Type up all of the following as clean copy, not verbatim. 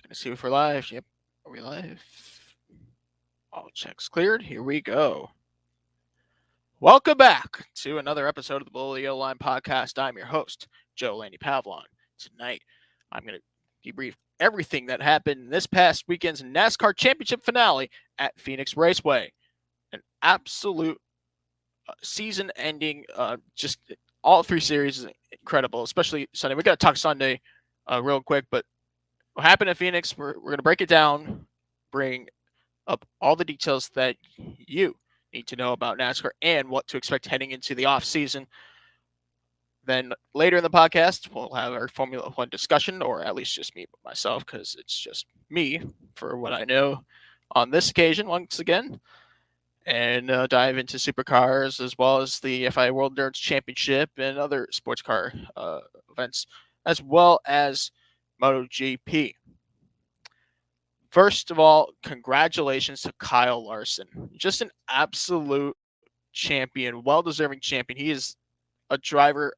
Gonna see if we're live. Yep. Are we live? All checks cleared. Here we go. Welcome back to another episode of the Below the Yellow Line podcast. I'm your host, Joe Landy Pavlon. Tonight, I'm going to debrief everything that happened in this past weekend's NASCAR Championship finale at Phoenix Raceway. An absolute season-ending, just all three series is incredible, especially Sunday. We got to talk Sunday real quick, but what happened at Phoenix, we're going to break it down, bring up all the details that you need to know about NASCAR and what to expect heading into the off season. Then later in the podcast, we'll have our Formula One discussion, or at least just me myself, because it's just me for what I know on this occasion once again, and dive into supercars as well as the FIA World Endurance Championship and other sports car events, as well as MotoGP. First of all, congratulations to Kyle Larson. Just an absolute champion, well-deserving champion. He is a driver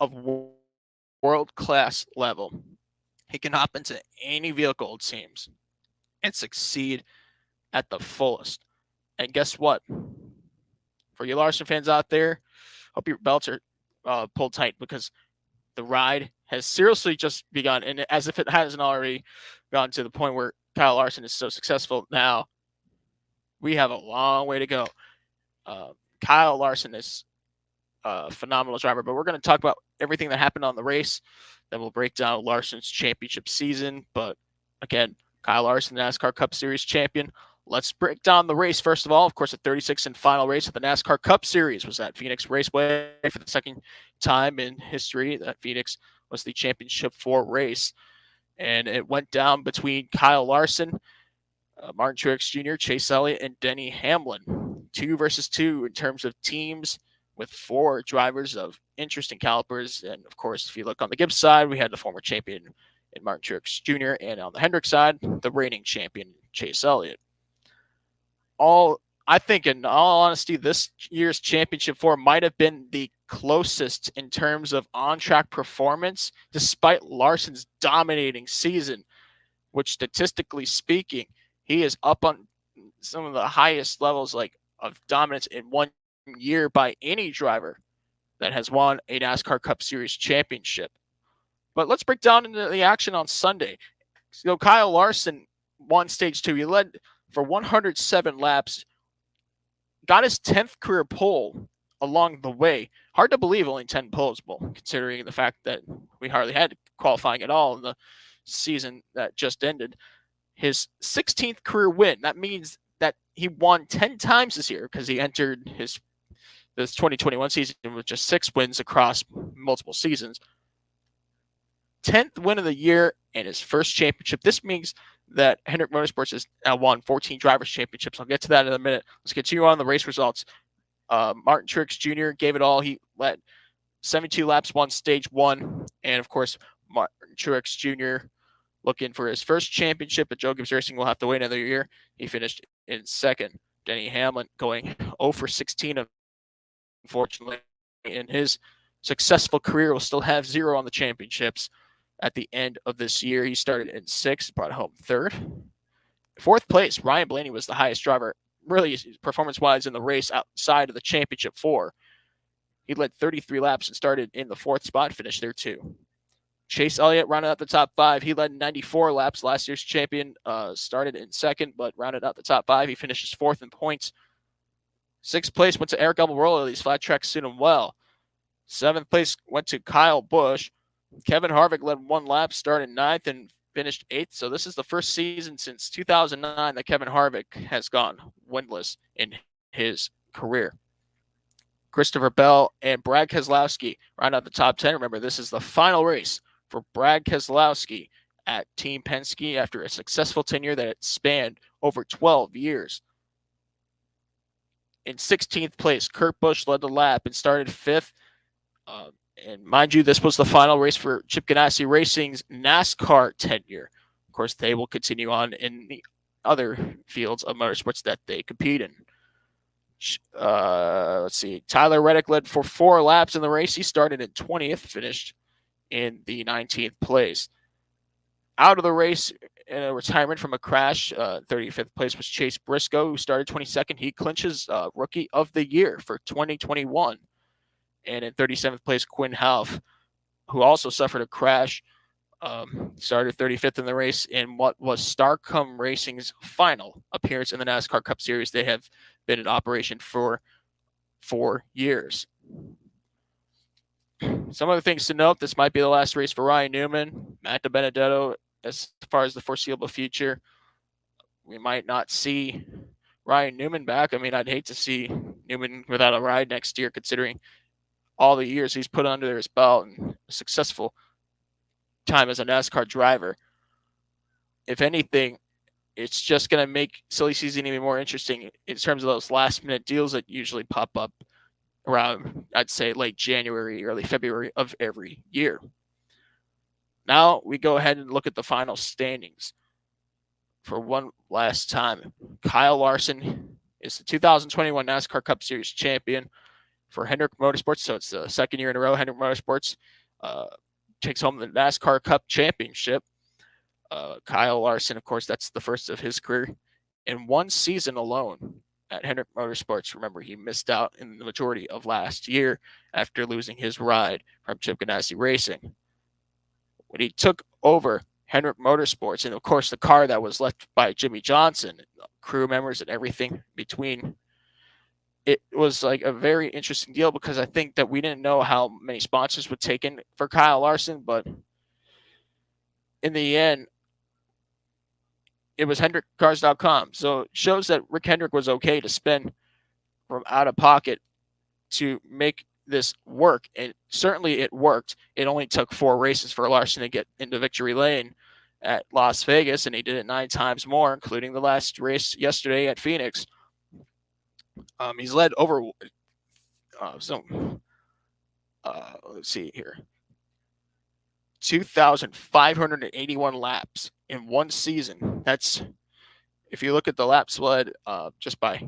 of world-class level. He can hop into any vehicle, it seems, and succeed at the fullest. And guess what? For you Larson fans out there, hope your belts are pulled tight, because the ride has seriously just begun. And as if it hasn't already gotten to the point where Kyle Larson is so successful now, we have a long way to go. Kyle Larson is a phenomenal driver, but we're going to talk about everything that happened on the race. Then we'll break down Larson's championship season. But again, Kyle Larson, NASCAR Cup Series champion. Let's break down the race. First of all, of course, the 36th and final race of the NASCAR Cup Series was at Phoenix Raceway for the second time in history that Phoenix was the championship 4 race. And it went down between Kyle Larson, Martin Truex Jr., Chase Elliott, and Denny Hamlin. 2 versus 2 in terms of teams, with 4 drivers of interesting calibers. And, of course, if you look on the Gibbs side, we had the former champion in Martin Truex Jr., and on the Hendrick side, the reigning champion, Chase Elliott. I think, in all honesty, this year's championship 4 might have been the closest in terms of on-track performance, despite Larson's dominating season, which, statistically speaking, he is up on some of the highest levels of dominance in one year by any driver that has won a NASCAR Cup Series championship. But let's break down into the action on Sunday. So Kyle Larson won stage 2. He led for 107 laps, got his 10th career pole along the way. Hard to believe only 10 poles, considering the fact that we hardly had qualifying at all in the season that just ended. His 16th career win. That means that he won 10 times this year, because he entered this 2021 season with just 6 wins across multiple seasons. 10th win of the year and his first championship. This means that Hendrick Motorsports has now won 14 drivers' championships. I'll get to that in a minute. Let's continue on the race results. Martin Truex Jr. gave it all. He led 72 laps, won stage 1. And, of course, Martin Truex Jr. looking for his first championship at Joe Gibbs Racing will have to wait another year. He finished in second. Denny Hamlin going 0 for 16, unfortunately. In his successful career, will still have 0 on the championships. At the end of this year, he started in 6th, brought home 3rd. 4th place, Ryan Blaney was the highest driver, really performance-wise, in the race outside of the championship 4. He led 33 laps and started in the 4th spot, finished there too. Chase Elliott rounded out the top 5. He led 94 laps. Last year's champion started in 2nd, but rounded out the top 5. He finishes 4th in points. 6th place went to Eric Almirola. These flat tracks suit him well. 7th place went to Kyle Busch. Kevin Harvick led 1 lap, started 9th, and finished 8th. So this is the first season since 2009 that Kevin Harvick has gone winless in his career. Christopher Bell and Brad Keselowski round out the top 10. Remember, this is the final race for Brad Keselowski at Team Penske after a successful tenure that spanned over 12 years. In 16th place, Kurt Busch led the lap and started 5th. And mind you, this was the final race for Chip Ganassi Racing's NASCAR tenure. Of course, they will continue on in the other fields of motorsports that they compete in. Let's see. Tyler Reddick led for 4 laps in the race. He started in 20th, finished in the 19th place. out of the race in a retirement from a crash. 35th place was Chase Briscoe, who started 22nd. He clinches Rookie of the Year for 2021. And in 37th place, Quinn Half, who also suffered a crash, started 35th in the race in what was Starcom Racing's final appearance in the NASCAR Cup Series. They have been in operation for 4 years. Some other things to note: this might be the last race for Ryan Newman. Matt DiBenedetto, as far as the foreseeable future, we might not see Ryan Newman back. I mean, I'd hate to see Newman without a ride next year, considering all the years he's put under his belt and a successful time as a NASCAR driver. If anything, it's just going to make silly season even more interesting in terms of those last-minute deals that usually pop up around, I'd say, late January, early February of every year. Now we go ahead and look at the final standings for one last time. Kyle Larson is the 2021 NASCAR Cup Series champion for Hendrick Motorsports, so it's the second year in a row Hendrick Motorsports takes home the NASCAR Cup Championship. Kyle Larson, of course, that's the first of his career. In one season alone at Hendrick Motorsports, remember, he missed out in the majority of last year after losing his ride from Chip Ganassi Racing. When he took over Hendrick Motorsports, and of course the car that was left by Jimmy Johnson, crew members and everything between, it was like a very interesting deal because I think that we didn't know how many sponsors would take in for Kyle Larson, but in the end, it was HendrickCars.com. So it shows that Rick Hendrick was okay to spend from out of pocket to make this work. And certainly it worked. It only took 4 races for Larson to get into victory lane at Las Vegas, and he did it 9 times more, including the last race yesterday at Phoenix. He's led over, let's see here, 2,581 laps in one season. That's, if you look at the laps led just by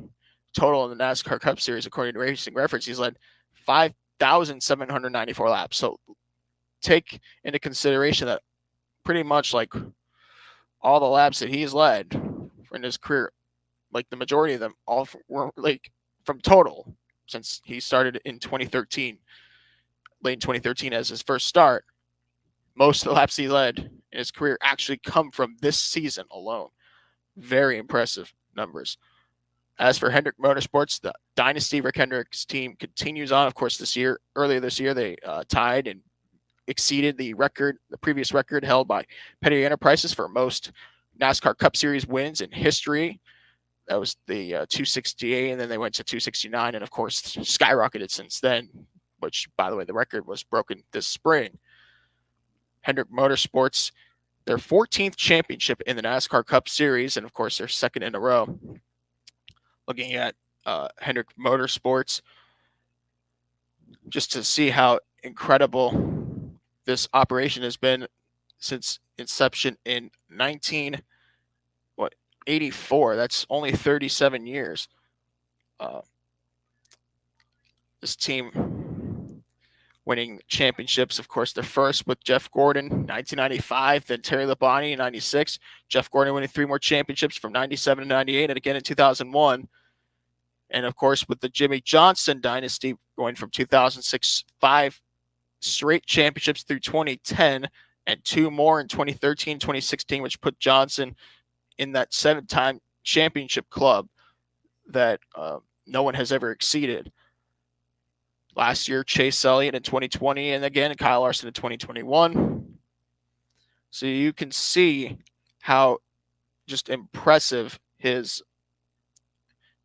total in the NASCAR Cup Series, according to Racing Reference, he's led 5,794 laps. So take into consideration that pretty much like all the laps that he's led in his career, like the majority of them all were like from total since he started in 2013, late in 2013 as his first start. Most of the laps he led in his career actually come from this season alone. Very impressive numbers. As for Hendrick Motorsports, the Dynasty Rick Hendrick's team continues on. Of course, earlier this year, they tied and exceeded the previous record held by Petty Enterprises for most NASCAR Cup Series wins in history. That was the 268, and then they went to 269, and of course, skyrocketed since then, which, by the way, the record was broken this spring. Hendrick Motorsports, their 14th championship in the NASCAR Cup Series, and of course, their second in a row. Looking at Hendrick Motorsports, just to see how incredible this operation has been since inception in 1984. That's only 37 years. This team winning championships, of course, the first with Jeff Gordon, 1995, then Terry Labonte in 96. Jeff Gordon winning 3 more championships from 97 to 98, and again in 2001. And of course, with the Jimmy Johnson dynasty going from 2006, 5 straight championships through 2010, and 2 more in 2013, 2016, which put Johnson in that 7-time championship club that no one has ever exceeded. Last year, Chase Elliott in 2020, and again, Kyle Larson in 2021. So you can see how just impressive his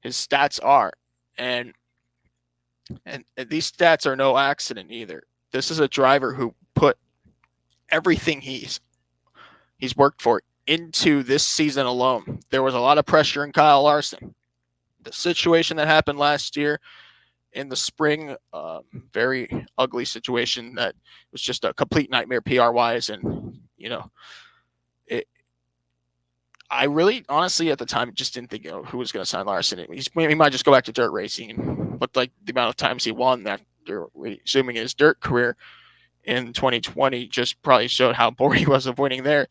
stats are. And these stats are no accident either. This is a driver who put everything he's worked for into this season alone. There was a lot of pressure in Kyle Larson. The situation that happened last year in the spring, very ugly situation that was just a complete nightmare PR-wise. And, I really, honestly, at the time, just didn't think who was going to sign Larson. He might just go back to dirt racing. And looked like the amount of times he won after resuming his dirt career in 2020 just probably showed how bored he was of winning there.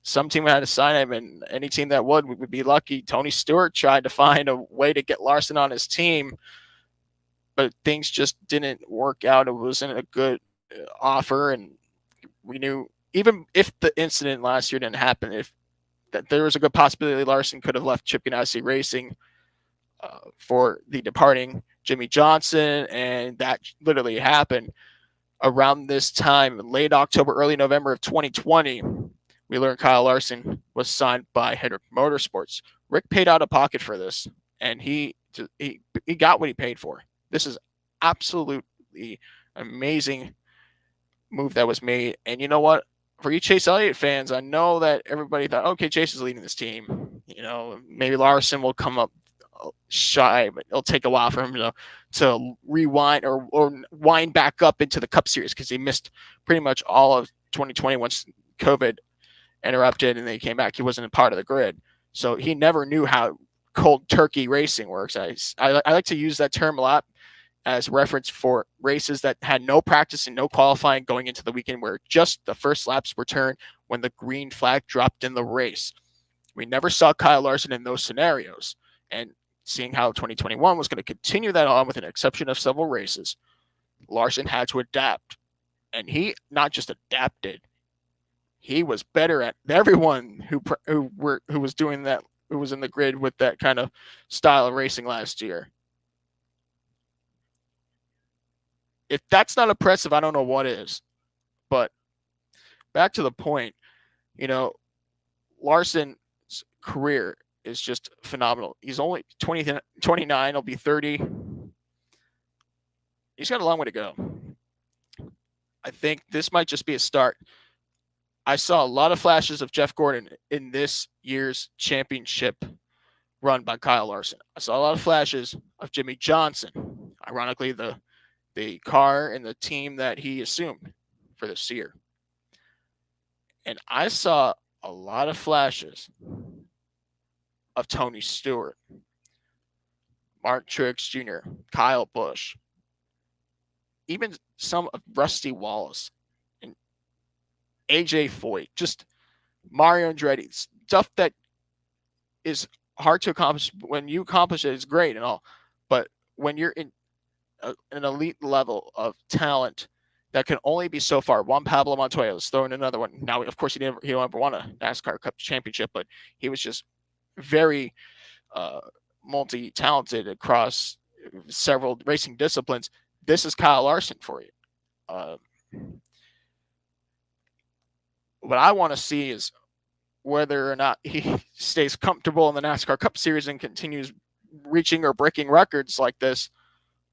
some team had to sign him, and any team that would be lucky. Tony Stewart tried to find a way to get Larson on his team, but things just didn't work out. It wasn't a good offer, and we knew even if the incident last year didn't happen, if that there was a good possibility Larson could have left Chip Ganassi Racing for the departing Jimmy Johnson, and that literally happened around this time, late October, early November of 2020. We learned Kyle Larson was signed by Hendrick Motorsports. Rick paid out of pocket for this, and he got what he paid for. This is absolutely amazing move that was made. And you know what? For you Chase Elliott fans, I know that everybody thought, okay, Chase is leading this team. You know, maybe Larson will come up shy, but it'll take a while for him to rewind or wind back up into the Cup Series, because he missed pretty much all of 2020 once COVID interrupted and they came back. He wasn't a part of the grid, so he never knew how cold turkey racing works. I like to use that term a lot as reference for races that had no practice and no qualifying going into the weekend, where just the first laps were turned when the green flag dropped in the race. We never saw Kyle Larson in those scenarios, and seeing how 2021 was going to continue that on with an exception of several races, Larson had to adapt. And he not just adapted, he was better at everyone who was doing that, who was in the grid with that kind of style of racing last year. If that's not impressive, I don't know what is. But back to the point, Larson's career is just phenomenal. He's only 29, he'll be 30. He's got a long way to go. I think this might just be a start. I saw a lot of flashes of Jeff Gordon in this year's championship run by Kyle Larson. I saw a lot of flashes of Jimmy Johnson, ironically the car and the team that he assumed for this year. And I saw a lot of flashes of Tony Stewart, Martin Truex Jr., Kyle Busch, even some of Rusty Wallace and AJ Foyt, just Mario Andretti, stuff that is hard to accomplish. When you accomplish it, it's great and all, but when you're in an elite level of talent, that can only be so far. Juan Pablo Montoya was throwing another one. Now, of course, he never won a NASCAR Cup Championship, but he was just very multi-talented across several racing disciplines. This is Kyle Larson for you. What I want to see is whether or not he stays comfortable in the NASCAR Cup Series and continues reaching or breaking records like this,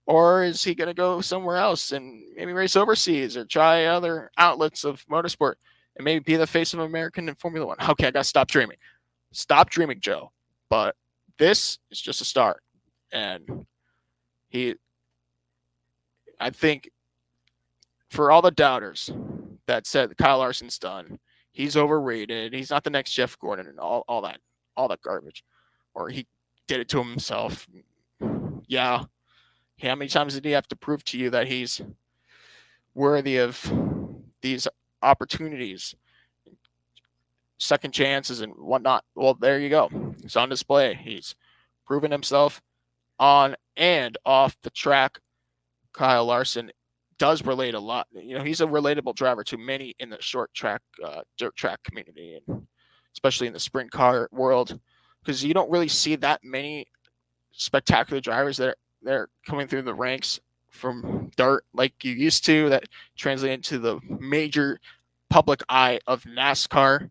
or is he going to go somewhere else and maybe race overseas or try other outlets of motorsport and maybe be the face of American and Formula One? Okay, I got to stop dreaming. Stop dreaming, Joe. But this is just a start. And I think for all the doubters that said Kyle Larson's done, he's overrated, he's not the next Jeff Gordon and all that garbage, or he did it to himself. Yeah. How many times did he have to prove to you that he's worthy of these opportunities, second chances, and whatnot? Well, there you go. He's on display. He's proven himself on and off the track. Kyle Larson does relate a lot. He's a relatable driver to many in the short track, dirt track community, and especially in the sprint car world, because you don't really see that many spectacular drivers that they're coming through the ranks from dirt like you used to, that translate into the major public eye of NASCAR.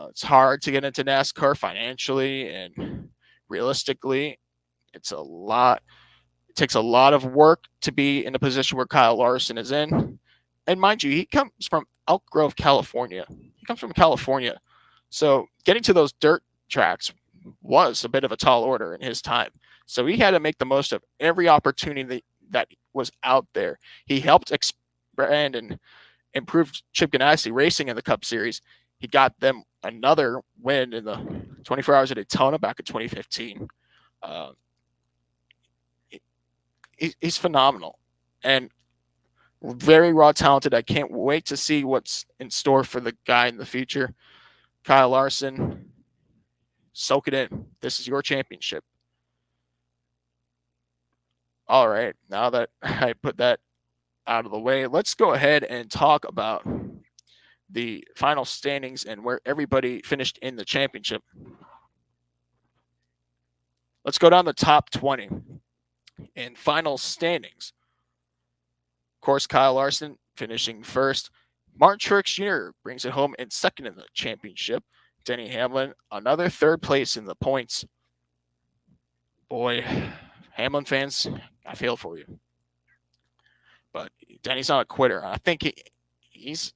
It's hard to get into NASCAR financially and realistically. It takes a lot of work to be in a position where Kyle Larson is in. And mind you, he comes from Elk Grove, California. So getting to those dirt tracks was a bit of a tall order in his time. So he had to make the most of every opportunity that was out there. He helped expand and improve Chip Ganassi Racing in the Cup Series. He got them another win in the 24 Hours of Daytona back in 2015. He's phenomenal and very raw talented. I can't wait to see what's in store for the guy in the future. Kyle Larson, soak it in. This is your championship. All right, now that I put that out of the way, let's go ahead and talk about the final standings and where everybody finished in the championship. Let's go down the top 20 in final standings. Of course, Kyle Larson finishing first. Martin Truex Jr. brings it home in second in the championship. Denny Hamlin, another third place in the points. Boy, Hamlin fans, I feel for you. But Denny's not a quitter. I think he's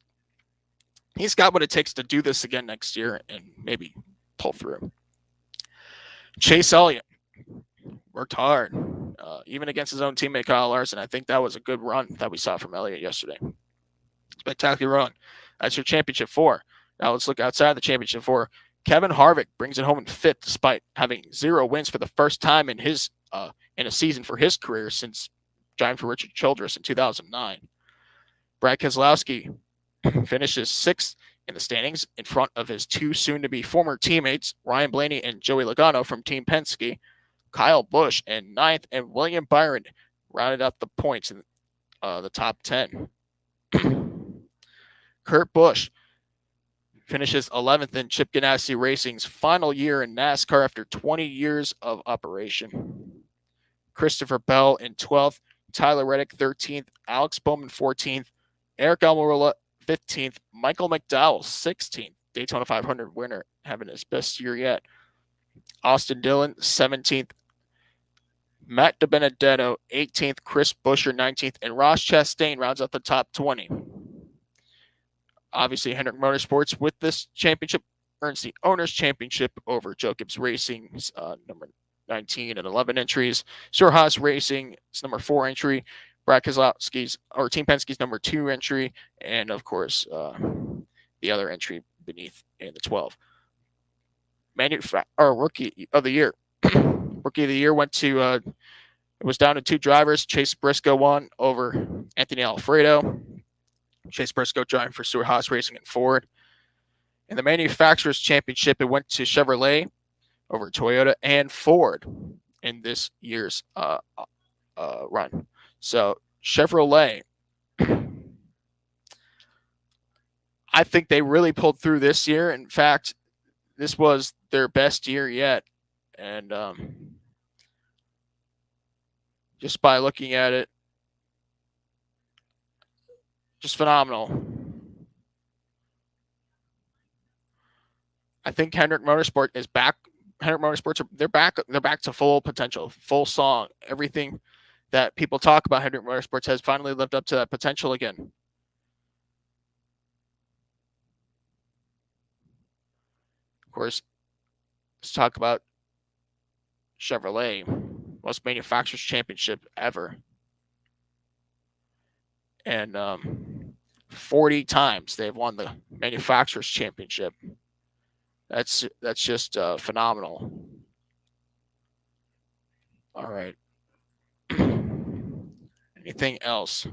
got what it takes to do this again next year and maybe pull through. Chase Elliott worked hard, even against his own teammate Kyle Larson. I think that was a good run that we saw from Elliott yesterday. Spectacular run. That's your championship 4. Now let's look outside the championship 4. Kevin Harvick brings it home in 5th despite having 0 wins for the first time in a season for his career since driving for Richard Childress in 2009. Brad Keselowski finishes 6th in the standings in front of his 2 soon-to-be former teammates, Ryan Blaney and Joey Logano from Team Penske. Kyle Busch in 9th, and William Byron rounded up the points in the top 10. Kurt Busch finishes 11th in Chip Ganassi Racing's final year in NASCAR after 20 years of operation. Christopher Bell in 12th, Tyler Reddick 13th, Alex Bowman 14th, Eric Almirola 15th, Michael McDowell 16th, Daytona 500 winner, having his best year yet. Austin Dillon 17th, Matt DiBenedetto 18th, Chris Buescher 19th, and Ross Chastain rounds out the top 20. Obviously, Hendrick Motorsports with this championship earns the Owners' Championship over Joe Gibbs Racing's number 19 and 11 entries. Sir Haas Racing's number 4 entry. Brad Keselowski's or Team Penske's number 2 entry, and of course the other entry beneath in the 12. Rookie of the year. Rookie of the year went to it was down to 2 drivers. Chase Briscoe won over Anthony Alfredo. Chase Briscoe driving for Stewart Haas Racing and Ford. In the Manufacturers Championship, it went to Chevrolet over Toyota and Ford in this year's run. So Chevrolet, I think they really pulled through this year. In fact, this was their best year yet. And just by looking at it, just phenomenal. I think Hendrick Motorsport is back. Hendrick Motorsports, they're back to full potential, full song. Everything that people talk about Hendrick Motorsports has finally lived up to that potential again. Of course, let's talk about Chevrolet, most manufacturers championship ever. And 40 times they've won the manufacturers championship. That's just phenomenal. All right. Anything else?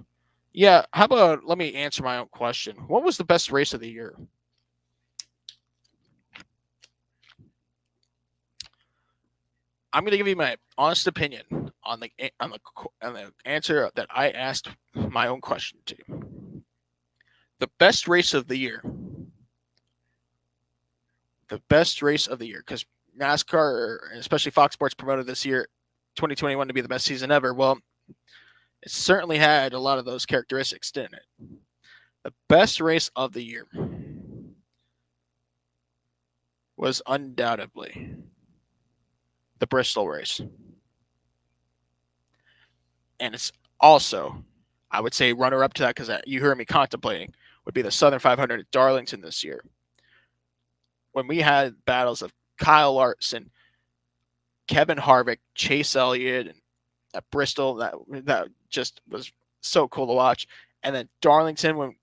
Yeah, how about let me answer my own question. What was the best race of the year? I'm going to give you my honest opinion on the answer that I asked my own question to. The best race of the year. The best race of the year, because NASCAR, especially Fox Sports, promoted this year, 2021, to be the best season ever. Well, it certainly had a lot of those characteristics, didn't it? The best race of the year was undoubtedly the Bristol race. And it's also, I would say, runner-up to that, because you heard me contemplating, would be the Southern 500 at Darlington this year. When we had battles of Kyle Larson, Kevin Harvick, Chase Elliott, and at Bristol, that just was so cool to watch. And then Darlington, when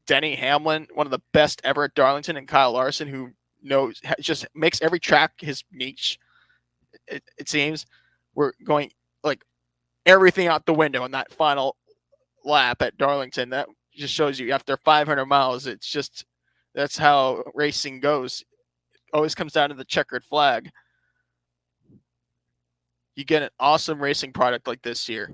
Denny Hamlin, one of the best ever at Darlington, and Kyle Larson, who just makes every track his niche. It seems we're going like everything out the window on that final lap at Darlington. That just shows you after 500 miles, it's just That's how racing goes. Always comes down to the checkered flag. You get an awesome racing product like this year,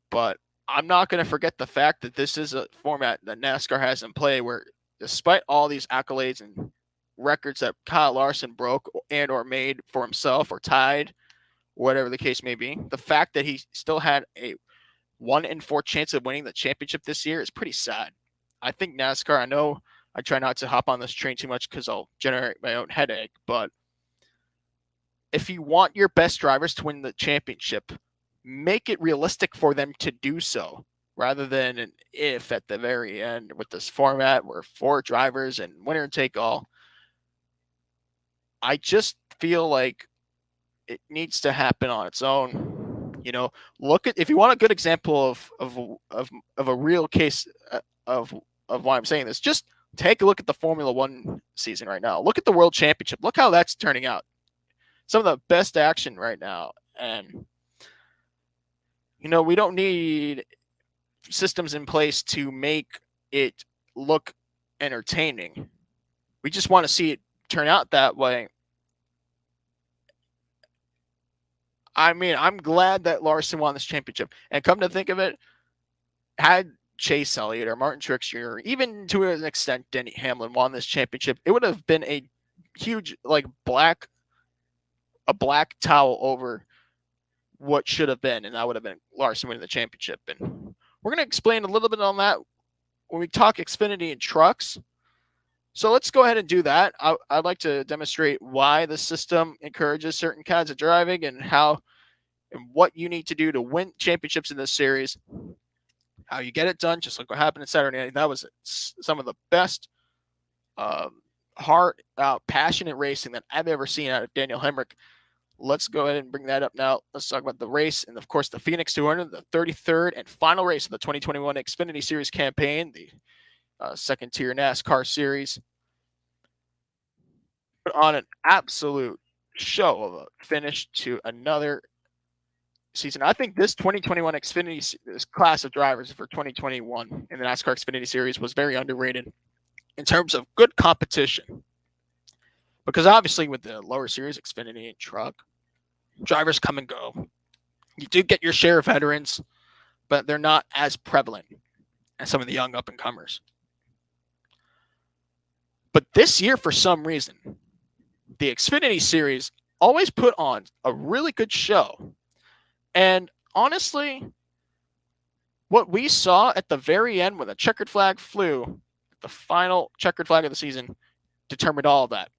but I'm not going to forget the fact that this is a format that NASCAR has in play where, despite all these accolades and records that Kyle Larson broke and or made for himself or tied, whatever the case may be, the fact that he still had a 1 in 4 chance of winning the championship this year is pretty sad. I think NASCAR, I know I try not to hop on this train too much because I'll generate my own headache, but if you want your best drivers to win the championship, make it realistic for them to do so rather than an if at the very end with this format where 4 drivers and winner take all. I just feel like it needs to happen on its own. You know, look at, if you want a good example of a real case of why I'm saying this, just take a look at the Formula One season right now. Look at the World Championship. Look how that's turning out. Some of the best action right now. And, you know, we don't need systems in place to make it look entertaining. We just want to see it turn out that way. I mean, I'm glad that Larson won this championship. And come to think of it, had Chase Elliott or Martin Truex Jr., even to an extent Denny Hamlin won this championship, it would have been a huge, like, a black towel over what should have been, and that would have been Larson winning the championship. And we're going to explain a little bit on that when we talk Xfinity and trucks. So let's go ahead and do that. I'd like to demonstrate why the system encourages certain kinds of driving and how and what you need to do to win championships in this series, how you get it done, just like what happened in Saturday night. That was some of the best heart out, passionate racing that I've ever seen out of Daniel Hemric. Let's go ahead and bring that up now. Let's talk about the race and, of course, the Phoenix 200, the 33rd and final race of the 2021 Xfinity Series campaign, the second-tier NASCAR series. Put on an absolute show of a finish to another season. I think this 2021 Xfinity, this class of drivers for 2021 in the NASCAR Xfinity Series was very underrated in terms of good competition. Because obviously with the lower series, Xfinity and Truck, drivers come and go. You do get your share of veterans, but they're not as prevalent as some of the young up-and-comers. But this year, for some reason, the Xfinity Series always put on a really good show. And honestly, what we saw at the very end when the checkered flag flew, the final checkered flag of the season, determined all of that.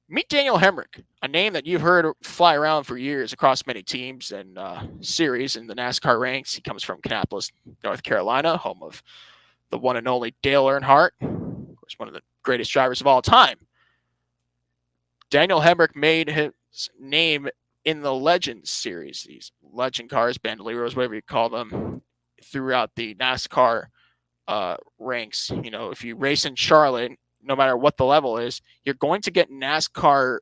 Meet Daniel Hemric, a name that you've heard fly around for years across many teams and series in the NASCAR ranks. He comes from Kannapolis, North Carolina, home of the one and only Dale Earnhardt, of course, one of the greatest drivers of all time. Daniel Hemric made his name in the Legends series, these legend cars, bandoleros, whatever you call them, throughout the NASCAR ranks. You know, if you race in Charlotte, no matter what the level is, you're going to get NASCAR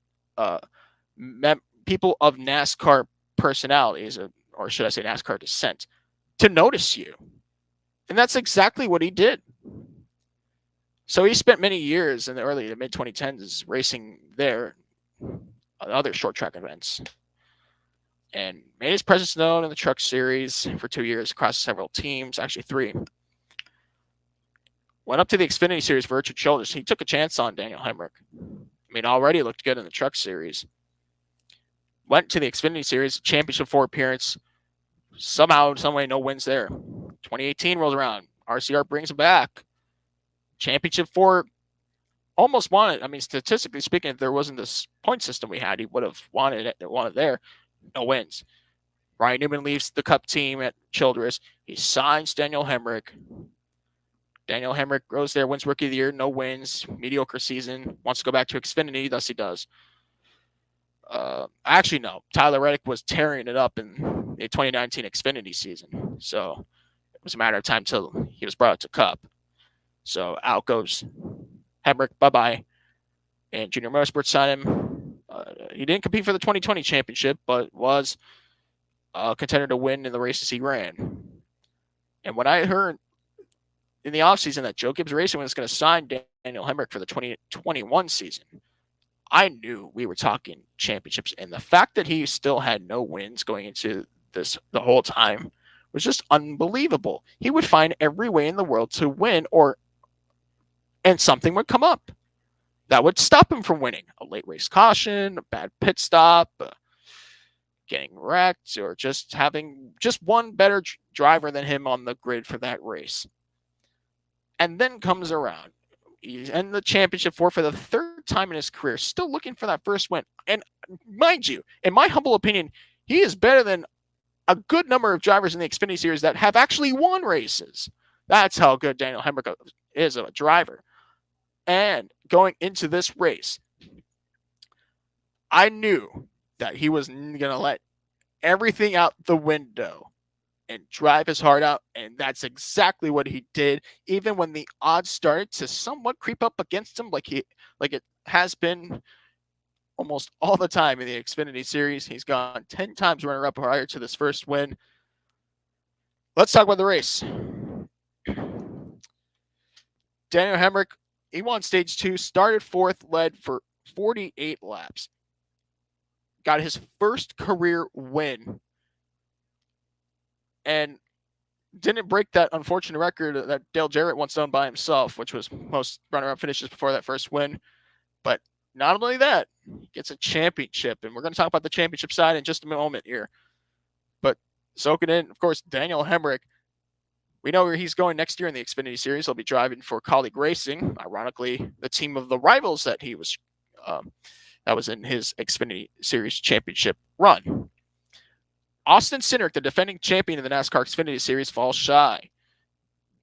people of NASCAR personalities, or should I say NASCAR descent, to notice you. And that's exactly what he did. So he spent many years in the early to mid-2010s racing there on other short track events and made his presence known in the Truck Series for 2 years across several teams, actually 3. Went up to the Xfinity Series for Richard Childress. He took a chance on Daniel Hemric. I mean, already looked good in the Truck Series. Went to the Xfinity Series, Championship 4 appearance. Somehow, some way, no wins there. 2018 rolls around. RCR brings him back. Championship 4, almost won it. I mean, statistically speaking, if there wasn't this point system we had, he would have wanted it there. No wins. Ryan Newman leaves the Cup team at Childress. He signs Daniel Hemric. Daniel Hemric goes there, wins Rookie of the Year, no wins, mediocre season, wants to go back to Xfinity, thus he does. Actually, no. Tyler Reddick was tearing it up in the 2019 Xfinity season. So it was a matter of time till he was brought to Cup. So out goes Hemric, bye-bye. And Junior Motorsports signed him. He didn't compete for the 2020 championship, but was a contender to win in the races he ran. And when I heard in the offseason that Joe Gibbs Racing was going to sign Daniel Hemric for the 2021 season, I knew we were talking championships. And the fact that he still had no wins going into this the whole time was just unbelievable. He would find every way in the world to win, and something would come up that would stop him from winning. A late race caution, a bad pit stop, getting wrecked, or just having just one better driver than him on the grid for that race. And then comes around. He's in the championship for the third time in his career, still looking for that first win. And mind you, in my humble opinion, he is better than a good number of drivers in the Xfinity Series that have actually won races. That's how good Daniel Hemric is of a driver. And going into this race, I knew that he was going to let everything out the window and drive his heart out, and that's exactly what he did. Even when the odds started to somewhat creep up against him, like it has been almost all the time in the Xfinity Series. He's gone 10 times runner-up prior to this first win. Let's talk about the race. Daniel Hemric, he won stage 2, started 4th, led for 48 laps. Got his first career win, and didn't break that unfortunate record that Dale Jarrett once done by himself, which was most runner-up finishes before that first win. But not only that, he gets a championship, and we're going to talk about the championship side in just a moment here. But soaking in, of course, Daniel Hemric, we know where he's going next year in the Xfinity Series. He'll be driving for Colleague Racing, ironically, the team of the rivals that he was that was in his Xfinity Series Championship run. Austin Cindric, the defending champion in the NASCAR Xfinity Series, falls shy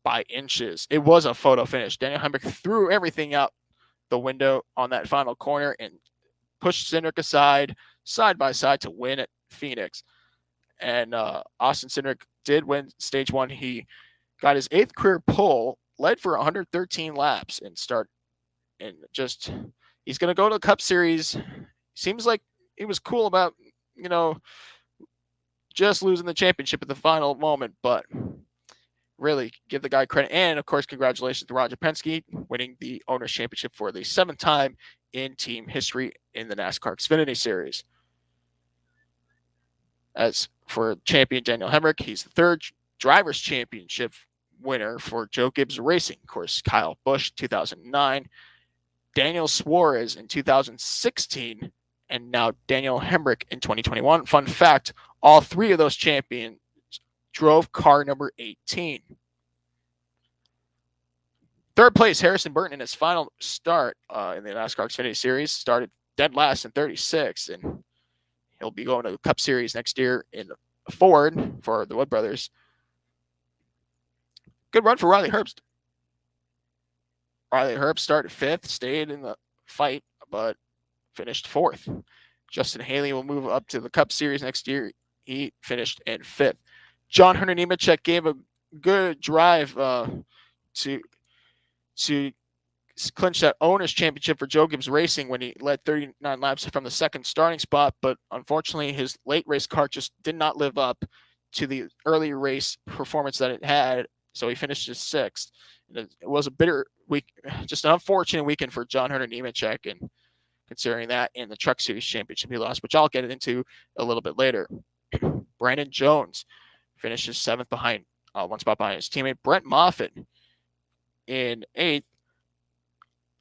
by inches. It was a photo finish. Daniel Hemric threw everything out the window on that final corner and pushed Cindric aside, side by side, to win at Phoenix. And Austin Cindric did win stage 1. He got his 8th career pole, led for 113 laps, and he's going to go to the Cup Series. Seems like he was cool about, just losing the championship at the final moment, but really give the guy credit. And, of course, congratulations to Roger Penske, winning the Owners' Championship for the 7th time in team history in the NASCAR Xfinity Series. As for champion Daniel Hemric, he's the 3rd Drivers' Championship winner for Joe Gibbs Racing. Of course, Kyle Busch, 2009, Daniel Suarez in 2016, and now Daniel Hemric in 2021. Fun fact, all 3 of those champions drove car number 18. 3rd place, Harrison Burton, in his final start in the NASCAR Xfinity Series, started dead last in 36, and he'll be going to the Cup Series next year in Ford for the Wood Brothers. Good run for Riley Herbst. Riley Herbst started 5th, stayed in the fight, but finished 4th. Justin Haley will move up to the Cup Series next year. He finished in 5th. John Hunter Nemechek gave a good drive to clinch that Owners' Championship for Joe Gibbs Racing when he led 39 laps from the 2nd starting spot, but unfortunately his late race car just did not live up to the early race performance that it had, so he finished as 6th. It was a bitter week, just an unfortunate weekend for John Hunter Nemechek, and considering that in the Truck Series Championship he lost, which I'll get into a little bit later. Brandon Jones finishes 7th behind, one spot behind his teammate Brent Moffitt in 8th.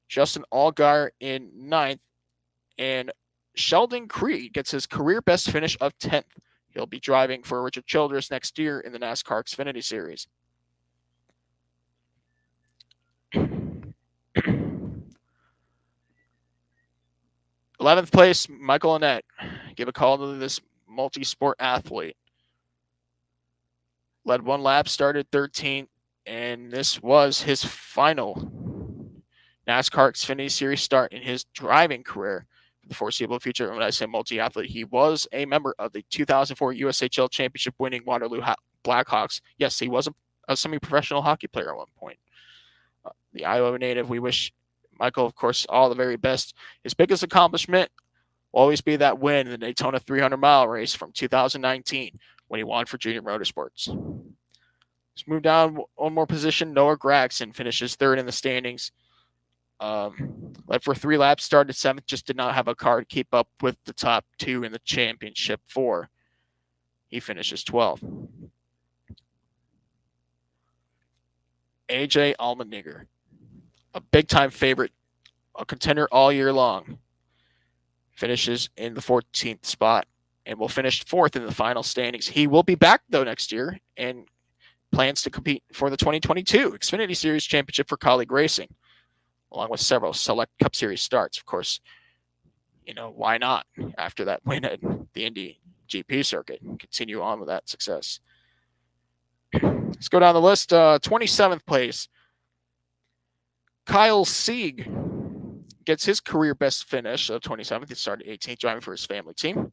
Justin Allgaier in 9th. And Sheldon Creed gets his career best finish of 10th. He'll be driving for Richard Childress next year in the NASCAR Xfinity Series. 11th place, Michael Annett. Give a call to this multi-sport athlete. Led 1 lap, started 13th, and this was his final NASCAR Xfinity Series start in his driving career for the foreseeable future. When I say multi-athlete, he was a member of the 2004 USHL Championship winning Waterloo Blackhawks. Yes, he was a semi-professional hockey player at one point. The Iowa native, we wish Michael, of course, all the very best. His biggest accomplishment will always be that win in the Daytona 300-mile race from 2019 when he won for Junior Motorsports. Let's move down one more position. Noah Graxson finishes third in the standings. Led for 3 laps, started 7th, just did not have a car to keep up with the top 2 in the championship 4. He finishes 12th. AJ Allmendinger, a big-time favorite, a contender all year long, finishes in the 14th spot and will finish 4th in the final standings. He will be back, though, next year and plans to compete for the 2022 Xfinity Series Championship for Colleague Racing, along with several select Cup Series starts. Of course, why not after that win at the Indy GP circuit and continue on with that success. Let's go down the list. 27th place. Kyle Sieg gets his career best finish of 27th. He started 18th, driving for his family team.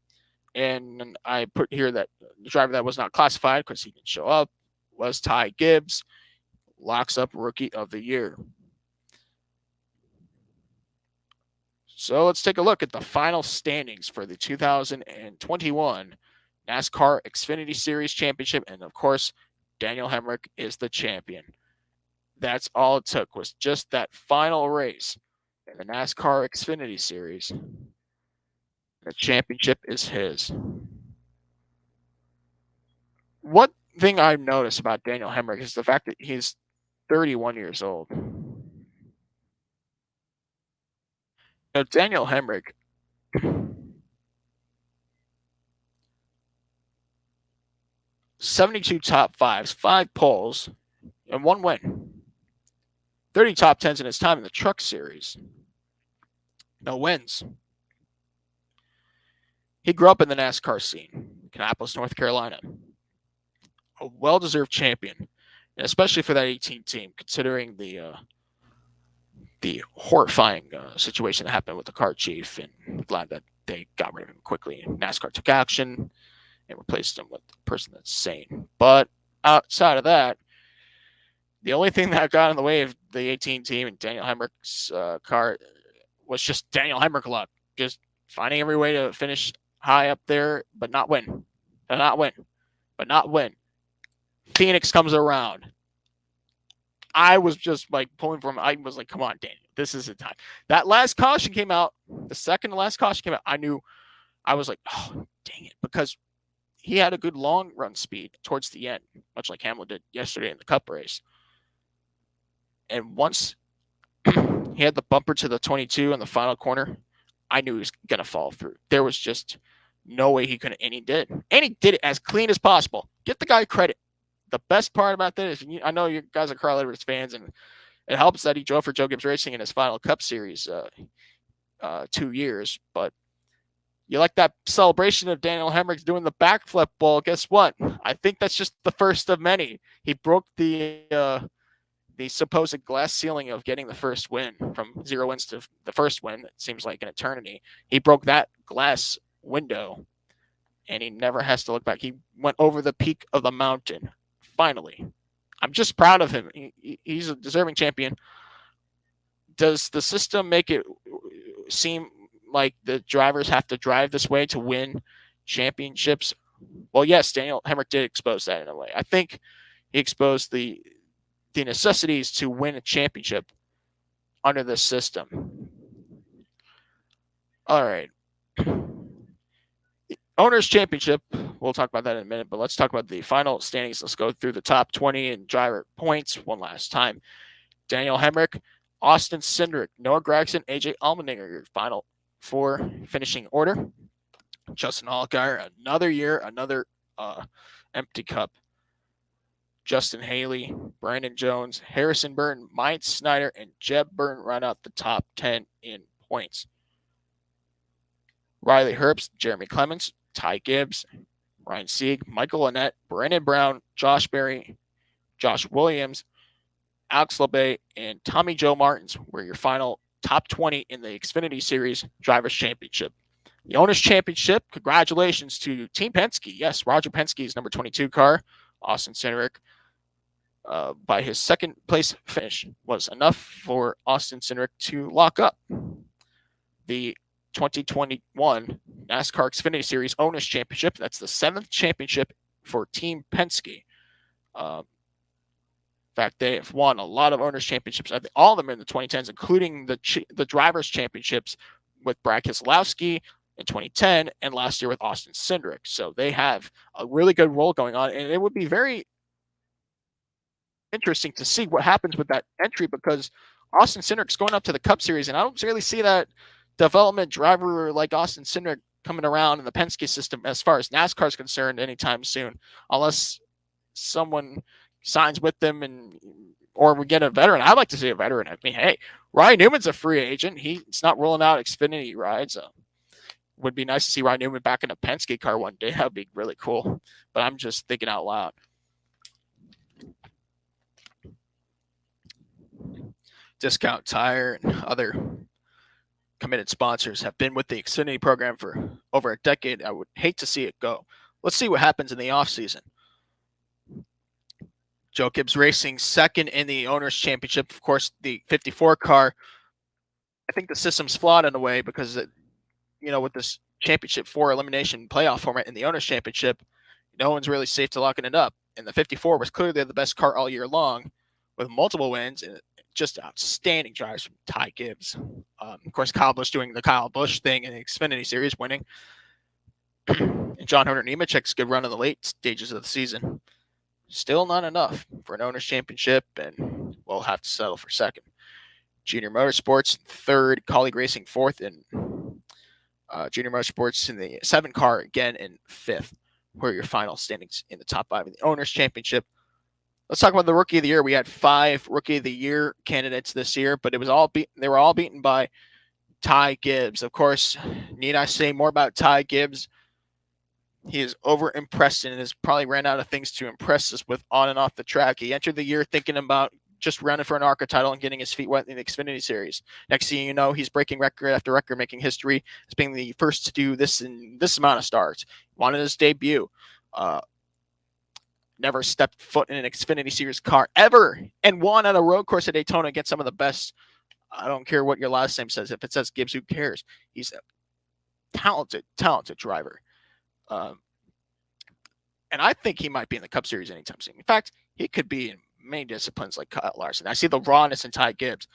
And I put here that the driver that was not classified because he didn't show up was Ty Gibbs. Locks up Rookie of the Year. So let's take a look at the final standings for the 2021 NASCAR Xfinity Series Championship. And of course, Daniel Hemric is the champion. That's all it took, was just that final race in the NASCAR Xfinity Series. The championship is his. One thing I've noticed about Daniel Hemric is the fact that he's 31 years old. Now, Daniel Hemric, '72 top 5s, 5 poles, and 1 win. 30 top 10s in his time in the Truck Series. No wins. He grew up in the NASCAR scene, Kannapolis, North Carolina. A well-deserved champion, and especially for that 18 team, considering the horrifying situation that happened with the car chief, and glad that they got rid of him quickly. NASCAR took action and replaced him with a person that's sane. But outside of that, the only thing that got in the way of the 18 team and Daniel Hemric's car was just Daniel Hemric luck. Just finding every way to finish high up there, but not win. Phoenix comes around. I was just like pulling from, I was like, come on, Daniel, this is the time. That last caution came out, the second to last caution came out, I was like, oh, dang it, because he had a good long run speed towards the end, much like Hamlin did yesterday in the Cup race. And once he had the bumper to the 22 in the final corner, I knew he was going to fall through. There was just no way he couldn't, and he did. And he did it as clean as possible. Get the guy credit. The best part about that is, I know you guys are Carl Edwards fans, and it helps that he drove for Joe Gibbs Racing in his final Cup Series 2 years, but you like that celebration of Daniel Hemric doing the backflip? Well, guess what? I think that's just the first of many. He broke the supposed glass ceiling of getting the first win, from 0 wins to the first win. It seems like an eternity. He broke that glass window, and he never has to look back. He went over the peak of the mountain. Finally. I'm just proud of him. He's a deserving champion. Does the system make it seem like the drivers have to drive this way to win championships? Well, yes, Daniel Hemric did expose that in a way. I think he exposed the necessities to win a championship under this system. All right. Owners Championship, we'll talk about that in a minute, but let's talk about the final standings. Let's go through the top 20 in driver points one last time. Daniel Hemric, Austin Cindric, Noah Graxson, AJ Allmendinger, your final 4 finishing order. Justin Allgaier, another year, another empty cup. Justin Haley, Brandon Jones, Harrison Burton, Mike Snyder, and Jeb Burton round out the top 10 in points. Riley Herbst, Jeremy Clements, Ty Gibbs, Ryan Sieg, Michael Annett, Brandon Brown, Josh Berry, Josh Williams, Alex LeBay, and Tommy Joe Martins were your final top 20 in the Xfinity Series Drivers' Championship. The Owners' Championship, congratulations to Team Penske. Yes, Roger Penske's number 22 car, Austin Cindric, by his second place finish, was enough for Austin Cindric to lock up the 2021 NASCAR Xfinity Series Owners Championship. That's the 7th championship for Team Penske. fact, they have won a lot of owners' championships. I think all of them in the 2010s, including the drivers' championships with Brad Keselowski in 2010 and last year with Austin Cindric. So they have a really good role going on, and it would be very interesting to see what happens with that entry because Austin Cindric's going up to the Cup Series, and I don't really see that development driver like Austin Cindric coming around in the Penske system as far as NASCAR is concerned anytime soon, unless someone signs with them or we get a veteran. I'd like to see a veteran. I mean, hey, Ryan Newman's a free agent. He's not rolling out Xfinity rides. Would be nice to see Ryan Newman back in a Penske car one day. That would be really cool. But I'm just thinking out loud. Discount Tire and other committed sponsors have been with the Xfinity program for over a decade. I would hate to see it go. Let's see what happens in the offseason. Joe Gibbs Racing second in the Owners' Championship. Of course, the 54 car, I think the system's flawed in a way because, with this championship 4 elimination playoff format in the Owners' Championship, no one's really safe to locking it up. And the 54 was clearly the best car all year long with multiple wins and just outstanding drives from Ty Gibbs. Of course, Kyle Busch doing the Kyle Busch thing in the Xfinity Series, winning. And John Hunter Nemechek's good run in the late stages of the season. Still not enough for an Owners' Championship, and we'll have to settle for second. Junior Motorsports third, Colleague Racing fourth, and Junior Motorsports in the 7 car again in fifth. Who are your final standings in the top 5 in the Owners' Championship? Let's talk about the Rookie of the Year. We had 5 Rookie of the Year candidates this year, but they were all beaten by Ty Gibbs. Of course, need I say more about Ty Gibbs? He is over-impressed and has probably ran out of things to impress us with on and off the track. He entered the year thinking about just running for an ARCA title and getting his feet wet in the Xfinity Series. Next thing you know, he's breaking record after record, making history as being the first to do this in this amount of starts. Wanted his debut. Never stepped foot in an Xfinity Series car ever and won at a road course at Daytona against some of the best. I don't care what your last name says. If it says Gibbs, who cares? He's a talented driver. And I think he might be in the Cup Series anytime soon. In fact, he could be in many disciplines like Kyle Larson. I see the rawness in Ty Gibbs.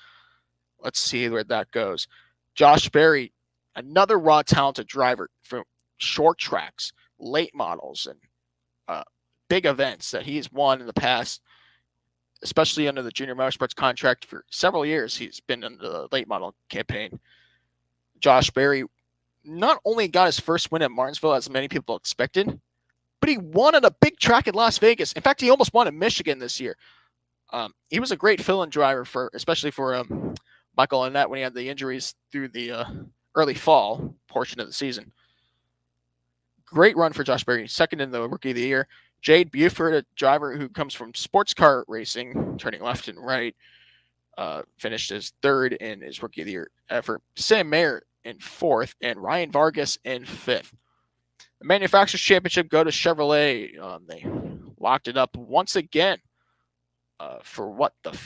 Let's see where that goes. Josh Berry, another raw, talented driver from short tracks, late models, and big events that he's won in the past, especially under the Junior Motorsports contract for several years. He's been in the late model campaign. Josh Berry not only got his first win at Martinsville, as many people expected, but he won at a big track in Las Vegas. In fact, he almost won at Michigan this year. He was a great fill-in driver especially for Michael Annett when he had the injuries through the early fall portion of the season. Great run for Josh Berry, second in the Rookie of the Year. Jade Buford, a driver who comes from sports car racing, turning left and right, finished as third in his Rookie of the Year effort. Sam Mayer in fourth, and Ryan Vargas in fifth. The Manufacturers Championship go to Chevrolet. They locked it up once again for the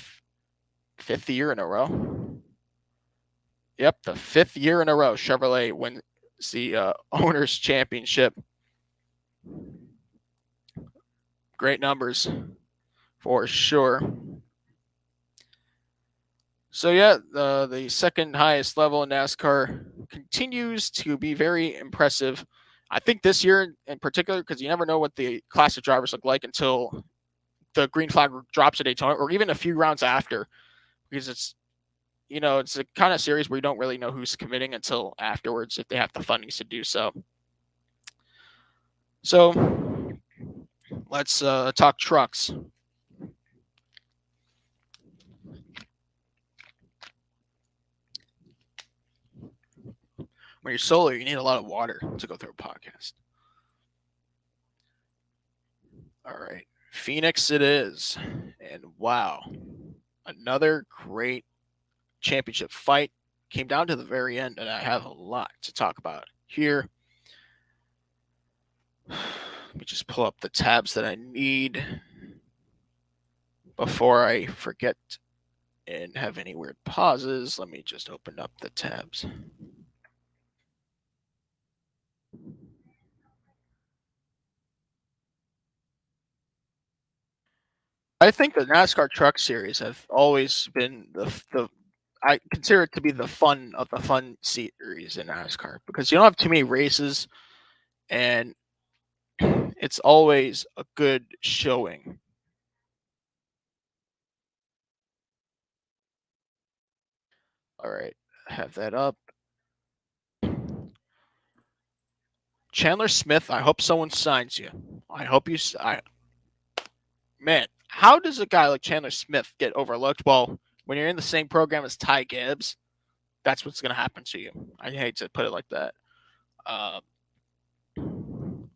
5th year in a row? Yep, the 5th year in a row. Chevrolet wins the Owners' Championship. Great numbers for sure. So yeah, the second highest level in NASCAR continues to be very impressive. I think this year in particular, because you never know what the class of drivers look like until the green flag drops at Daytona, or even a few rounds after, because it's a kind of series where you don't really know who's committing until afterwards if they have the fundings to do so. So let's talk trucks. When you're solo, you need a lot of water to go through a podcast. All right. Phoenix it is. And wow. Another great championship fight. Came down to the very end, and I have a lot to talk about here. Let me just pull up the tabs that I need before I forget and have any weird pauses. Let me just open up the tabs. I think the NASCAR Truck Series have always been the I consider it to be the fun of the fun series in NASCAR because you don't have too many races and it's always a good showing. All right, have that up. Chandler Smith, I hope someone signs you. I hope you. Man, how does a guy like Chandler Smith get overlooked? Well, when you're in the same program as Ty Gibbs, that's what's going to happen to you. I hate to put it like that. Uh,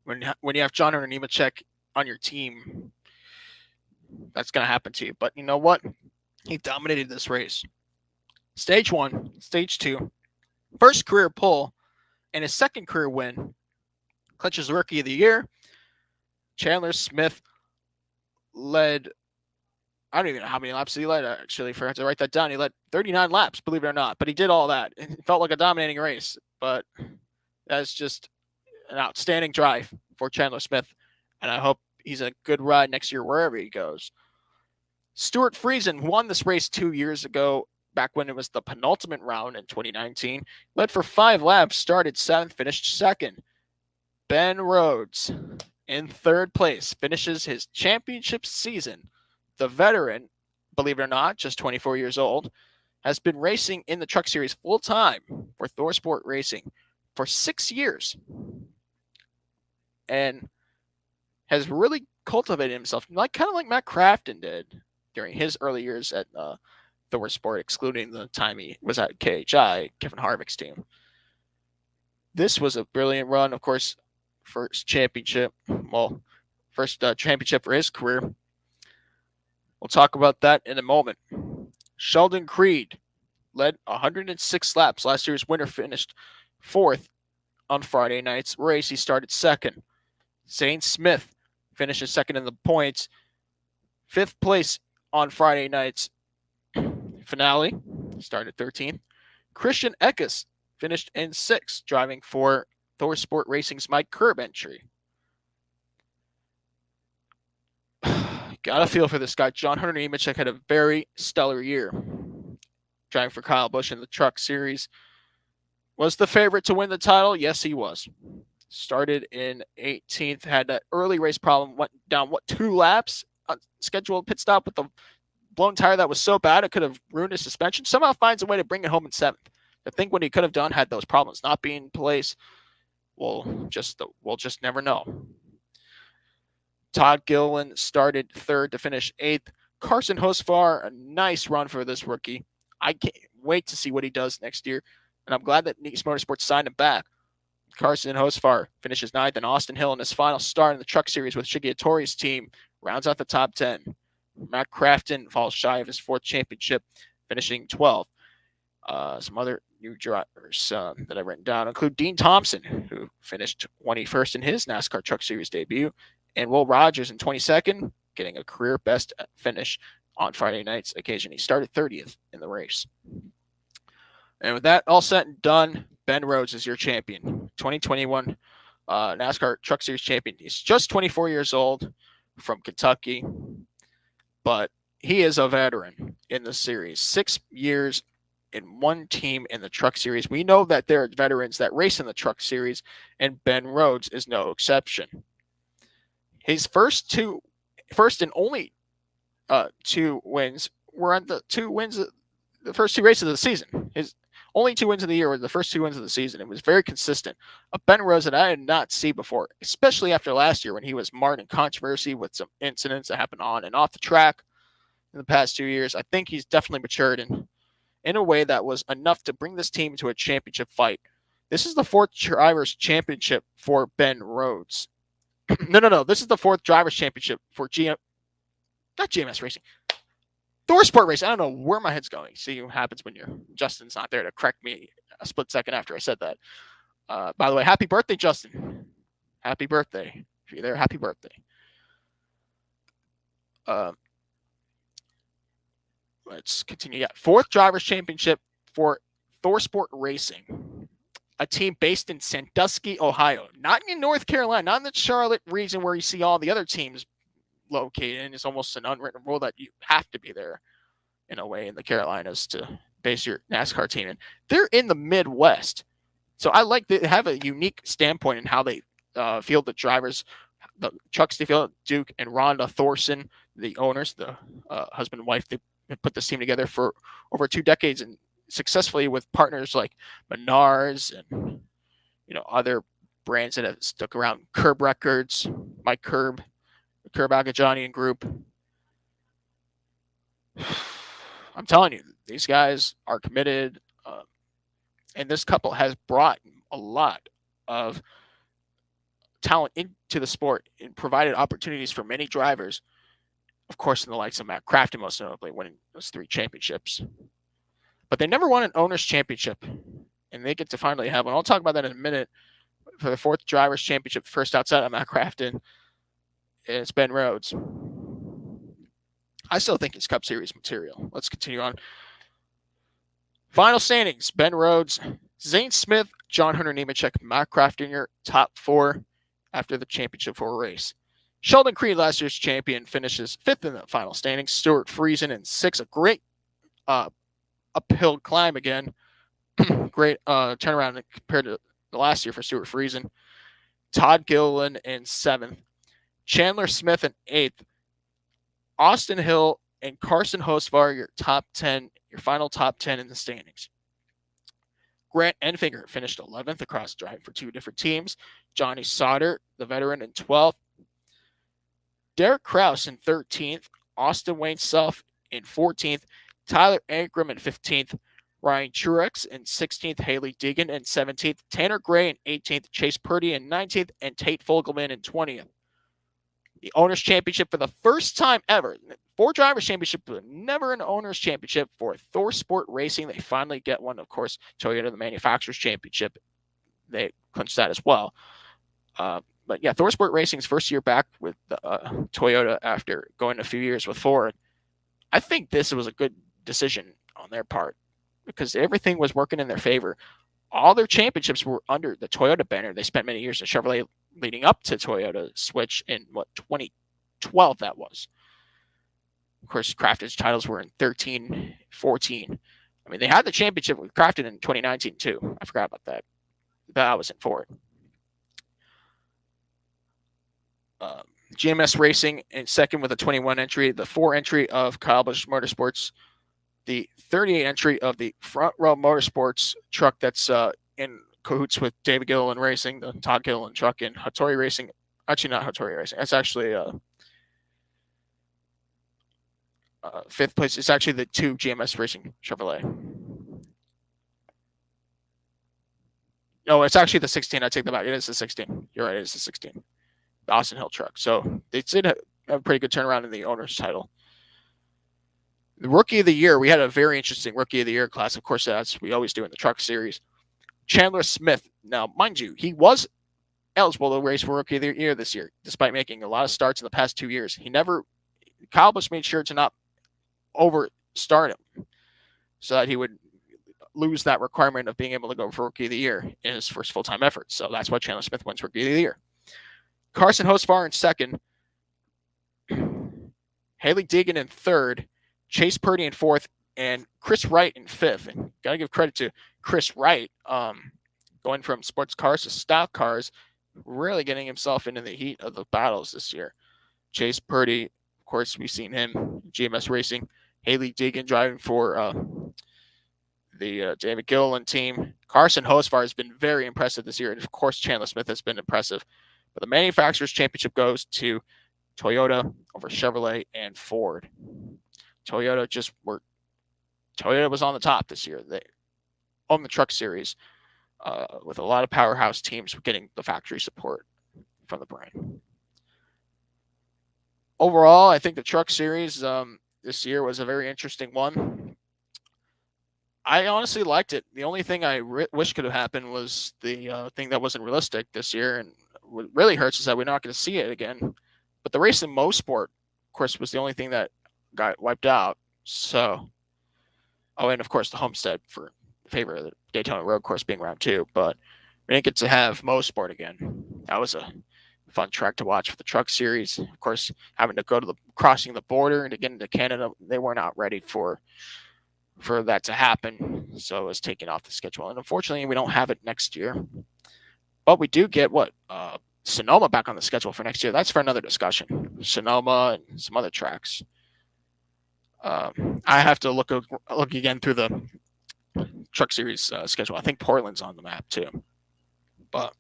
when you have John or Nemechek on your team, that's going to happen to you. But you know what? He dominated this race. Stage 1, Stage 2, first career pole, and his second career win. Clutch's Rookie of the Year. Chandler Smith led, I don't even know how many laps he led, actually. I forgot to write that down. He led 39 laps, believe it or not. But he did all that. It felt like a dominating race. But that's just an outstanding drive for Chandler Smith. And I hope he's a good ride next year wherever he goes. Stuart Friesen won this race 2 years ago, back when it was the penultimate round in 2019. Led for 5 laps, started 7th, finished 2nd. Ben Rhodes in 3rd place, finishes his championship season. The veteran, believe it or not, just 24 years old, has been racing in the Truck Series full time for Thorsport Racing for 6 years and has really cultivated himself, kind of like Matt Crafton did during his early years at Thorsport, excluding the time he was at KHI, Kevin Harvick's team. This was a brilliant run, of course. First championship for his career. We'll talk about that in a moment. Sheldon Creed led 106 laps. Last year's winner finished 4th on Friday night's race. He started 2nd. Zane Smith finishes 2nd in the points. 5th place on Friday night's finale. Started 13th. Christian Eckes finished in 6th, driving for Thorsport Racing's Mike Curb entry. Gotta feel for this guy. John Hunter Nemechek had a very stellar year. Driving for Kyle Busch in the Truck Series. Was the favorite to win the title? Yes, he was. Started in 18th, had that early race problem, went down, 2 laps? Scheduled pit stop with the blown tire that was so bad it could have ruined his suspension. Somehow finds a way to bring it home in 7th. I think what he could have done had those problems not be in place. We'll just never know. Todd Gilliland started 3rd to finish 8th. Carson Hosfar, a nice run for this rookie. I can't wait to see what he does next year, and I'm glad that Phoenix Motorsports signed him back. Carson Hosfar finishes 9th, and Austin Hill in his final start in the Truck Series with Shigetori's team rounds out the top 10. Matt Crafton falls shy of his 4th championship, finishing 12th. Some other new drivers that I've written down include Dean Thompson, who finished 21st in his NASCAR Truck Series debut, and Will Rogers in 22nd, getting a career best finish on Friday night's occasion. He started 30th in the race. And with that all said and done, Ben Rhodes is your champion. 2021 NASCAR Truck Series champion. He's just 24 years old, from Kentucky, but he is a veteran in the series. 6 years in one team in the Truck Series. We know that there are veterans that race in the Truck Series, and Ben Rhodes is no exception. His first and only 2 wins were on the first 2 races of the season. His only 2 wins of the year were the first 2 wins of the season. It was very consistent. A Ben Rhodes that I did not see before, especially after last year when he was marred in controversy with some incidents that happened on and off the track in the past 2 years. I think he's definitely matured in a way that was enough to bring this team to a championship fight. This is the 4th Drivers' Championship for Ben Rhodes. No. This is the 4th Drivers' Championship for not GMS Racing. Thorsport Racing. I don't know where my head's going. See what happens when Justin's not there to correct me a split second after I said that. By the way, happy birthday, Justin. Happy birthday. If you're there, happy birthday. Let's continue. Yeah, 4th Drivers' Championship for Thorsport Racing, a team based in Sandusky, Ohio. Not in North Carolina, not in the Charlotte region where you see all the other teams located in. It's almost an unwritten rule that you have to be there in a way in the Carolinas to base your NASCAR team in. They're in the Midwest. So I like they have a unique standpoint in how they field the drivers. The Chuck Steele, Duke, and Rhonda Thorson, the owners, the husband and wife, they put this team together for over 2 decades and successfully with partners like Menards and other brands that have stuck around. Curb Records, Mike Curb Agajanian Group. I'm telling you, these guys are committed, and this couple has brought a lot of talent into the sport and provided opportunities for many drivers. Of course, in the likes of Matt Crafton, most notably winning those 3 championships. But they never won an owner's championship, and they get to finally have one. I'll talk about that in a minute. For the 4th drivers' championship, first outside of Matt Crafton, it's Ben Rhodes. I still think it's Cup Series material. Let's continue on. Final standings: Ben Rhodes, Zane Smith, John Hunter Nemechek, Matt Crafton, top 4 after the championship 4 race. Sheldon Creed, last year's champion, finishes 5th in the final standings. Stuart Friesen in 6th. A great uphill climb again. Great turnaround compared to the last year for Stuart Friesen. Todd Gilliland in 7th. Chandler Smith in 8th. Austin Hill and Carson Hosvar, your top 10, your final top 10 in the standings. Grant Enfinger finished 11th across drive for 2 different teams. Johnny Sauter, the veteran, in 12th. Derek Kraus in 13th. Austin Wayne Self in 14th. Tyler Ankrum in 15th. Ryan Truex in 16th. Haley Deegan in 17th. Tanner Gray in 18th. Chase Purdy in 19th. And Tate Fogelman in 20th. The Owners' Championship for the first time ever. 4 Drivers' Championship, but never an Owners' Championship for Thorsport Racing. They finally get one. Of course, Toyota, the Manufacturers' Championship, they clinched that as well. But yeah, Thorsport Racing's first year back with Toyota after going a few years with Ford. I think this was a good decision on their part because everything was working in their favor. All their championships were under the Toyota banner. They spent many years in Chevrolet leading up to Toyota switch in 2012 that was. Of course, Crafton's titles were in 13, 14. I mean, they had the championship with Crafton in 2019 too. I forgot about that. That was in Ford. GMS Racing in 2nd with a 21 entry. The 4 entry of Kyle Busch Motorsports. The 38 entry of the Front Row Motorsports truck that's in cahoots with David Gilliland Racing, the Todd Gilliland truck in Hattori Racing. Actually, not Hattori Racing. That's actually 5th place. It's actually the 2 GMS Racing Chevrolet. No, it's actually the 16. I take that back. It is the 16. You're right. It is the 16. The Austin Hill truck. So they did have a pretty good turnaround in the owner's title. The Rookie of the Year, we had a very interesting Rookie of the Year class. Of course, that's we always do in the Truck Series. Chandler Smith. Now, mind you, he was eligible to race for Rookie of the Year this year, despite making a lot of starts in the past 2 years. Kyle Busch made sure to not overstart him so that he would lose that requirement of being able to go for Rookie of the Year in his first full-time effort. So that's why Chandler Smith wins Rookie of the Year. Carson Hosvar in 2nd. Haley Deegan in 3rd. Chase Purdy in 4th. And Chris Wright in 5th. And got to give credit to Chris Wright, going from sports cars to stock cars, really getting himself into the heat of the battles this year. Chase Purdy, of course, we've seen him, GMS Racing. Haley Deegan driving for the David Gilliland team. Carson Hosvar has been very impressive this year. And, of course, Chandler Smith has been impressive. But the Manufacturers' Championship goes to Toyota over Chevrolet and Ford. Toyota was on the top this year. They own the Truck Series with a lot of powerhouse teams getting the factory support from the brand. Overall, I think the Truck Series this year was a very interesting one. I honestly liked it. The only thing I wish could have happened was the thing that wasn't realistic this year. And what really hurts is that we're not going to see it again. But the race in Mosport, of course, was the only thing that got wiped out. So, and of course the Homestead for favor of the Daytona Road Course being round 2, but we didn't get to have Mosport again. That was a fun track to watch for the Truck Series. Of course, having to go to crossing the border and to get into Canada, they were not ready for that to happen, so it was taken off the schedule. And unfortunately, we don't have it next year. But we do get Sonoma back on the schedule for next year. That's for another discussion. Sonoma and some other tracks. I have to look again through the Truck Series schedule. I think Portland's on the map too. But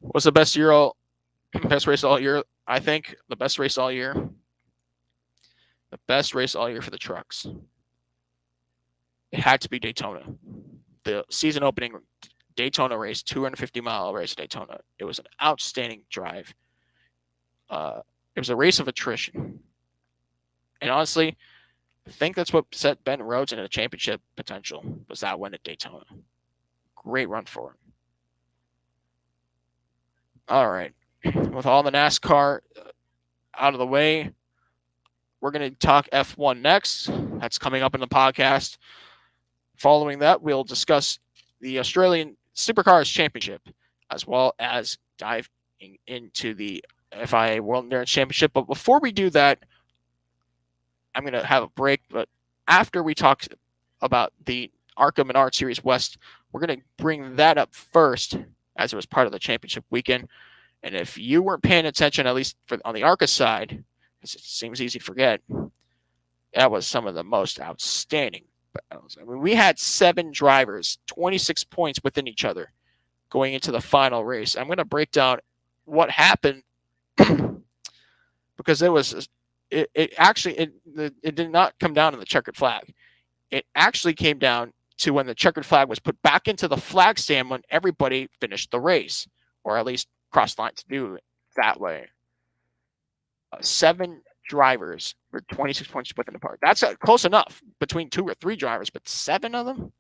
what's the best race all year? I think the best race all year. The best race all year for the trucks. It had to be Daytona. The season opening Daytona race, 250-mile race at Daytona. It was an outstanding drive. It was a race of attrition. And honestly, I think that's what set Ben Rhodes into the championship potential, was that win at Daytona. Great run for him. All right. With all the NASCAR out of the way, we're going to talk F1 next. That's coming up in the podcast. Following that, we'll discuss the Australian Supercars Championship, as well as diving into the FIA World Endurance Championship. But before we do that, I'm going to have a break. But after we talk about the ARCA Menard Series West, we're going to bring that up first, as it was part of the championship weekend. And if you weren't paying attention, at least on the ARCA side, because it seems easy to forget, that was some of the most outstanding battles. I mean, we had 7 drivers, 26 points within each other going into the final race. I'm going to break down what happened because it did not come down to the checkered flag. It actually came down to when the checkered flag was put back into the flag stand when everybody finished the race, or at least crossed the line to do it that way. 7 drivers were 26 points within the park. That's close enough between 2 or 3 drivers, but 7 of them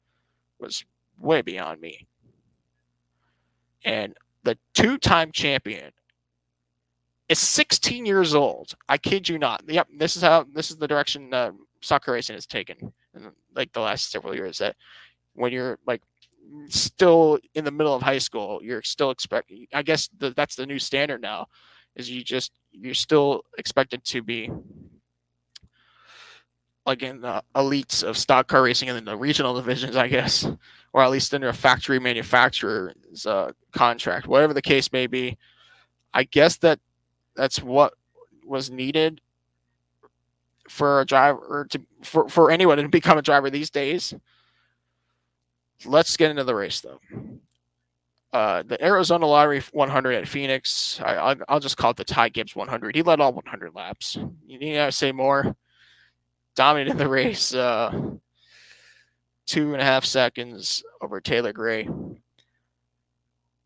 was way beyond me. And the 2-time champion is 16 years old. I kid you not. Yep, this is the direction soccer racing has taken in like the last several years. That when you're like still in the middle of high school, you're still expecting. I guess that's the new standard now. Is you're still expected to be like in the elites of stock car racing and in the regional divisions, I guess, or at least under a factory manufacturer's contract, whatever the case may be. I guess that's what was needed for a driver for anyone to become a driver these days. Let's get into the race though. The Arizona Lottery 100 at Phoenix. I'll just call it the Ty Gibbs 100. He led all 100 laps. You need to say more. Dominated the race 2.5 seconds over Taylor Gray.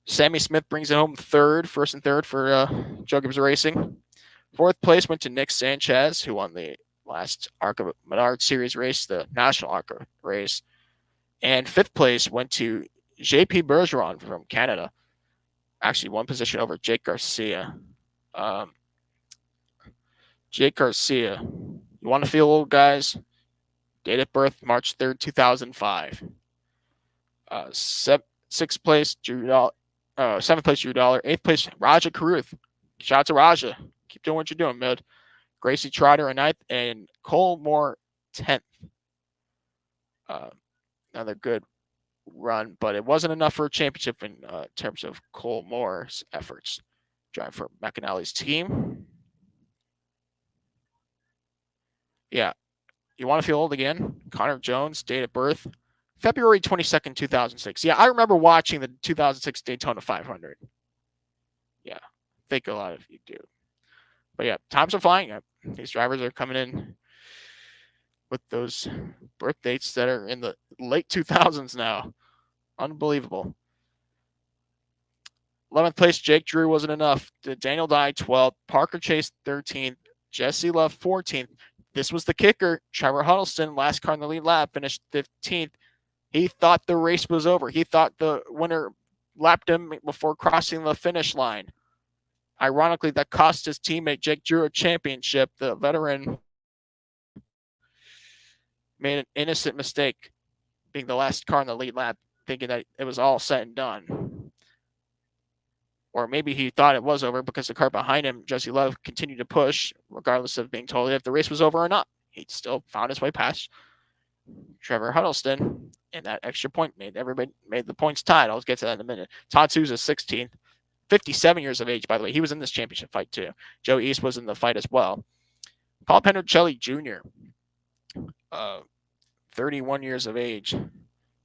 Sammy Smith brings it home first and third for Joe Gibbs Racing. 4th place went to Nick Sanchez, who won the last ARCA Menard Series race, the National ARCA race. And 5th place went to JP Bergeron from Canada. Actually, 1 position over Jake Garcia. Jake Garcia. You want to feel old, guys? Date of birth, March 3rd, 2005. 6th place, Drew Dollar. 7th place, Drew Dollar. 8th place, Raja Karuth. Shout out to Raja. Keep doing what you're doing, mid. Gracie Trotter, 9th, and Cole Moore, 10th. Another good run, but it wasn't enough for a championship in terms of Cole Moore's efforts. Drive for McAnally's team. Yeah. You want to feel old again? Connor Jones, date of birth, February 22nd, 2006. Yeah, I remember watching the 2006 Daytona 500. Yeah, I think a lot of you do. But yeah, times are flying. These drivers are coming in with those birth dates that are in the late 2000s now. Unbelievable. 11th place, Jake Drew wasn't enough. Daniel Dye, 12th. Parker Chase, 13th. Jesse Love, 14th. This was the kicker. Trevor Huddleston, last car in the lead lap, finished 15th. He thought the race was over. He thought the winner lapped him before crossing the finish line. Ironically, that cost his teammate Jake Drew a championship. The veteran made an innocent mistake, being the last car in the lead lap, thinking that it was all said and done. or maybe he thought it was over because the car behind him, Jesse Love, continued to push regardless of being told if the race was over or not. He still found his way past Trevor Huddleston, and that extra point made the points tied. I'll get to that in a minute. Todd Souza, 16th, 57 years of age, by the way. He was in this championship fight too. Joe East was in the fight as well. Paul Pentrocelli Jr., 31 years of age.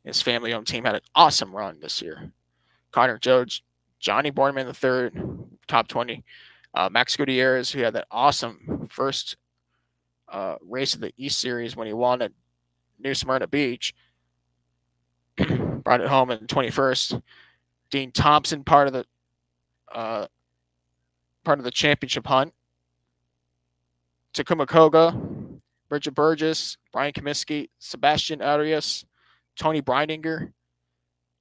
His family-owned team had an awesome run this year. Connor Jones, Johnny Borneman III, top 20. Max Gutierrez, who had that awesome first race of the East Series when he won at New Smyrna Beach, brought it home in 21st. Dean Thompson, part of the championship hunt. Takuma Koga, Bridget Burgess, Brian Comiskey, Sebastian Arias, Tony Breidinger,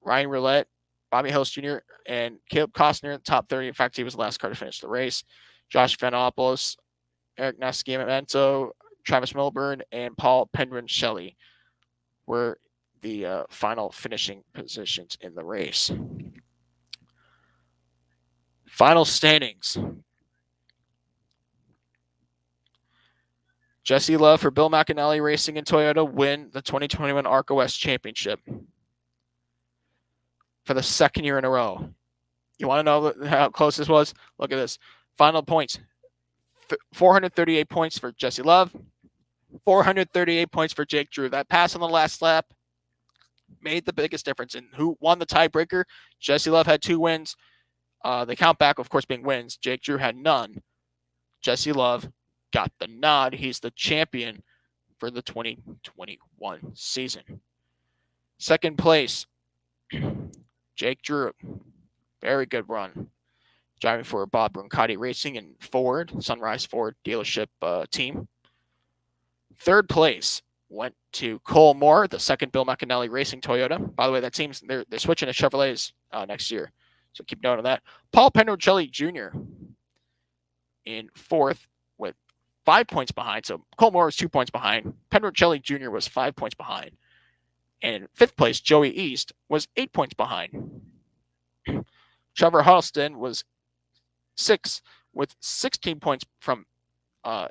Ryan Roulette, Bobby Hills Jr., and Caleb Costner in the top 30. In fact, he was the last car to finish the race. Josh Vanopoulos, Eric Nascimento, Travis Milburn, and Paul Pentrocelli were the final finishing positions in the race. Final standings. Jesse Love for Bill McAnally Racing and Toyota win the 2021 ARCA West Championship for the second year in a row. You want to know how close this was? Look at this. Final points. 438 points for Jesse Love. 438 points for Jake Drew. That pass on the last lap made the biggest difference. And who won the tiebreaker? Jesse Love had 2 wins. The count back, of course, being wins. Jake Drew had none. Jesse Love got the nod. He's the champion for the 2021 season. Second place, Jake Drew. Very good run. Driving for Bob Brancati Racing and Ford, Sunrise Ford dealership team. Third place went to Cole Moore, the second Bill McAnally Racing Toyota. By the way, that team's they're switching to Chevrolets next year, so keep note of that. Paul Pentrocelli Jr. in fourth with 5 points behind. So Cole Moore was 2 points behind. Pentrocelli Jr. was 5 points behind. And in fifth place, Joey East was 8 points behind. Trevor Huddleston was 6 with 16 points from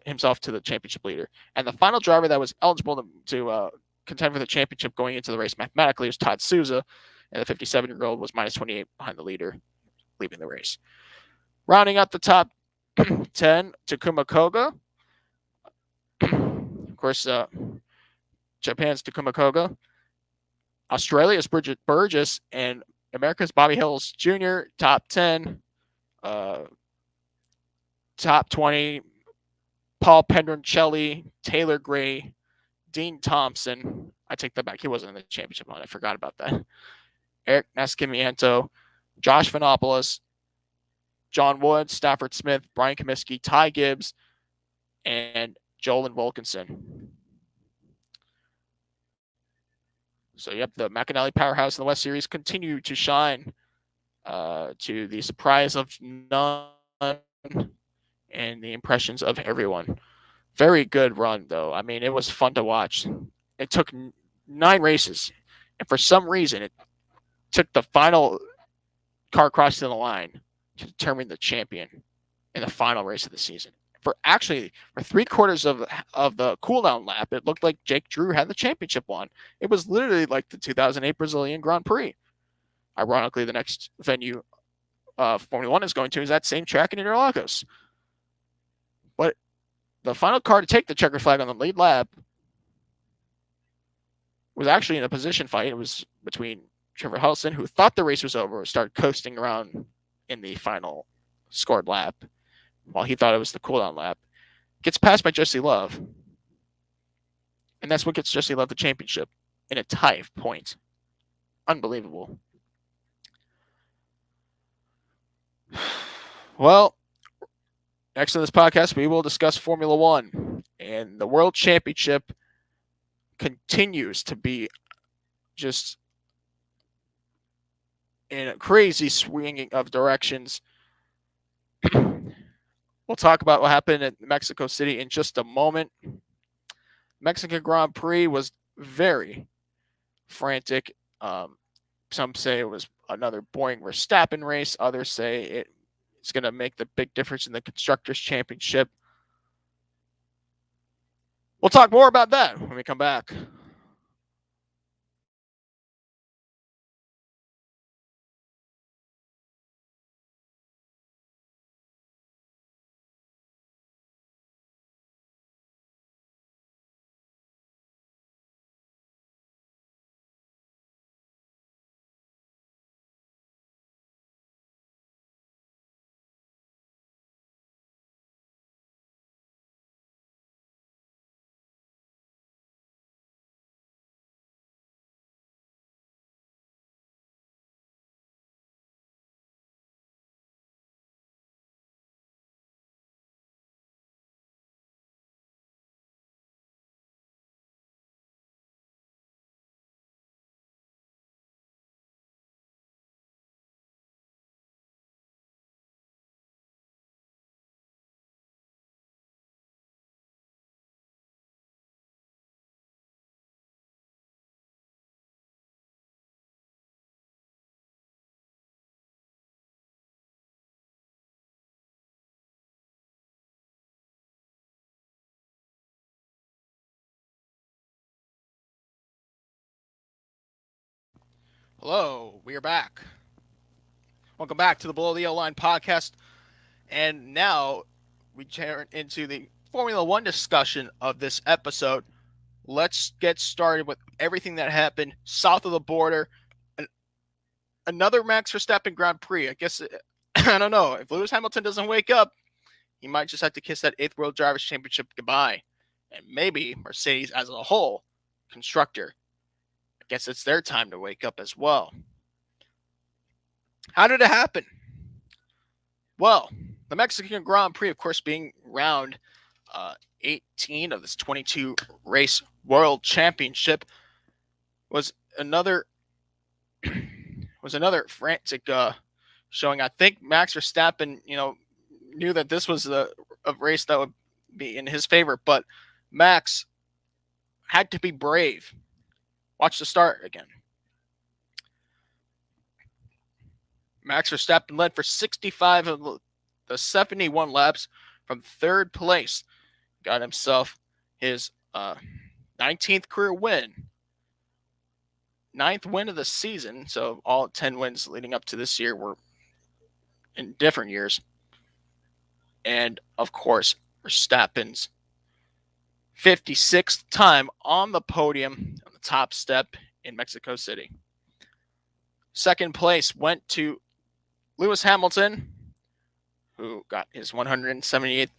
himself to the championship leader. And the final driver that was eligible to contend for the championship going into the race mathematically was Todd Souza. And the 57-year-old was minus 28 behind the leader, leaving the race. Rounding out the top 10, Takuma Koga. Of course, Japan's Takuma Koga. Australia's Bridget Burgess, and America's Bobby Hills Jr., top 10. Top 20, Paul Pentrocelli, Taylor Gray, Dean Thompson. I take that back. He wasn't in the championship hunt. I forgot about that. Eric Nascimento, Josh Vanopoulos, John Wood, Stafford Smith, Brian Comiskey, Ty Gibbs, and Jolyn Wilkinson. So, yep, the McAnally powerhouse in the West Series continue to shine to the surprise of none and the impressions of everyone. Very good run, though. I mean, it was fun to watch. It took 9 races, and for some reason, it took the final car crossing the line to determine the champion in the final race of the season. For 3/4 of the cooldown lap, it looked like Jake Drew had the championship won. It was literally like the 2008 Brazilian Grand Prix. Ironically, the next venue Formula One is going to is that same track in Interlagos. But the final car to take the checkered flag on the lead lap was actually in a position fight. It was between Trevor Huddleston, who thought the race was over, started coasting around in the final scored lap, while he thought it was the cooldown lap. Gets passed by Jesse Love. And that's what gets Jesse Love the championship in a tie of points. Unbelievable. Well, next in this podcast, we will discuss Formula One. And the World Championship continues to be just in a crazy swinging of directions. We'll talk about what happened at Mexico City in just a moment. Mexican Grand Prix was very frantic. Some say it was another boring Verstappen race. Others say it's going to make the big difference in the Constructors Championship. We'll talk more about that when we come back. Hello, we are back. Welcome back to the Below the Yellow Line podcast. And now we turn into the Formula One discussion of this episode. Let's get started with everything that happened south of the border. Another Max Verstappen Grand Prix. I guess, I don't know. If Lewis Hamilton doesn't wake up, he might just have to kiss that 8th World Drivers' Championship goodbye. And maybe Mercedes as a whole, constructor. I guess it's their time to wake up as well. How did it happen? Well, the Mexican Grand Prix, of course, being round 18 of this 22 race World Championship, was another frantic showing. I think Max Verstappen, knew that this was a race that would be in his favor, but Max had to be brave. Watch the start again. Max Verstappen led for 65 of the 71 laps from third place. Got himself his 19th career win. 9th win of the season. So all 10 wins leading up to this year were in different years. And, of course, Verstappen's 56th time on the podium on the top step in Mexico City. Second place went to Lewis Hamilton, who got his 178th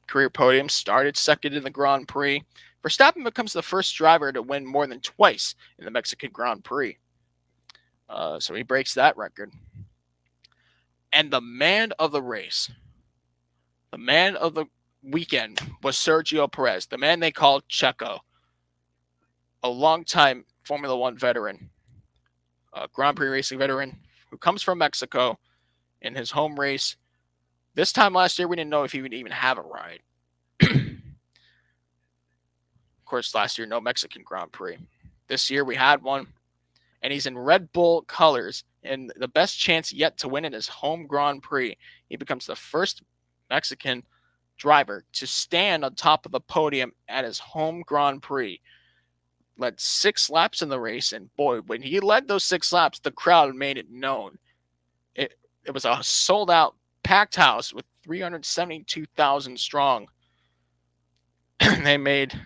career podium, started second in the Grand Prix. Verstappen becomes the first driver to win more than twice in the Mexican Grand Prix. So he breaks that record. And the man of the race, the man of the weekend, was Sergio Perez, the man they called Checo, a longtime Formula One veteran, a Grand Prix racing veteran who comes from Mexico in his home race. This time last year, we didn't know if he would even have a ride. Of course, last year, no Mexican Grand Prix. This year, we had one, and he's in Red Bull colors, and the best chance yet to win in his home Grand Prix. He becomes the first Mexican driver to stand on top of the podium at his home Grand Prix. Led 6 laps in the race, and boy, when he led those 6 laps, the crowd made it known. It was a sold-out, packed house with 372,000 strong. They made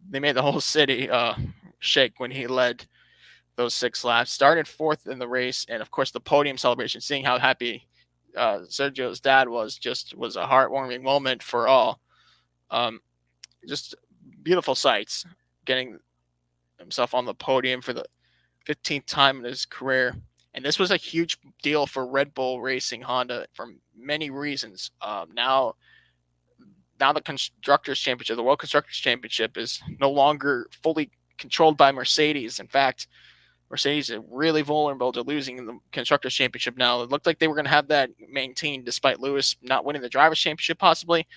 the whole city shake when he led those 6 laps. Started 4th in the race, and of course the podium celebration. Seeing how happy Sergio's dad was a heartwarming moment for all. Just beautiful sights. Getting himself on the podium for the 15th time in his career. And this was a huge deal for Red Bull Racing Honda for many reasons. Now the Constructors Championship, the World Constructors Championship, is no longer fully controlled by Mercedes. In fact, Mercedes is really vulnerable to losing the Constructors Championship now. It looked like they were going to have that maintained despite Lewis not winning the Drivers' Championship possibly.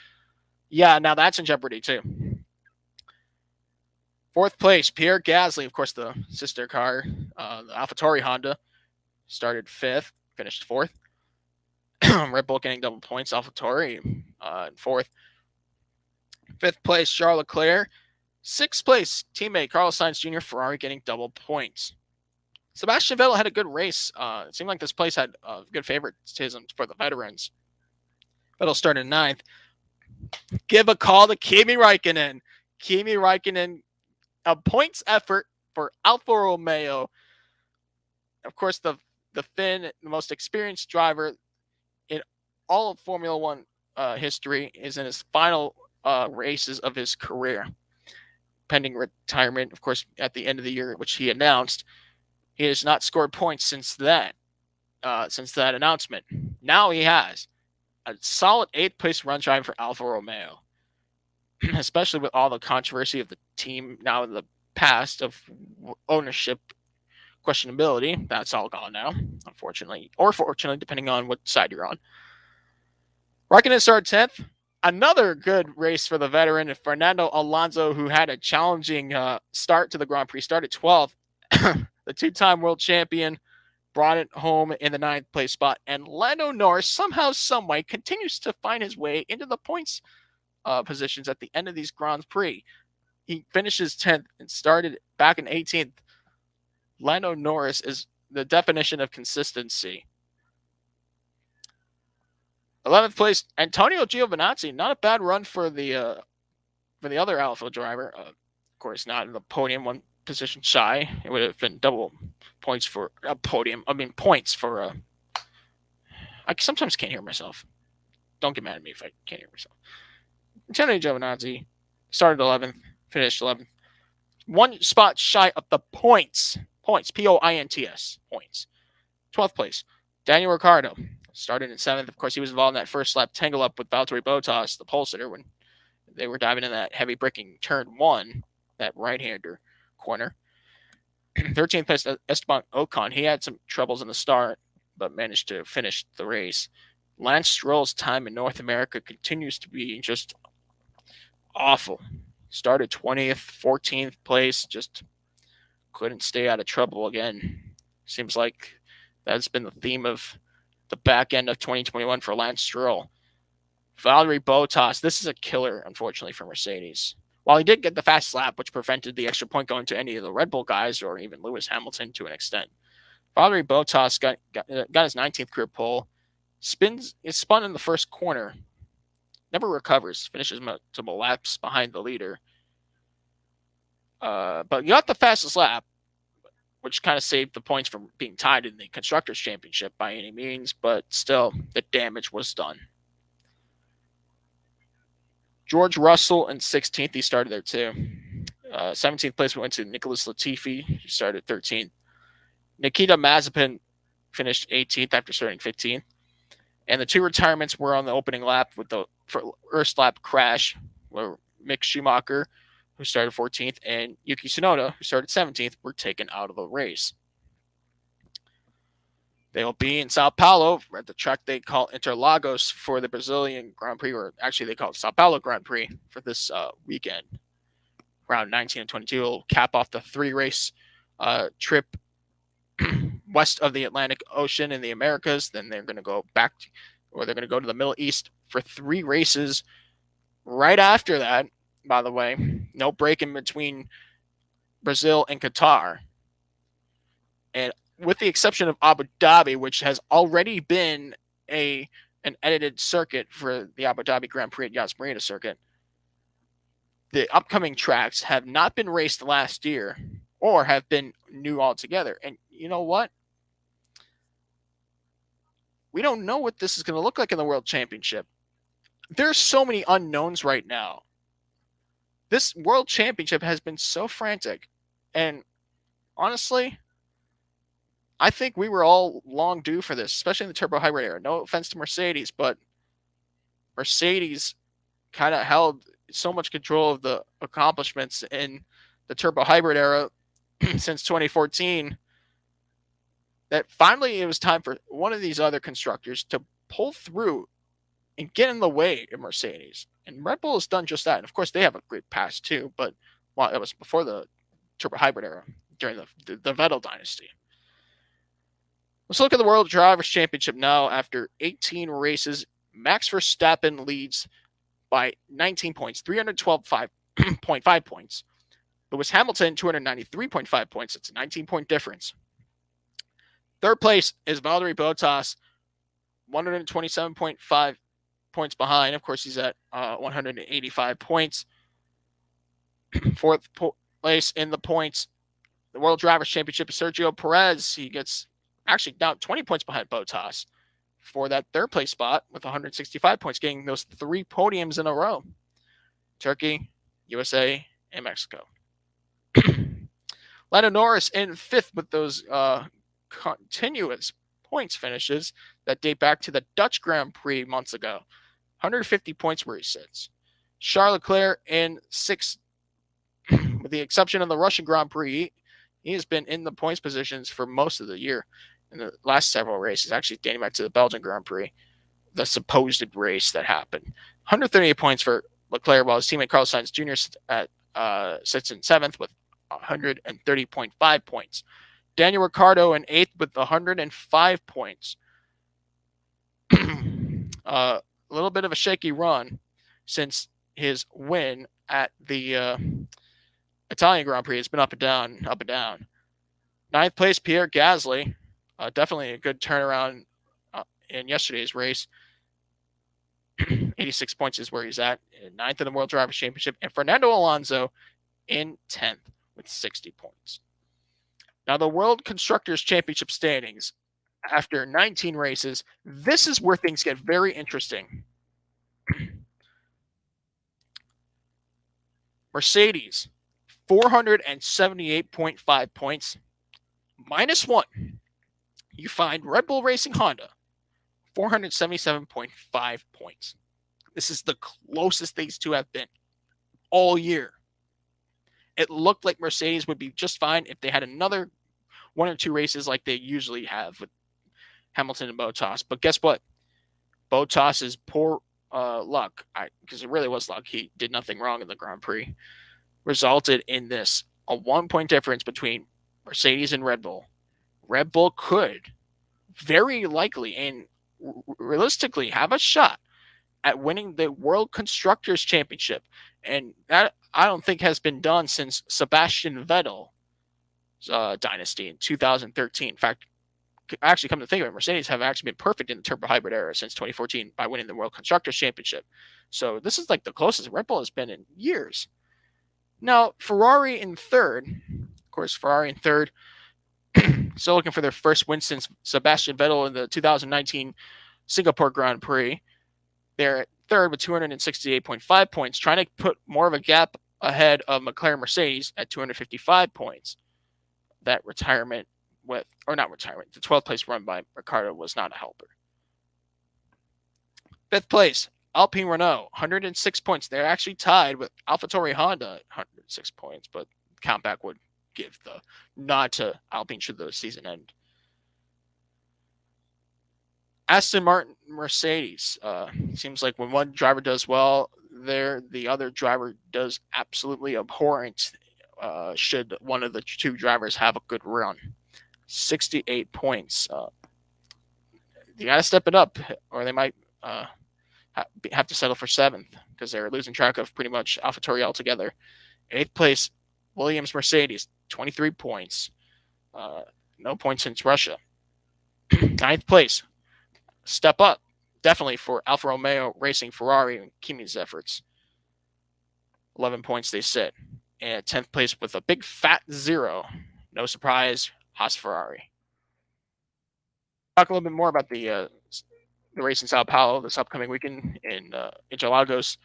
Yeah, now that's in jeopardy too. 4th place, Pierre Gasly, of course, the sister car, the AlphaTauri Honda, started 5th, finished 4th. Red Bull getting double points. AlphaTauri in 4th. 5th place, Charles Leclerc. 6th place, teammate Carlos Sainz Jr. Ferrari getting double points. Sebastian Vettel had a good race. It seemed like this place had good favoritism for the veterans. Vettel started 9th. Give a call to Kimi Raikkonen. Kimi Raikkonen, a points effort for Alfa Romeo. Of course, the Finn, the most experienced driver in all of Formula One history, is in his final races of his career. Pending retirement, of course, at the end of the year, which he announced. He has not scored points since that announcement. Now he has a solid 8th place run time for Alfa Romeo, especially with all the controversy of the team now in the past of ownership questionability. That's all gone now, unfortunately, or fortunately, depending on what side you're on. Raikkonen started 10th. Another good race for the veteran, Fernando Alonso, who had a challenging start to the Grand Prix, started 12th. The two-time world champion brought it home in the 9th place spot. And Lando Norris, somehow, someway, continues to find his way into the points positions at the end of these Grand Prix. He finishes 10th and started back in 18th. Lando Norris is the definition of consistency. 11th place, Antonio Giovinazzi. Not a bad run for the other Alfa driver. Of course, not in the podium, one position shy. It would have been double points for a podium. I mean, points for I sometimes can't hear myself. Don't get mad at me if I can't hear myself. Antonio Giovinazzi started 11th, finished 11th. One spot shy of the points. Points. Points. Points. 12th place, Daniel Ricciardo. Started in 7th. Of course, he was involved in that first lap tangle up with Valtteri Bottas, the pole sitter, when they were diving in that heavy braking turn 1, that right-hander corner. 13th place, Esteban Ocon. He had some troubles in the start, but managed to finish the race. Lance Stroll's time in North America continues to be just awful. Started 20th, 14th place, just couldn't stay out of trouble again. Seems like that's been the theme of the back end of 2021 for Lance Stroll. Valtteri Bottas, this is a killer, unfortunately, for Mercedes. While he did get the fast lap, which prevented the extra point going to any of the Red Bull guys or even Lewis Hamilton to an extent, Valtteri Bottas got his 19th career pole, is spun in the first corner, never recovers, finishes multiple laps behind the leader. But he got the fastest lap, which kind of saved the points from being tied in the Constructors Championship by any means, but still, the damage was done. George Russell in 16th, he started there too. 17th place went to Nicholas Latifi, who started 13th. Nikita Mazepin finished 18th after starting 15th. And the two retirements were on the opening lap with the first lap crash, where Mick Schumacher, who started 14th, and Yuki Tsunoda, who started 17th, were taken out of the race. They will be in Sao Paulo at the track they call Interlagos for the Brazilian Grand Prix, or actually they call it Sao Paulo Grand Prix for this weekend. Round 19 and 22 will cap off the 3-race trip west of the Atlantic Ocean in the Americas. Then they're going to go they're going to go to the Middle East for 3 races right after that. By the way, no break in between Brazil and Qatar. And with the exception of Abu Dhabi, which has already been an edited circuit for the Abu Dhabi Grand Prix at Yas Marina circuit, the upcoming tracks have not been raced last year or have been new altogether. And you know what? We don't know what this is going to look like in the World Championship. There's so many unknowns right now. This World Championship has been so frantic. And honestly, I think we were all long due for this, especially in the turbo hybrid era. No offense to Mercedes, but Mercedes kind of held so much control of the accomplishments in the turbo hybrid era since 2014 that finally it was time for one of these other constructors to pull through and get in the way of Mercedes. And Red Bull has done just that. And of course, they have a great past too, but that was before the turbo hybrid era, during the Vettel dynasty. Let's look at the World Drivers' Championship now. After 18 races, Max Verstappen leads by 19 points, 312.5 points. Lewis Hamilton, 293.5 points. It's a 19-point difference. Third place is Valtteri Bottas, 127.5 points behind. Of course, he's at 185 points. Fourth place in the points, the World Drivers' Championship is Sergio Perez. He gets actually down 20 points behind Bottas for that third place spot with 165 points, getting those 3 podiums in a row. Turkey, USA, and Mexico. Lando Norris in fifth with those continuous points finishes that date back to the Dutch Grand Prix months ago. 150 points where he sits. Charles Leclerc in sixth, with the exception of the Russian Grand Prix. He has been in the points positions for most of the year in the last several races, actually dating back to the Belgian Grand Prix, the supposed race that happened. 138 points for Leclerc, while his teammate Carlos Sainz Jr. sits in seventh with 130.5 points. Daniel Ricciardo in eighth with 105 points. A little bit of a shaky run since his win at the Italian Grand Prix. It's been up and down, up and down. Ninth place, Pierre Gasly. Definitely a good turnaround in yesterday's race. 86 points is where he's at. Ninth in the World Drivers' Championship. And Fernando Alonso in 10th with 60 points. Now, the World Constructors' Championship standings, after 19 races, this is where things get very interesting. Mercedes, 478.5 points. -1. You find Red Bull Racing Honda, 477.5 points. This is the closest these two have been all year. It looked like Mercedes would be just fine if they had another 1 or 2 races like they usually have with Hamilton and Bottas. But guess what? Bottas's poor luck, because it really was luck, he did nothing wrong in the Grand Prix, resulted in this, a 1-point difference between Mercedes and Red Bull. Red Bull could very likely and realistically have a shot at winning the World Constructors' Championship. And that, I don't think, has been done since Sebastian Vettel's dynasty in 2013. In fact, actually, come to think of it, Mercedes have actually been perfect in the turbo hybrid era since 2014 by winning the World Constructors' Championship. So this is like the closest Red Bull has been in years. Now, Ferrari in third. Of course, Ferrari in third. Still looking for their first win since Sebastian Vettel in the 2019 Singapore Grand Prix. They're at third with 268.5 points, trying to put more of a gap ahead of McLaren Mercedes at 255 points. That retirement the 12th place run by Ricciardo was not a helper. Fifth place, Alpine Renault, 106 points. They're actually tied with AlphaTauri Honda, 106 points, but countback would give the nod to Alpine should the season end. Aston Martin Mercedes. Seems like when one driver does well, the other driver does absolutely abhorrent should one of the two drivers have a good run. 68 points. You got to step it up, or they might have to settle for seventh because they're losing track of pretty much AlphaTauri altogether. Eighth place, Williams Mercedes, 23 points. No points since Russia. Ninth place, step up, definitely for Alfa Romeo Racing Ferrari and Kimi's efforts. 11 points they sit. And 10th place with a big fat 0. No surprise, Haas Ferrari. Talk a little bit more about the race in Sao Paulo this upcoming weekend in Interlagos.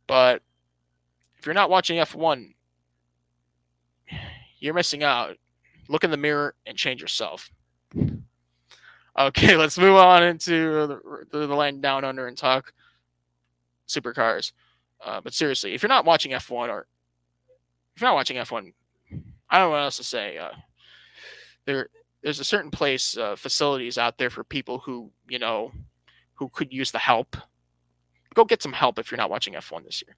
But if you're not watching F1, you're missing out. Look in the mirror and change yourself. Okay, let's move on into the land down under and talk supercars. But seriously, if you're not watching F1, I don't know what else to say. There's a certain place, facilities out there for people who could use the help. Go get some help if you're not watching F1 this year.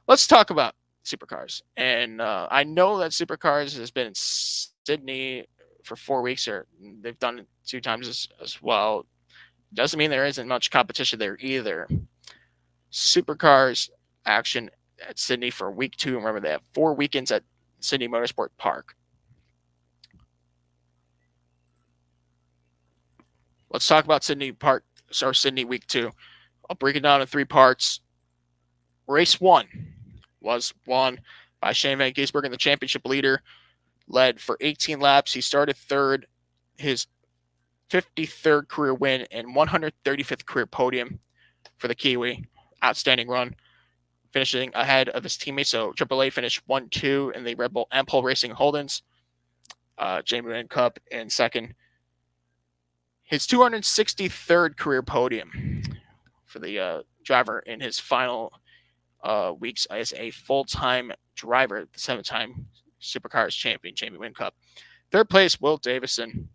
Let's talk about supercars. And I know that supercars has been in Sydney for 4 weeks, or they've done it 2 times as well. Doesn't mean there isn't much competition there either. Supercars action at Sydney for week 2. Remember, they have 4 weekends at Sydney Motorsport Park. Let's talk about Sydney week 2. I'll break it down in 3 parts. Race 1 was won by Shane Van Gisbergen, the championship leader, led for 18 laps. He started third, his 53rd career win and 135th career podium for the Kiwi. Outstanding run, finishing ahead of his teammates. So AAA finished 1-2 in the Red Bull Ampol Racing Holdens. Jamie Wynn Cup in second. His 263rd career podium for the driver in his final weeks as a full-time driver, the 7-time Supercars champion, Jamie Wynn Cup. Third place, Will Davison.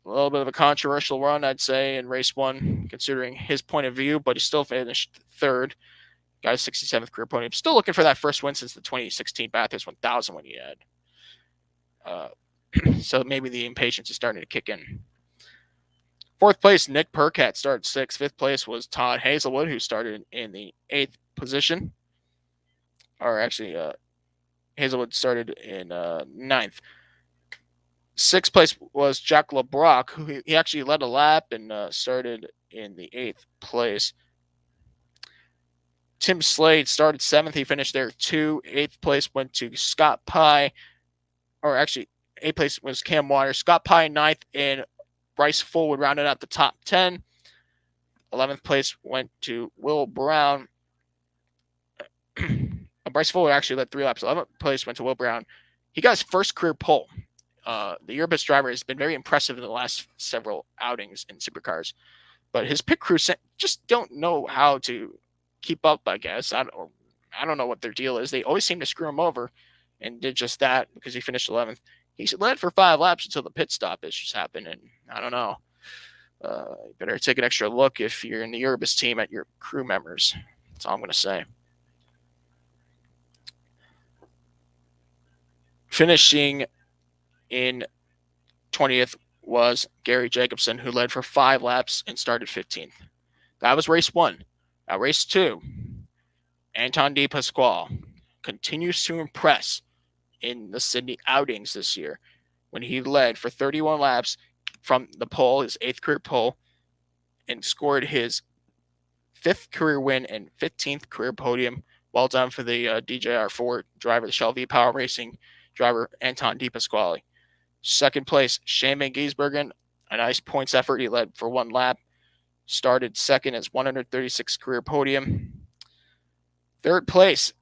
A little bit of a controversial run, I'd say, in race 1, considering his point of view, but he still finished third. Got his 67th career podium. Still looking for that first win since the 2016 Bathurst 1000 when he had. So maybe the impatience is starting to kick in. Fourth place, Nick Percat started 6th. Fifth place was Todd Hazelwood, who started in the 8th position. Or actually, Hazelwood started in 9th. 6th place was Jack LeBrock, who he actually led a lap and started in the 8th place. Tim Slade started 7th. He finished there 2. 8th place went to Scott Pye. Or actually, 8th place was Cam Waters. Scott Pye 9th, and Bryce Fullwood rounded out the top 10. 11th place went to Will Brown. Bryce Fullwood actually led 3 laps. 11th place went to Will Brown. He got his first career pole. The Eurobus driver has been very impressive in the last several outings in supercars, but his pit crew just don't know how to keep up, I guess. I don't know what their deal is. They always seem to screw him over, and did just that because he finished 11th. He led for 5 laps until the pit stop issues happened, and I don't know. You better take an extra look if you're in the Eurobus team at your crew members. That's all I'm going to say. Finishing in 20th was Gary Jacobson, who led for 5 laps and started 15th. That was race 1. Now race 2, Anton De Pasquale continues to impress in the Sydney outings this year when he led for 31 laps from the pole, his 8th career pole, and scored his 5th career win and 15th career podium. Well done for the DJR4 driver, the Shell V-Power Racing driver, Anton De Pasquale. Second place, Shane Van Gisbergen, a nice points effort. He led for 1 lap, started second as 136th career podium. Third place,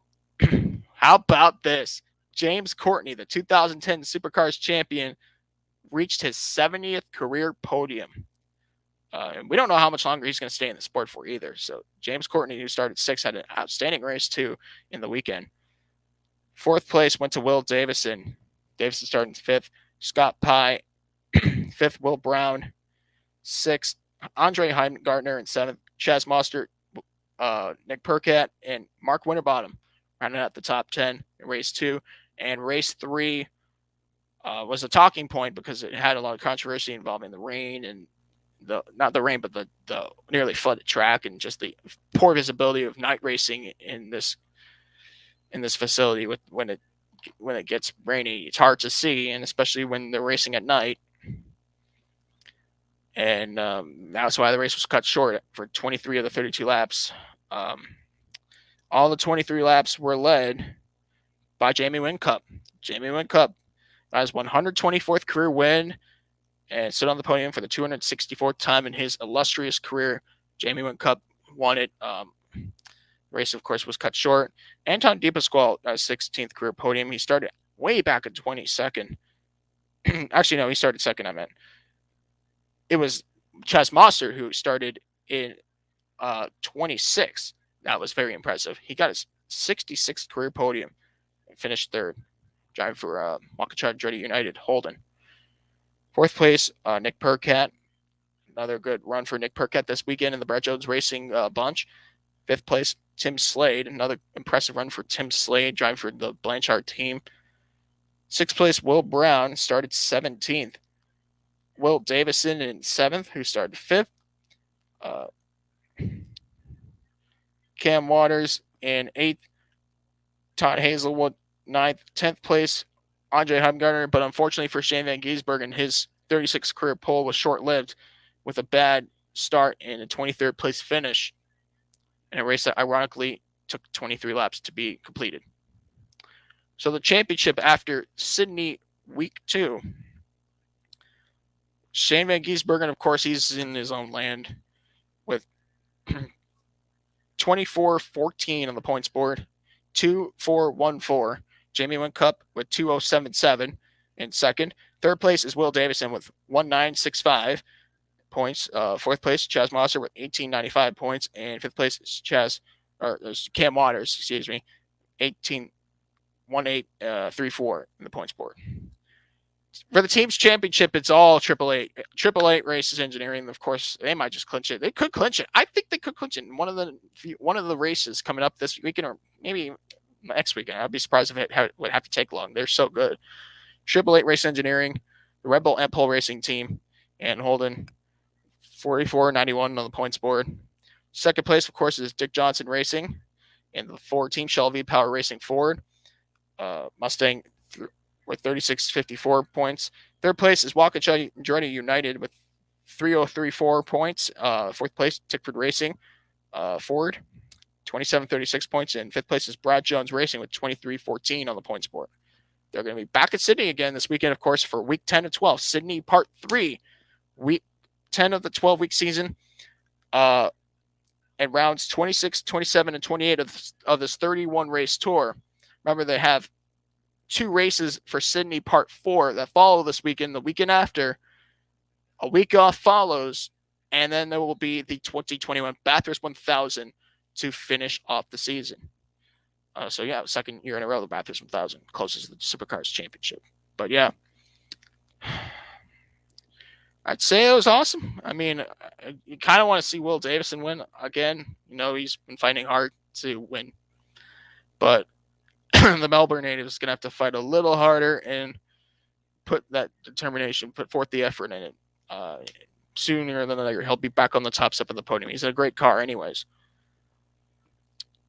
how about this? James Courtney, the 2010 Supercars champion, reached his 70th career podium. And we don't know how much longer he's going to stay in the sport for either. So James Courtney, who started 6th, had an outstanding race too in the weekend. Fourth place went to Will Davison. Davison started 5th. Scott Pye, 5th, Will Brown, 6th, Andre Heimgartner, and 7th, Chaz Mostert, Nick Percat, and Mark Winterbottom rounding out the top 10 in race 2. And race 3 was a talking point because it had a lot of controversy involving the rain and not the rain, but the nearly flooded track and just the poor visibility of night racing in this facility when it gets rainy. It's hard to see, and especially when they're racing at night. And that's why the race was cut short for 23 of the 32 laps. All the 23 laps were led by Jamie Wynn Cup. Jamie Wynn Cup has 124th career win and stood on the podium for the 264th time in his illustrious career. Jamie Wynn Cup won it. Race, of course, was cut short. Anton De Pasquale, 16th career podium. He started way back in 22nd. Actually, no, he started second, I meant. It was Chaz Mostert who started in 26th. That was very impressive. He got his 66th career podium and finished third, driving for Waukesha Andretti United Holden. Fourth place, Nick Percat. Another good run for Nick Percat this weekend in the Brad Jones Racing bunch. Fifth place, Tim Slade. Another impressive run for Tim Slade, driving for the Blanchard team. Sixth place, Will Brown started 17th. Will Davison in 7th, who started 5th. Cam Waters in 8th. Todd Hazelwood 9th. 10th place, Andre Heimgartner, but unfortunately for Shane Van Gisbergen, his 36th career pole was short-lived with a bad start and a 23rd place finish in a race that ironically took 23 laps to be completed. So the championship after Sydney week 2. Shane Van Gisbergen, of course, he's in his own land with 24-14 on the points board, 2-4-1-4. Jamie Whincup with 2.077 in second. Third place is Will Davison with 1.965 points. Fourth place, Chaz Mosser with 18.95 points. And fifth place is Cam Waters, 18.1834 in the points board. For the team's championship, it's all Triple Eight Races Engineering. Of course, they might just clinch it. They could clinch it. I think they could clinch it in one of the races coming up this weekend or maybe next weekend. I'd be surprised if it would have to take long. They're so good. Triple Eight Race Engineering, the Red Bull and Pole Racing team, and Holden 44.91 on the points board. Second place, of course, is Dick Johnson Racing, and the Ford team, Shell V Power Racing Ford. Mustang with 36.54 points. Third place is Waukesha Andretti United with 3.034 points. Fourth place, Tickford Racing Ford, 27.36 points. And fifth place is Brad Jones Racing with 23.14 on the points board. They're going to be back at Sydney again this weekend, of course, for week 10 and 12. Sydney Part 3, week 10 of the 12-week season. And rounds 26, 27, and 28 of this 31-race tour. Remember, they have 2 races for Sydney Part 4 that follow this weekend. The weekend after, a week off follows, and then there will be the 2021 Bathurst 1000 to finish off the season. So, yeah, second year in a row, the Bathurst 1000 closes the Supercars Championship. But, yeah, I'd say it was awesome. I mean, you kind of want to see Will Davison win again. You know, he's been fighting hard to win. But the Melbourne native is going to have to fight a little harder and put that determination, put forth the effort in it. Sooner than later, he'll be back on the top step of the podium. He's in a great car anyways.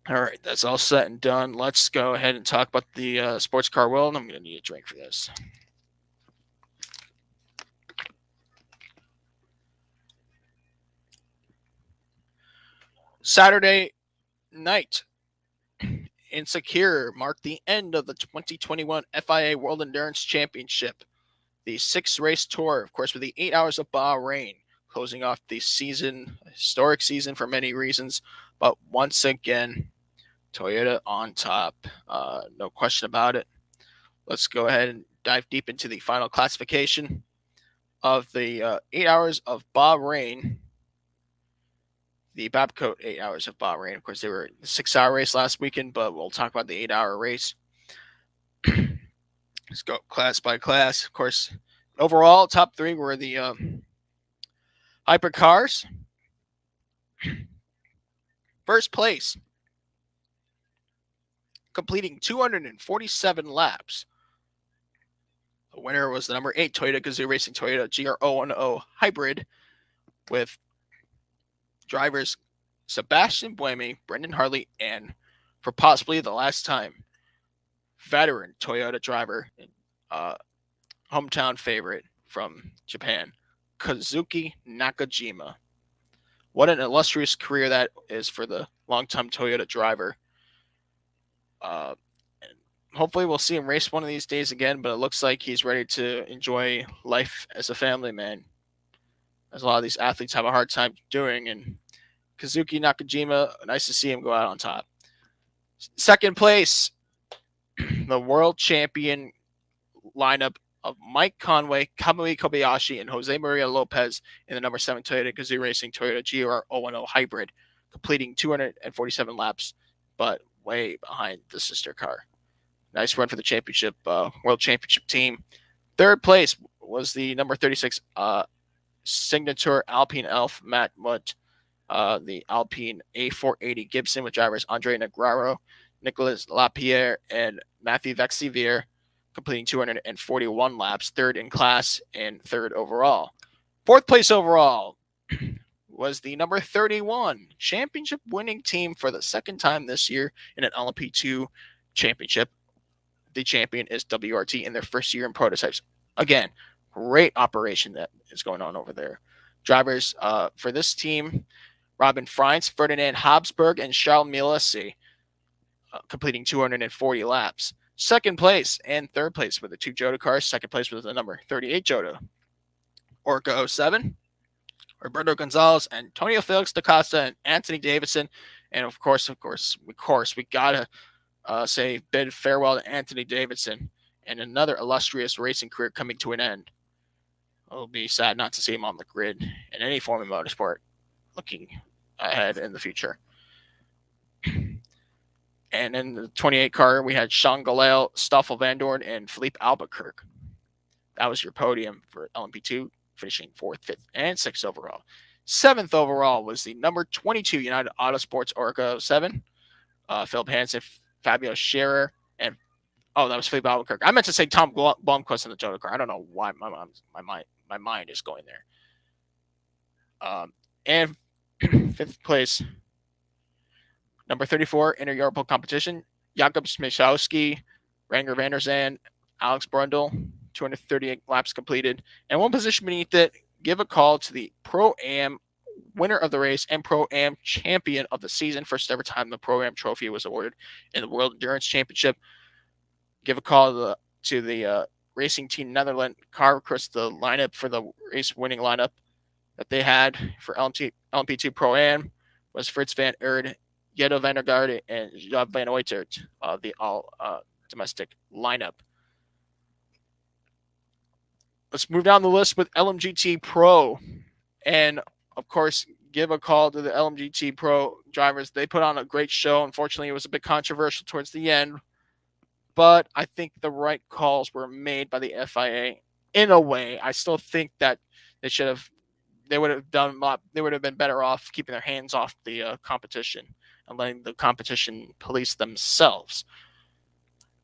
All right, that's all set and done. Let's go ahead and talk about the sports car world. I'm going to need a drink for this. Saturday night, Insecure marked the end of the 2021 FIA World Endurance Championship, the 6-race tour, of course, with the 8 hours of Bahrain, closing off the season, a historic season for many reasons, but once again, Toyota on top, no question about it. Let's go ahead and dive deep into the final classification of the 8 hours of Bahrain. The Babcoat 8 hours of Bahrain. Of course, they were a 6-hour race last weekend, but we'll talk about the 8-hour race. Let's go class by class. Of course, overall, top 3 were the hypercars. First place, completing 247 laps. The winner was the number 8 Toyota Gazoo Racing Toyota GR010 Hybrid with drivers Sebastian Buemi, Brendan Hartley, and for possibly the last time, veteran Toyota driver, hometown favorite from Japan, Kazuki Nakajima. What an illustrious career that is for the longtime Toyota driver. And hopefully we'll see him race one of these days again, but it looks like he's ready to enjoy life as a family man, as a lot of these athletes have a hard time doing. And Kazuki Nakajima, nice to see him go out on top. Second place, the world champion lineup of Mike Conway, Kamui Kobayashi, and Jose Maria Lopez in the number 7 Toyota Gazoo Racing Toyota GR010 Hybrid, completing 247 laps, but way behind the sister car. Nice run for the championship, world championship team. Third place was the number 36 Signature Alpine Elf Matt Mutt, the Alpine A480 Gibson with drivers Andre Negraro, Nicolas Lapierre, and Matthew Vaxivier, completing 241 laps, third in class and third overall. Fourth place overall was the number 31 championship winning team for the second time this year in an LMP2 championship. The champion is WRT in their first year in prototypes. Again, great operation that is going on over there. Drivers for this team, Robin Freins, Ferdinand Habsburg, and Charles Milesi, completing 240 laps. Second place and third place were the two Jota cars. Second place was the number 38 Jota. Orca 07, Roberto Gonzalez, Antonio Felix da Costa, and Anthony Davidson. And of course, we gotta say bid farewell to Anthony Davidson and another illustrious racing career coming to an end. It'll be sad not to see him on the grid in any form of motorsport looking ahead in the future. And in the 28 car, we had Sean Galale, Stoffel Van Dorn, and Philippe Albuquerque. That was your podium for LMP2, finishing 4th, 5th, and 6th overall. 7th overall was the number 22 United Autosports Orca 07, Philip Hansen, Fabio Scherer, and that was Philippe Albuquerque. I meant to say Tom Blomqvist in the Jota car. I don't know why my mind is going there. And 5th place, number 34 Inter-European competition, Jakob Smiechowski, Ranger van der Zand, Alex Brundle, 238 laps completed. And one position beneath it, give a call to the Pro-Am winner of the race and Pro-Am champion of the season. First ever time the Pro-Am trophy was awarded in the World Endurance Championship. Give a call to the Racing Team Netherlands car. Of course, the lineup for the race winning lineup that they had for LMP2 Pro-Am was Fritz van Erd, Jetto van der Garde, and Job van Oitert, the all domestic lineup. Let's move down the list with LMGT Pro. And, of course, give a call to the LMGT Pro drivers. They put on a great show. Unfortunately, it was a bit controversial towards the end. But I think the right calls were made by the FIA in a way. I still think that they would have been better off keeping their hands off the competition and letting the competition police themselves.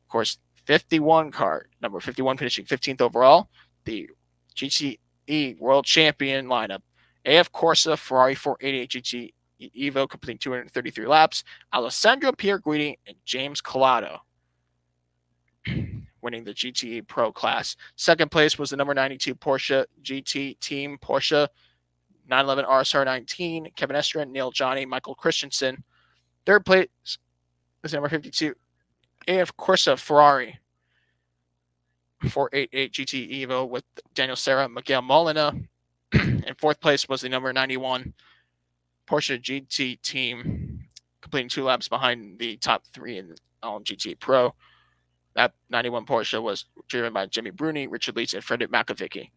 Of course, 51 car, number 51 finishing 15th overall, the GTE World Champion lineup. AF Corsa, Ferrari 488 GT Evo, completing 233 laps. Alessandro Pierguidi and James Collado winning the GTE Pro class. Second place was the number 92 Porsche GT Team Porsche 911 RSR 19, Kevin Estrin, Neil Johnny, Michael Christensen. Third place was number 52 AF Corsa Ferrari 488 GT Evo with Daniel Serra, Miguel Molina. And fourth place was the number 91 Porsche GT team, completing 2 laps behind the top 3 in the GT Pro. That 91 Porsche was driven by Jimmy Bruni, Richard Leeds, and Frederick McAvicky.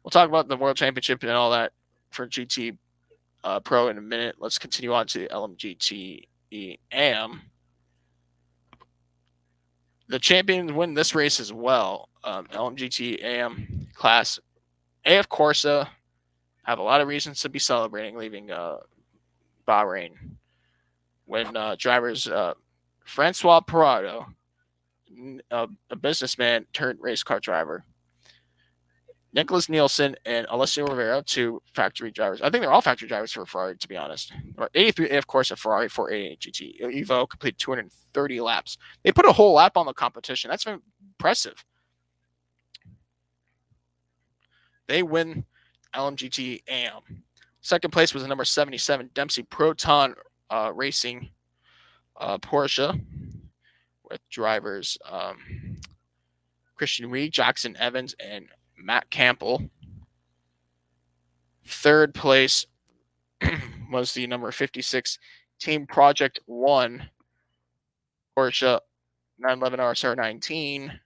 We'll talk about the World Championship and all that for GT Pro in a minute. Let's continue on to LMGT AM. The champions win this race as well. LMGT AM class. AF Corsa have a lot of reasons to be celebrating leaving Bahrain when drivers Francois Parado, a businessman turned race car driver, Nicholas Nielsen, and Alessio Rivera, 2 factory drivers. I think they're all factory drivers for Ferrari, to be honest. 83 AF Corsa Ferrari 488 GT Evo completed 230 laps. They put a whole lap on the competition. That's impressive. They win LMGT AM. Second place was the number 77 Dempsey Proton Racing Porsche with drivers Christian Reed, Jackson Evans, and Matt Campbell. Third place was the number 56 Team Project 1 Porsche 911 RSR 19.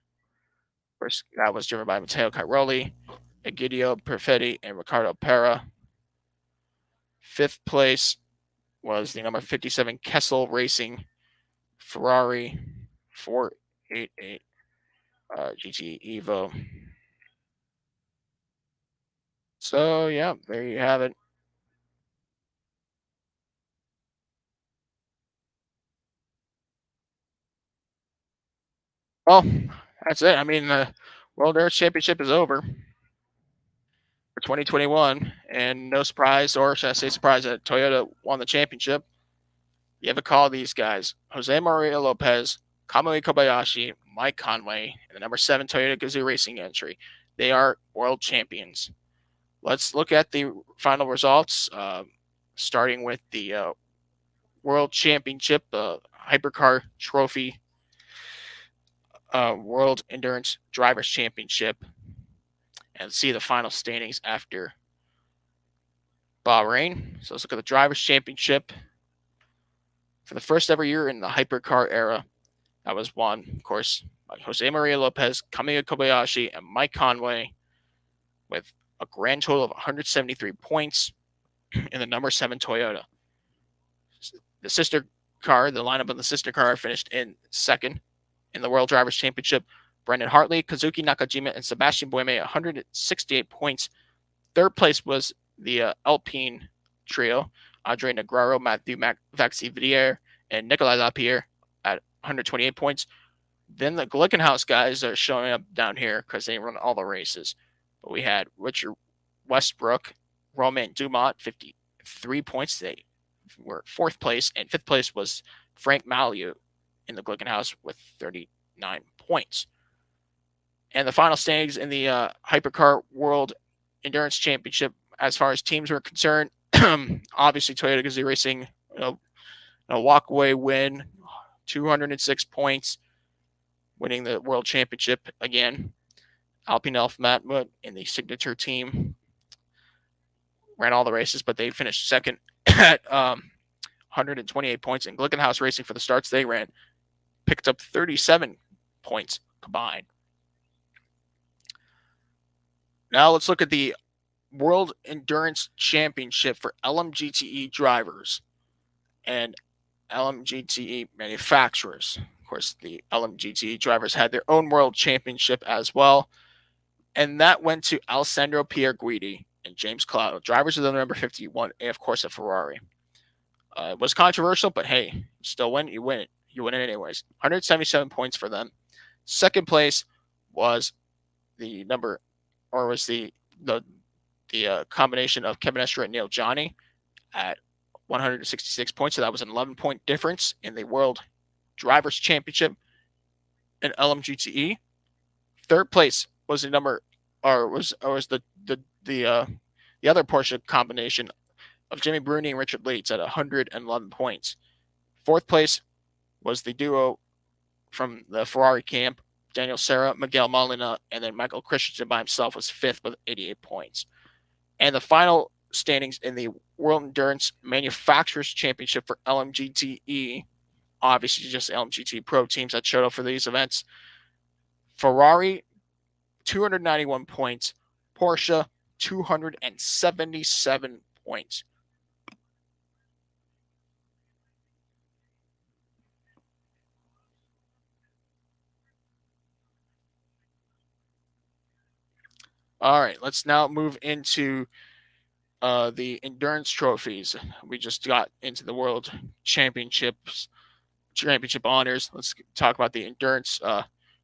First, that was driven by Matteo Cairoli, Egidio Perfetti, and Ricardo Pera. Fifth place was the number 57 Kessel Racing Ferrari 488 GT Evo. So, yeah, there you have it. Well, that's it. I mean, the World Endurance Championship is over for 2021, and no surprise, or should I say surprise, that Toyota won the championship. You have to call these guys Jose Maria Lopez, Kamui Kobayashi, Mike Conway, and the number 7 Toyota Gazoo Racing entry. They are world champions. Let's look at the final results, starting with the World Championship, Hypercar Trophy, World Endurance Drivers Championship, and see the final standings after Bahrain. So let's look at the Drivers Championship. For the first ever year in the Hypercar era, that was won, of course, by Jose Maria Lopez, Kamiya Kobayashi, and Mike Conway, with a grand total of 173 points in the number 7 Toyota. The sister car, the lineup of the sister car, finished in second in the World Drivers' Championship. Brendan Hartley, Kazuki Nakajima, and Sebastian Buemi, 168 points. Third place was the Alpine trio, Andre Negraro, Matthew Vaxivier, and Nicolas Lapierre at 128 points. Then the Glickenhaus guys are showing up down here because they run all the races. But we had Richard Westbrook, Romain Dumont, 53 points. They were fourth place, and fifth place was Frank Malieu in the Glickenhaus with 39 points. And the final standings in the Hypercar World Endurance Championship, as far as teams were concerned, obviously Toyota Gazoo Racing, a walk-away win, 206 points, winning the World Championship again. Alpine Elf Matmut in the signature team ran all the races, but they finished second at 128 points. And Glickenhaus Racing, for the starts they ran, picked up 37 points combined. Now let's look at the World Endurance Championship for LMGTE drivers and LMGTE manufacturers. Of course, the LMGTE drivers had their own World Championship as well, and that went to Alessandro Pierguidi and James Cloud, drivers of the number 51, and of course a Ferrari. It was controversial, but hey, still win, you win it. You win it anyways. 177 points for them. Second place was the combination of Kevin Estre and Neil Johnny at 166 points. So that was an 11-point difference in the World Drivers' Championship in LMGTE. Third place was the other Porsche combination of Jimmy Bruni and Richard Leeds at 111 points. Fourth place was the duo from the Ferrari camp, Daniel Serra, Miguel Molina, and then Michael Christensen by himself was fifth with 88 points. And the final standings in the World Endurance Manufacturers Championship for LMGTE, obviously just LMGTE Pro teams that showed up for these events. Ferrari, 291 points. Porsche, 277 points. All right, let's now move into the endurance trophies. We just got into the World Championship honors. Let's talk about the endurance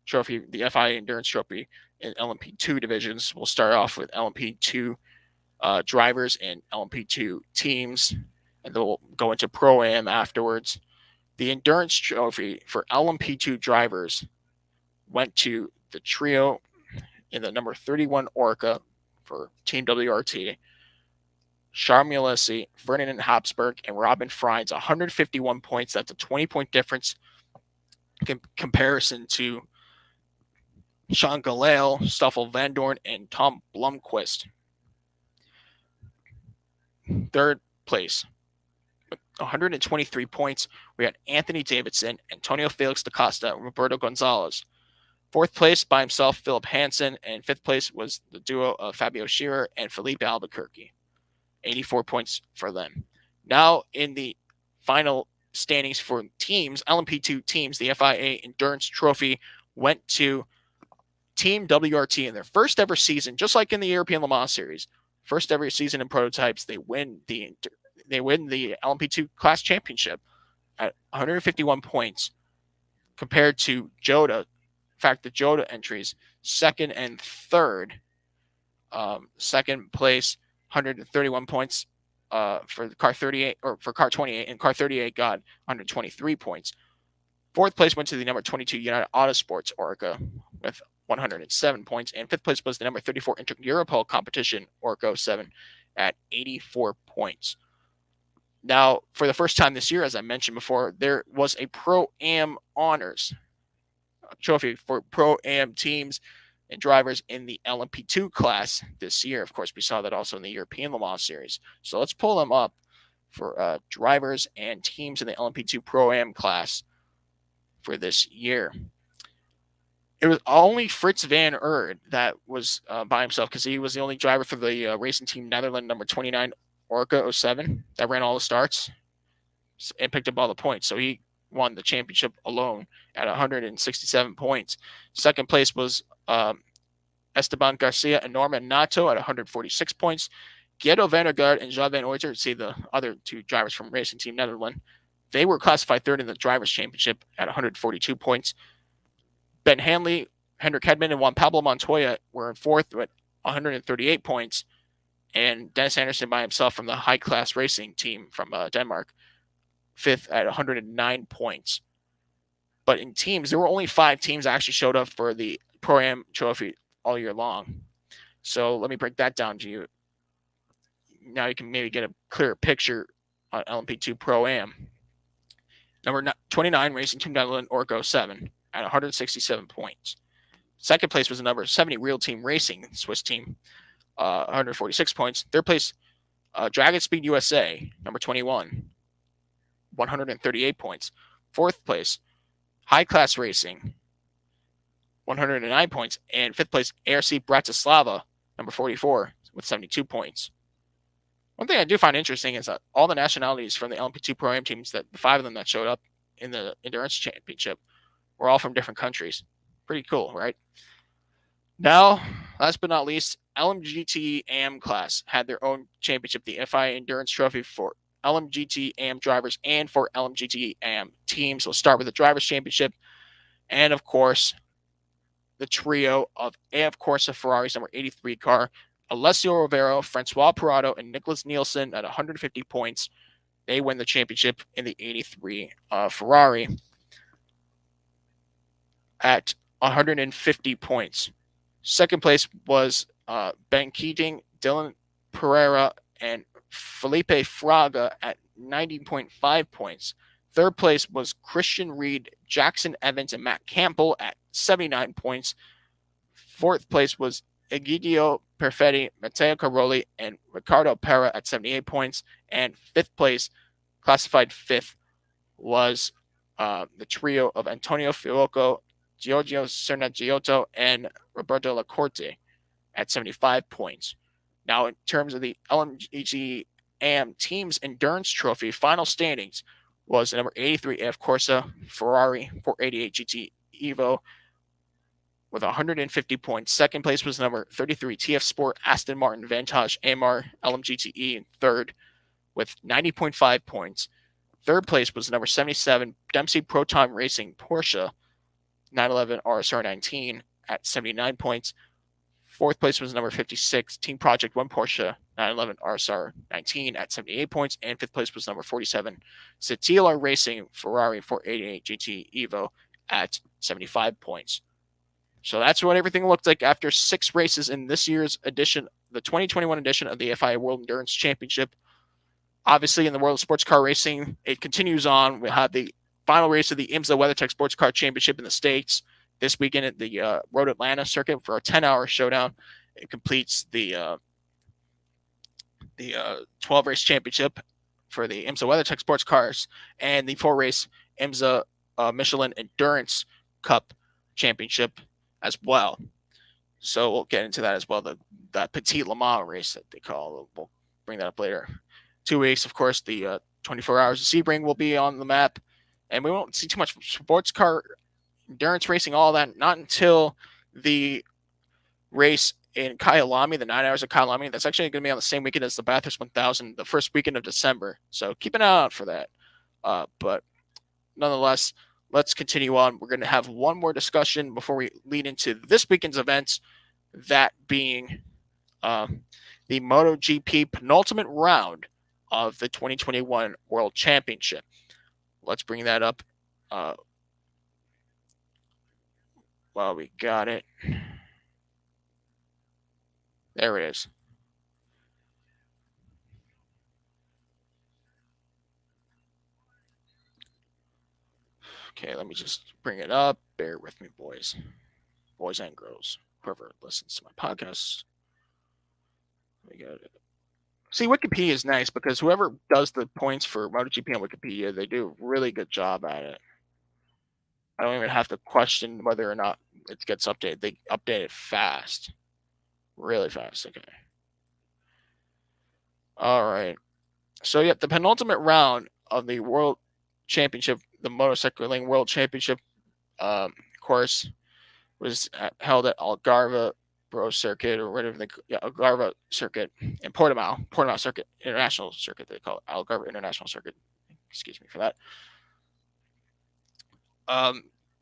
trophy, the FIA endurance trophy in LMP2 divisions. We'll start off with LMP2 drivers and LMP2 teams, and then we'll go into Pro-Am afterwards. The endurance trophy for LMP2 drivers went to the trio in the number 31 Orca for Team WRT. Charles Alesi, Ferdinand Habsburg, and Robin Freins, 151 points. That's a 20-point difference in comparison to Sean Galale, Stoffel Van Dorn, and Tom Blomqvist. Third place, 123 points. We had Anthony Davidson, Antonio Felix da Costa, and Roberto Gonzalez. Fourth place by himself, Philip Hansen, and fifth place was the duo of Fabio Scherer and Felipe Albuquerque. 84 points for them. Now in the final standings for teams, LMP2 teams, the FIA Endurance Trophy went to Team WRT in their first ever season, just like in the European Le Mans Series. First ever season in prototypes, they win the LMP2 class championship at 151 points compared to Jota fact, the Jota entries, second and third. Second place, 131 points for car 38 or for car 28, and car 38 got 123 points. Fourth place went to the number 22 United Autosports Orca with 107 points, and fifth place was the number 34 Inter-Europol competition Orca 07 at 84 points. Now, for the first time this year, as I mentioned before, there was a Pro-Am Honors trophy for Pro-Am teams and drivers in the LMP2 class this year. Of course, we saw that also in the European Le Mans Series. So let's pull them up for drivers and teams in the LMP2 Pro-Am class for this year. It was only Fritz van Aert that was by himself, because he was the only driver for the racing team Netherlands number 29 Orca 07 that ran all the starts and picked up all the points. So he won the championship alone at 167 points. Second place was Esteban Garcia and Norman Nato at 146 points. Guido van der Garde and Jean van Oyter, see the other two drivers from Racing Team Netherlands, they were classified third in the Drivers' Championship at 142 points. Ben Hanley, Hendrik Hedman, and Juan Pablo Montoya were in fourth with 138 points. And Dennis Anderson by himself from the High Class Racing team from Denmark, fifth at 109 points. But in teams, there were only 5 teams that actually showed up for the Pro-Am trophy all year long. So let me break that down to you. Now you can maybe get a clearer picture on LMP2 Pro-Am. Number 29, Racing Team Netherlands Orca 07 at 167 points. Second place was the number 70 Real Team Racing Swiss team, 146 points. Third place, Dragon Speed USA, number 21, 138 points. Fourth place, High Class Racing, 109 points. And fifth place, ARC Bratislava, number 44, with 72 points. One thing I do find interesting is that all the nationalities from the LMP2 Pro-Am teams, that the 5 of them that showed up in the Endurance Championship, were all from different countries. Pretty cool, right? Now, last but not least, LMGT AM class had their own championship, the FIA Endurance Trophy for LMGT AM drivers and for LMGT AM teams. We'll start with the Drivers' Championship, and of course, the trio of AF Corsa Ferrari's number 83 car, Alessio Rovero, Francois Parato, and Nicholas Nielsen at 150 points. They win the championship in the 83 Ferrari at 150 points. Second place was Ben Keating, Dylan Pereira, and Felipe Fraga at 90.5 points. Third place was Christian Reed, Jackson Evans, and Matt Campbell at 79 points. Fourth place was Egidio Perfetti, Matteo Caroli, and Ricardo Pera at 78 points. And fifth place, classified fifth, was the trio of Antonio Fiocco, Giorgio Sernagiotto, and Roberto Lacorte at 75 points. Now, in terms of the LMGT AM Teams Endurance Trophy final standings, was the number 83 AF Corsa Ferrari 488 GT Evo with 150 points. Second place was number 33 TF Sport Aston Martin Vantage AMR LMGTE in third with 90.5 points. Third place was number 77 Dempsey Proton Racing Porsche 911 RSR 19 at 79 points. Fourth place was number 56 Team Project 1 Porsche 911 RSR 19 at 78 points. And fifth place was number 47 Citilla Racing Ferrari 488 GT Evo at 75 points. So that's what everything looked like after 6 races in this year's edition, the 2021 edition of the FIA World Endurance Championship. Obviously, in the world of sports car racing, it continues on. We have the final race of the IMSA WeatherTech Sports Car Championship in the States this weekend at the Road Atlanta circuit for a 10-hour showdown. It completes the 12-race championship for the IMSA WeatherTech Sports Cars and the 4-race IMSA Michelin Endurance Cup Championship as well. So we'll get into that as well, that Petit Le Mans race that they call. We'll bring that up later. 2 weeks, of course, the 24 hours of Sebring will be on the map. And we won't see too much sports car endurance racing, all that, not until the race in Kyalami, the 9 hours of Kyalami. That's actually going to be on the same weekend as the Bathurst 1000, the first weekend of December. So keep an eye out for that. But nonetheless, let's continue on. We're going to have one more discussion before we lead into this weekend's events, that being the MotoGP penultimate round of the 2021 World Championship. Let's bring that up. Well, we got it. There it is. Okay, let me just bring it up. Bear with me, boys and girls, whoever listens to my podcast. We got it. See, Wikipedia is nice because whoever does the points for MotoGP on Wikipedia, they do a really good job at it. I don't even have to question whether or not it gets updated. They update it fast. Really fast. Okay. All right. So, yeah, the penultimate round of the World Championship, the Motorcycling World Championship course, was held at Algarve Pro Circuit, or whatever Algarve Circuit in Portimao Circuit, International Circuit, they call it, Algarve International Circuit. Excuse me for that.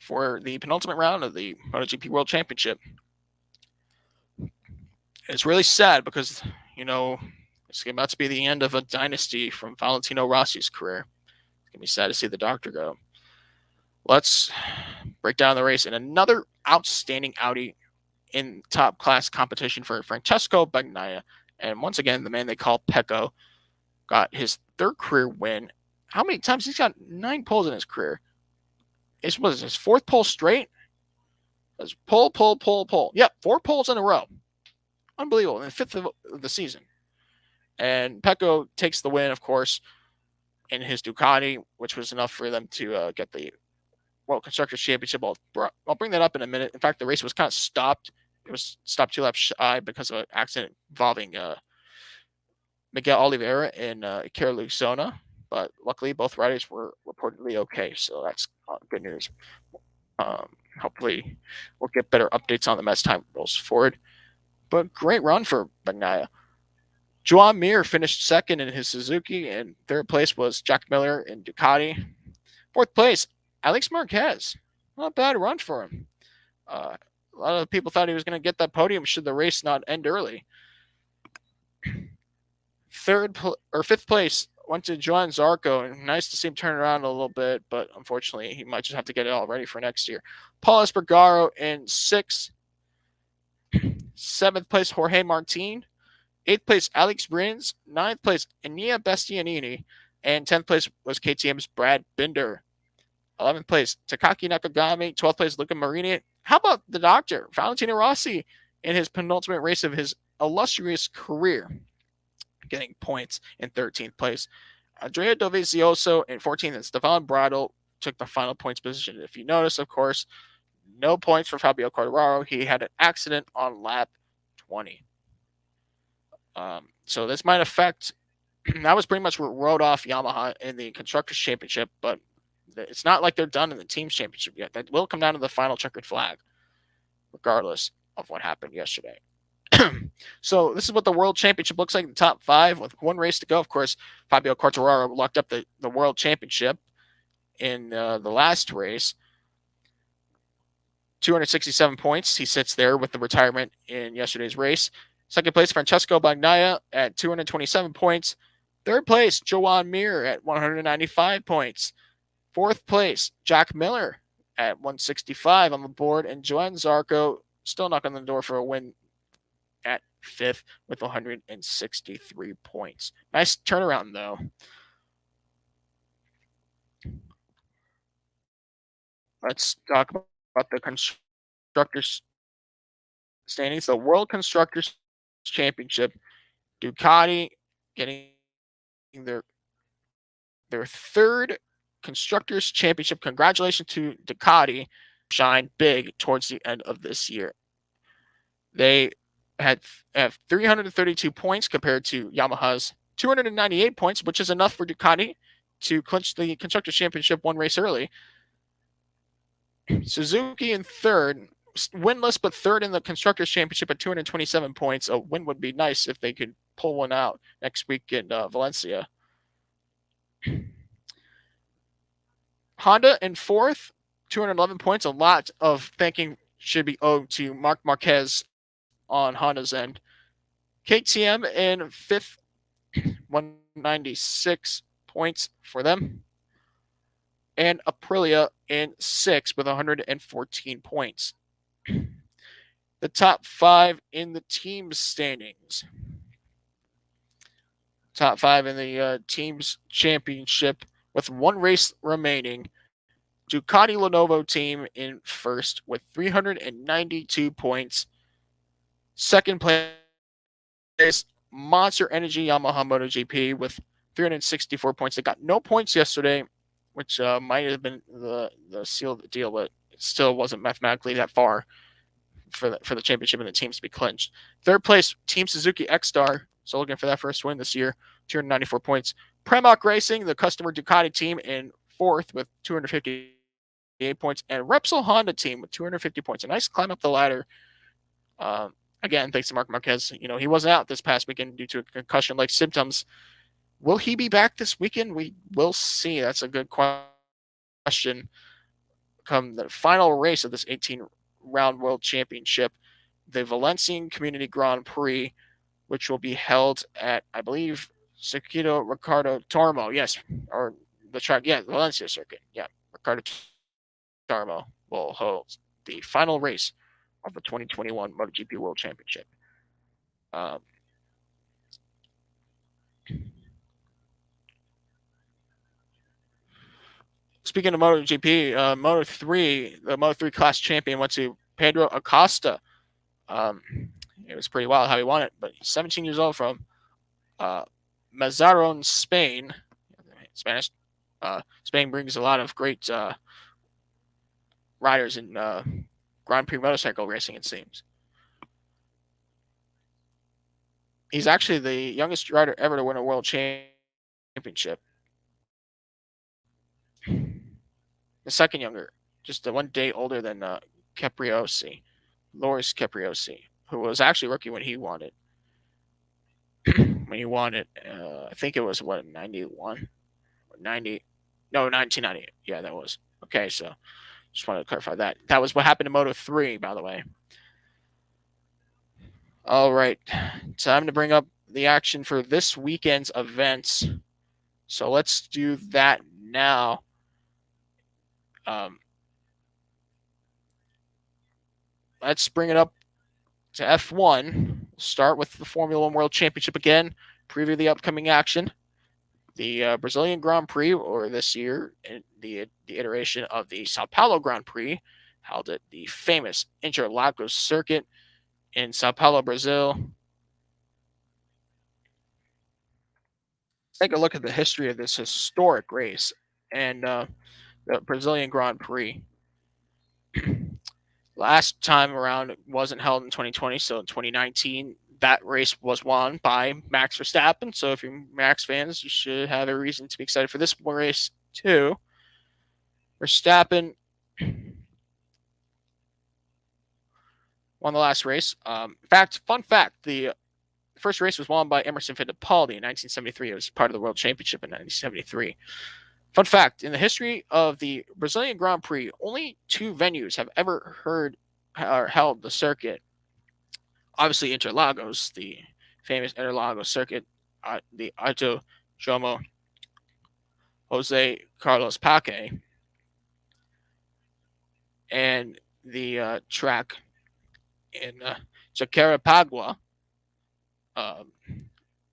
For the penultimate round of the MotoGP World Championship. It's really sad because, it's about to be the end of a dynasty from Valentino Rossi's career. It's going to be sad to see the doctor go. Let's break down the race in another outstanding Audi in top class competition for Francesco Bagnaia. And once again, the man they call Pecco got his third career win. How many times? He's got 9 poles in his career. It was his 4th pole straight. It was pole. Yep, 4 poles in a row. Unbelievable. In the 5th of the season. And Pecco takes the win, of course, in his Ducati, which was enough for them to get the World Constructors Championship. I'll bring that up in a minute. In fact, the race was kind of stopped. It was stopped 2 laps shy because of an accident involving Miguel Oliveira and Iker Lecuona. But luckily, both riders were reportedly okay, so that's good news. Hopefully, we'll get better updates on them as time rolls forward. But great run for Bagnaia. Joan Mir finished second in his Suzuki, and third place was Jack Miller in Ducati. Fourth place, Alex Marquez. Not a bad run for him. A lot of people thought he was going to get that podium should the race not end early. Fifth place went to Joan Zarco, and nice to see him turn around a little bit, but unfortunately he might just have to get it all ready for next year. Paul Espargaro in 6th. 7th place, Jorge Martin. 8th place, Alex Rins. 9th place, Enia Bastianini. And 10th place was KTM's Brad Binder. 11th place, Takaki Nakagami. 12th place, Luca Marini. How about the doctor, Valentino Rossi, in his penultimate race of his illustrious career, getting points in 13th place. Andrea Dovizioso in 14th, and Stefan Bradl took the final points position. If you notice, of course, no points for Fabio Quartararo. He had an accident on lap 20. So this might affect. That was pretty much what wrote off Yamaha in the Constructors Championship, but it's not like they're done in the Teams Championship yet. That will come down to the final checkered flag, regardless of what happened yesterday. So this is what the World Championship looks like in the top 5 with 1 race to go. Of course, Fabio Quartararo locked up the World Championship in the last race. 267 points. He sits there with the retirement in yesterday's race. Second place, Francesco Bagnaia at 227 points. Third place, Joan Mir at 195 points. Fourth place, Jack Miller at 165 on the board. And Joan Zarco still knocking on the door for a win at 5th with 163 points. Nice turnaround, though. Let's talk about the Constructors standings. The World Constructors Championship, Ducati getting their 3rd Constructors Championship. Congratulations to Ducati. Shine big towards the end of this year. They have 332 points compared to Yamaha's 298 points, which is enough for Ducati to clinch the Constructors Championship 1 race early. Suzuki in 3rd, winless, but 3rd in the Constructors Championship at 227 points. A win would be nice if they could pull one out next week in Valencia. Honda in 4th, 211 points. A lot of thanking should be owed to Marc Marquez on Honda's end. KTM in 5th, 196 points for them. And Aprilia in 6th with 114 points. The top 5 in the team's standings. Top 5 in the team's championship with 1 race remaining. Ducati Lenovo team in 1st with 392 points. 2nd place, Monster Energy Yamaha MotoGP with 364 points. They got no points yesterday, which might have been the seal of the deal, but it still wasn't mathematically that far for the championship and the teams to be clinched. 3rd place, Team Suzuki X-Star, so looking for that first win this year, 294 points. Primoc Racing, the customer Ducati team, in 4th with 258 points, and Repsol Honda team with 250 points. A nice climb up the ladder. Again, thanks to Marc Marquez. He wasn't out this past weekend due to concussion-like symptoms. Will he be back this weekend? We will see. That's a good question. Come the final race of this 18-round World Championship, the Valencian Community Grand Prix, which will be held at, I believe, Circuito Ricardo Tormo. Yes, or the track. Yeah, Valencia Circuit. Yeah, Ricardo Tormo will hold the final race of the 2021 MotoGP World Championship. Speaking of MotoGP, Moto3, the Moto3 class champion went to Pedro Acosta. It was pretty wild how he won it, but he's 17 years old from Mazaron, Spain. Spanish. Spain brings a lot of great riders in Grand Prix motorcycle racing, it seems. He's actually the youngest rider ever to win a world championship. The second younger, just one day older than Capriosi, Loris Capriosi, who was actually rookie when he won it. When he won it, I think it was, 91? 90? No, 1990. Yeah, that was. Okay, so just wanted to clarify that. That was what happened to Moto3, by the way. All right, time to bring up the action for this weekend's events. So let's do that now. Let's bring it up to F1. We'll start with the Formula One World Championship again. Preview the upcoming action. The Brazilian Grand Prix, or this year, the iteration of the Sao Paulo Grand Prix, held at the famous Interlagos circuit in Sao Paulo, Brazil. Take a look at the history of this historic race and the Brazilian Grand Prix. Last time around, it wasn't held in 2020, so in 2019, that race was won by Max Verstappen. So if you're Max fans, you should have a reason to be excited for this race too. Verstappen won the last race. Fun fact, the first race was won by Emerson Fittipaldi in 1973. It was part of the World Championship in 1973. Fun fact, in the history of the Brazilian Grand Prix, only 2 venues have ever held the circuit. Obviously, Interlagos, the famous Interlagos circuit, the Autódromo José Carlos Paque, and the track in Jacarepaguá,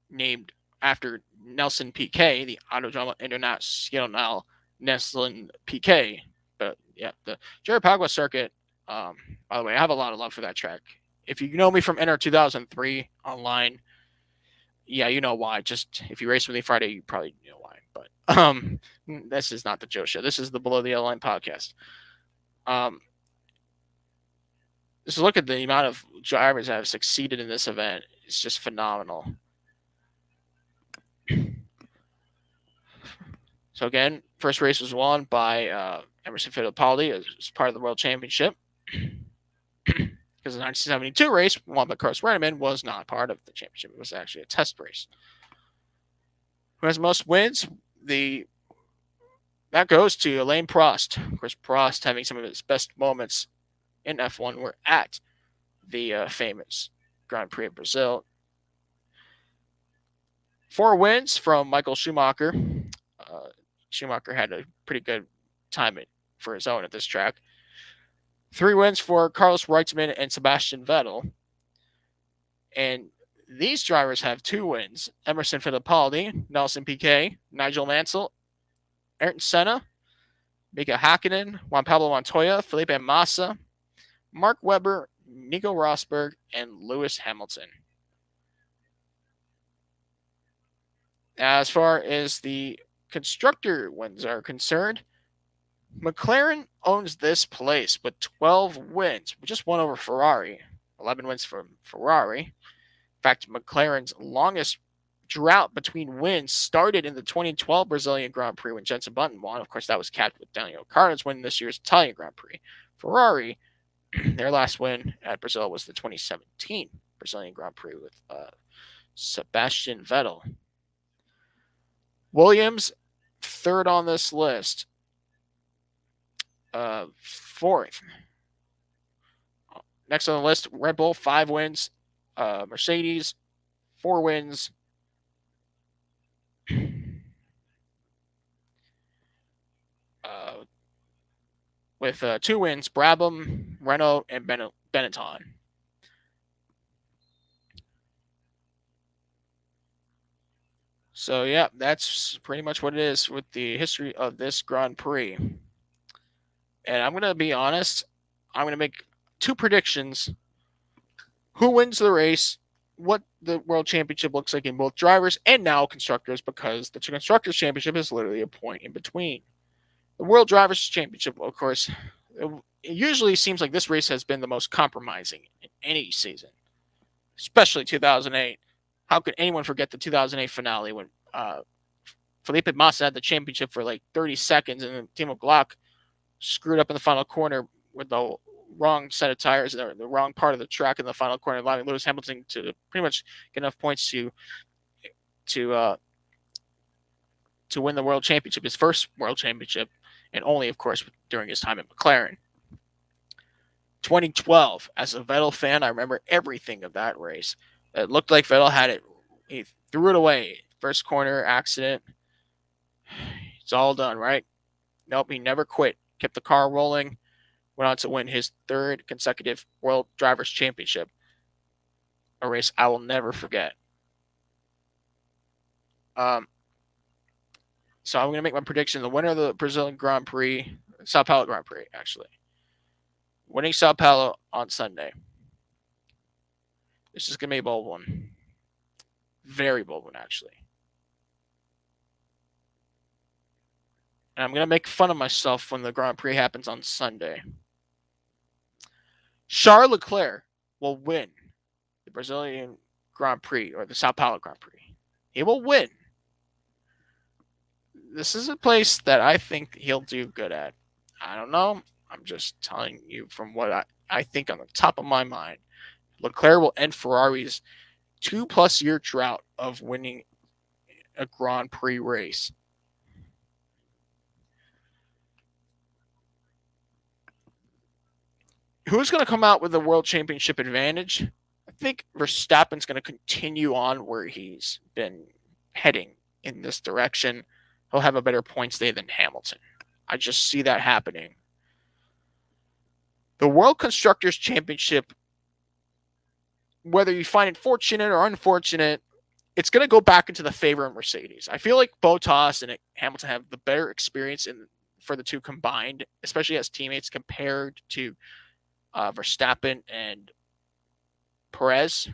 named after Nelson Piquet, the Autódromo Internacional Nelson Piquet. But yeah, the Jacarepaguá circuit, by the way, I have a lot of love for that track. If you know me from Enter 2003 online, yeah, you know why. Just if you race with me Friday, you probably know why. But this is not the Joe Show. This is the Below the Yellow Line podcast. Just look at the amount of drivers that have succeeded in this event. It's just phenomenal. So again, first race was won by Emerson Fittipaldi as part of the World Championship. Because the 1972 race won by Carlos Reutemann was not part of the championship. It was actually a test race. Who has most wins? The that goes to Alain Prost. Of course, Prost having some of his best moments in F1 were at the famous Grand Prix of Brazil. 4 wins from Michael Schumacher. Schumacher had a pretty good time for his own at this track. 3 wins for Carlos Reutemann and Sebastian Vettel. And these drivers have 2 wins. Emerson Fittipaldi, Nelson Piquet, Nigel Mansell, Ayrton Senna, Mika Hakkinen, Juan Pablo Montoya, Felipe Massa, Mark Webber, Nico Rosberg, and Lewis Hamilton. As far as the constructor wins are concerned, McLaren owns this place with 12 wins, just 1 over Ferrari. 11 wins from Ferrari. In fact, McLaren's longest drought between wins started in the 2012 Brazilian Grand Prix when Jenson Button won. Of course, that was capped with Daniel Ricciardo's win this year's Italian Grand Prix. Ferrari, their last win at Brazil was the 2017 Brazilian Grand Prix with Sebastian Vettel. Williams, 3rd on this list. 4th. Next on the list, Red Bull, 5 wins. Mercedes, 4 wins. With 2 wins, Brabham, Renault, and Benetton. So, yeah, that's pretty much what it is with the history of this Grand Prix. And I'm going to be honest, I'm going to make 2 predictions. Who wins the race, what the World Championship looks like in both drivers and now constructors, because the Constructors Championship is literally a point in between. The World Drivers' Championship, of course, it usually seems like this race has been the most compromising in any season, especially 2008. How could anyone forget the 2008 finale when Felipe Massa had the championship for like 30 seconds and then Timo Glock screwed up in the final corner with the wrong set of tires, or the wrong part of the track in the final corner, allowing Lewis Hamilton to pretty much get enough points to win the World Championship, his first World Championship, and only, of course, during his time at McLaren. 2012, as a Vettel fan, I remember everything of that race. It looked like Vettel had it. He threw it away. First corner accident. It's all done, right? Nope, he never quit. Kept the car rolling. Went on to win his 3rd consecutive World Drivers' Championship. A race I will never forget. So I'm going to make my prediction. The winner of the Brazilian Grand Prix, Sao Paulo Grand Prix, actually. Winning Sao Paulo on Sunday. This is going to be a bold one. Very bold one, actually. And I'm going to make fun of myself when the Grand Prix happens on Sunday. Charles Leclerc will win the Brazilian Grand Prix, or the Sao Paulo Grand Prix. He will win. This is a place that I think he'll do good at. I don't know. I'm just telling you from what I think on the top of my mind. Leclerc will end Ferrari's 2+ year drought of winning a Grand Prix race. Who's going to come out with the World Championship advantage? I think Verstappen's going to continue on where he's been heading in this direction. He'll have a better points day than Hamilton. I just see that happening. The World Constructors Championship, whether you find it fortunate or unfortunate, it's going to go back into the favor of Mercedes. I feel like Bottas and Hamilton have the better experience for the two combined, especially as teammates compared to Verstappen and Perez.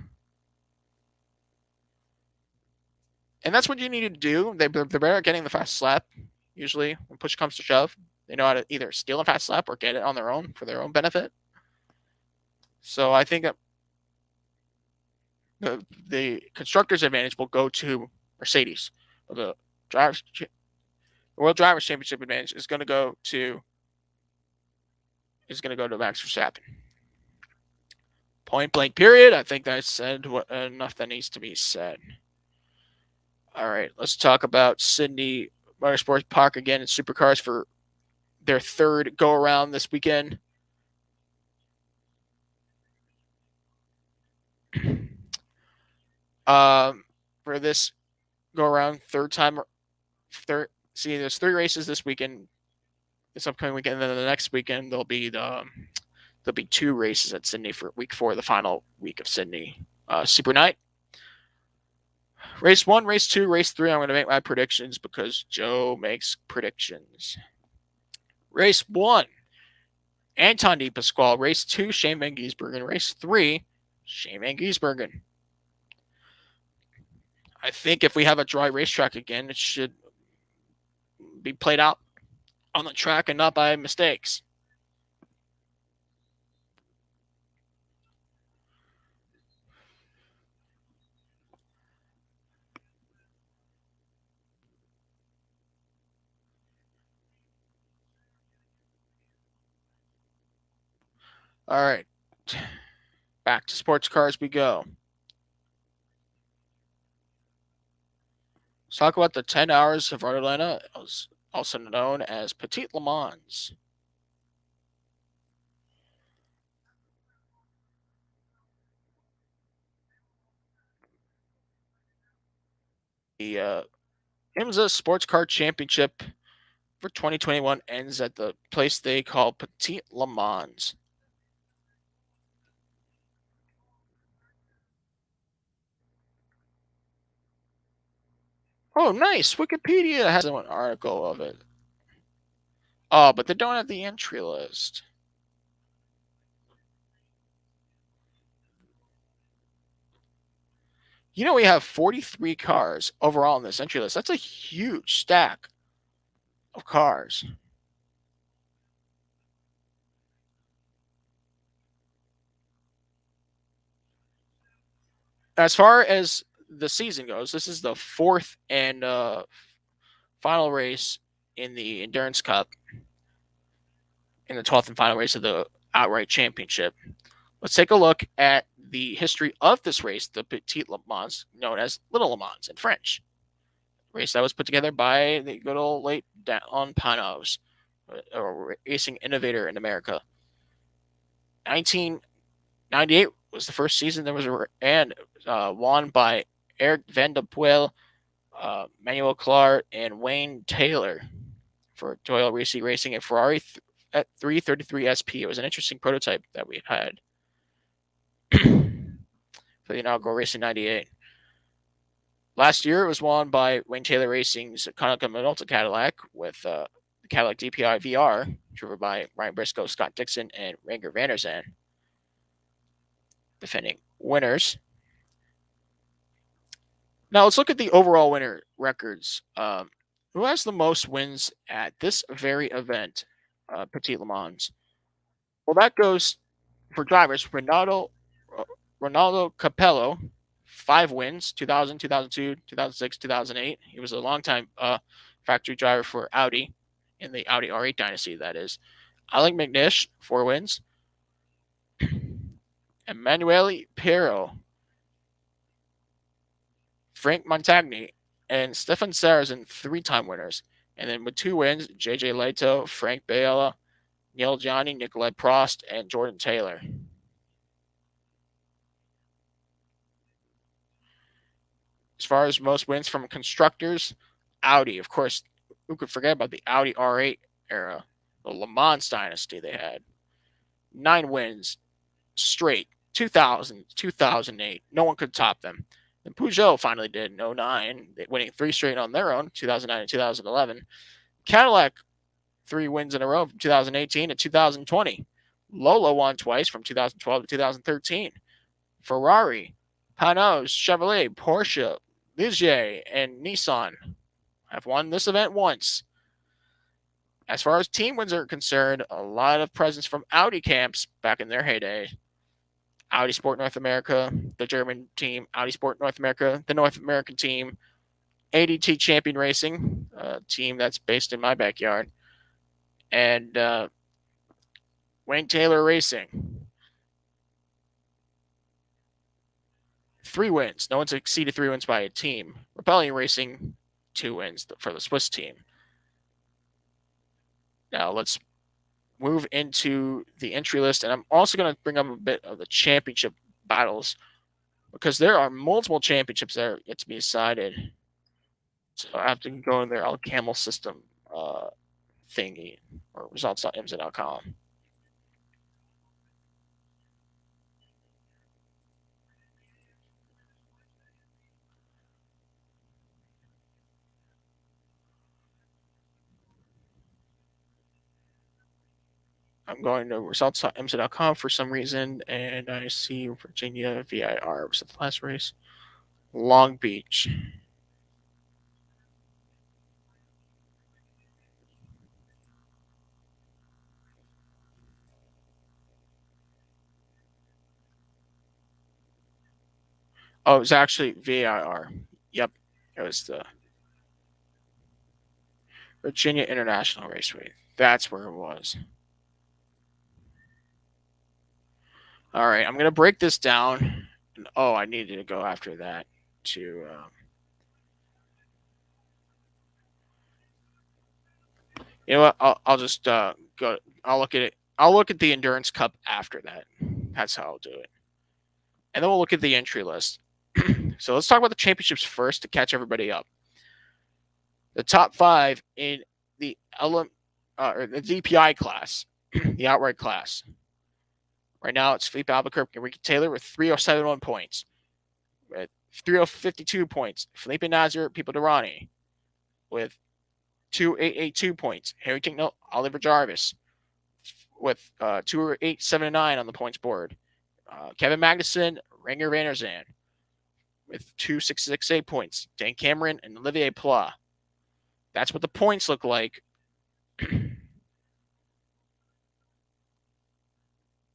And that's what you need to do. They're better at getting the fast lap, usually, when push comes to shove. They know how to either steal a fast lap or get it on their own for their own benefit. So I think that the constructors' advantage will go to Mercedes. The World Drivers' Championship advantage is going to go to Max Verstappen. Point blank period. I think I said enough that needs to be said. All right, let's talk about Sydney Motorsports Park again in supercars for their third go-around this weekend. For this go-around, there's 3 races this weekend, this upcoming weekend, and then the next weekend there'll be 2 races at Sydney for week 4, the final week of Sydney Super Night. Race 1, race 2, race 3, I'm going to make my predictions because Joe makes predictions. Race 1, Anton De Pasquale. Race 2, Shane Van Gisbergen. Race 3, Shane Van Gisbergen. I think if we have a dry racetrack again, it should be played out on the track and not by mistakes. All right. Back to sports cars we go. Let's talk about the 10 hours of Road Atlanta, also known as Petit Le Mans. The Imsa Sports Car Championship for 2021 ends at the place they call Petit Le Mans. Oh, nice. Wikipedia has an article of it. Oh, but they don't have the entry list. You know, we have 43 cars overall in this entry list. That's a huge stack of cars. As far as the season goes, this is the 4th and final race in the Endurance Cup, in the 12th and final race of the outright championship. Let's take a look at the history of this race, the Petit Le Mans, known as Little Le Mans in French. Race that was put together by the good old late Don Panos, a racing innovator in America. 1998 was the first season there was won by Eric Van der Poel, Manuel Clar, and Wayne Taylor for Doyle Racing and Ferrari at 333 SP. It was an interesting prototype that we had for the inaugural race in 98. Last year, it was won by Wayne Taylor Racing's Konica Minolta Cadillac with the Cadillac DPI VR, driven by Ryan Briscoe, Scott Dixon, and Ranger Van der Zandt, defending winners. Now let's look at the overall winner records. Who has the most wins at this very event, Petit Le Mans? Well, that goes for drivers. Ronaldo Capello, 5 wins, 2000, 2002, 2006, 2008. He was a longtime factory driver for Audi in the Audi R8 dynasty, that is. Alec McNish, 4 wins. Emanuele Piero, Frank Montagny, and Stefan Sarrazin, 3-time winners. And then with 2 wins, JJ Leto, Frank Biella, Neil Johnny, Nikolai Prost, and Jordan Taylor. As far as most wins from constructors, Audi, of course, who could forget about the Audi R8 era, the Le Mans dynasty they had. 9 wins straight, 2000, 2008. No one could top them. And Peugeot finally did in 09, winning 3 straight on their own, 2009 and 2011. Cadillac, 3 wins in a row from 2018 to 2020. Lola won twice from 2012 to 2013. Ferrari, Panos, Chevrolet, Porsche, Ligier, and Nissan have won this event once. As far as team wins are concerned, a lot of presence from Audi camps back in their heyday. Audi Sport North America, the German team, Audi Sport North America, the North American team, ADT Champion Racing, a team that's based in my backyard, and Wayne Taylor Racing. 3 wins. No one's exceeded 3 wins by a team. Rebellion Racing, 2 wins for the Swiss team. Now let's move into the entry list, and I'm also going to bring up a bit of the championship battles because there are multiple championships that are yet to be decided. So I have to go in their camel system thingy or results.imsa.com. I'm going to results.imsa.com for some reason, and I see Virginia VIR was the last race. Long Beach. Oh, it was actually VIR. Yep, it was the Virginia International Raceway. That's where it was. All right, I'm going to break this down. Oh, I needed to go after that to. You know what? I'll just go. I'll look at it. I'll look at the Endurance Cup after that. That's how I'll do it. And then we'll look at the entry list. So let's talk about the championships first to catch everybody up. The top 5 in the or the DPI class, the outright class. Right now, it's Felipe Albuquerque and Ricky Taylor with 3,071 points. With 3,052 points, Felipe Nasr, Pipo Derani with 2,882 points. Harry Tinknell, Oliver Jarvis with 2,879 on the points board. Kevin Magnuson, Ranger Van der Zan with 2,668 points. Dan Cameron and Olivier Pla. That's what the points look like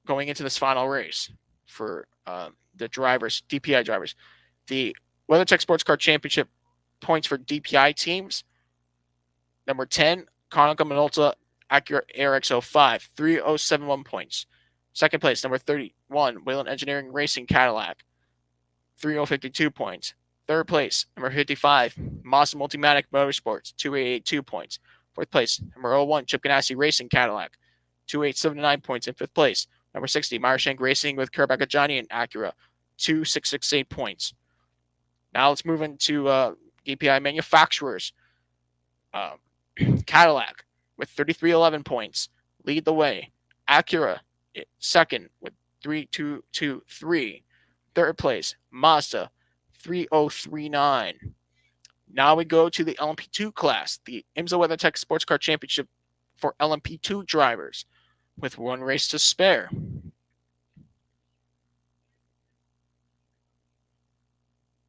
going into this final race for the drivers, DPI drivers. The WeatherTech Sports Car Championship points for DPI teams. Number 10, Konica Minolta Acura ARX05, 3,071 points. Second place, number 31, Wayland Engineering Racing Cadillac, 3,052 points. Third place, number 55, Mazda Multimatic Motorsports, 2,882 points. Fourth place, number 01, Chip Ganassi Racing Cadillac, 2,879 points. In fifth place, number 60, Meyershank Racing with Kirabakajani and Acura, 2,668 points. Now let's move into DPI manufacturers. Cadillac with 3,311 points lead the way. Acura second with 3,223. Third place, Mazda 3,039. Now we go to the LMP2 class, the IMSA WeatherTech Sports Car Championship for LMP2 drivers with one race to spare.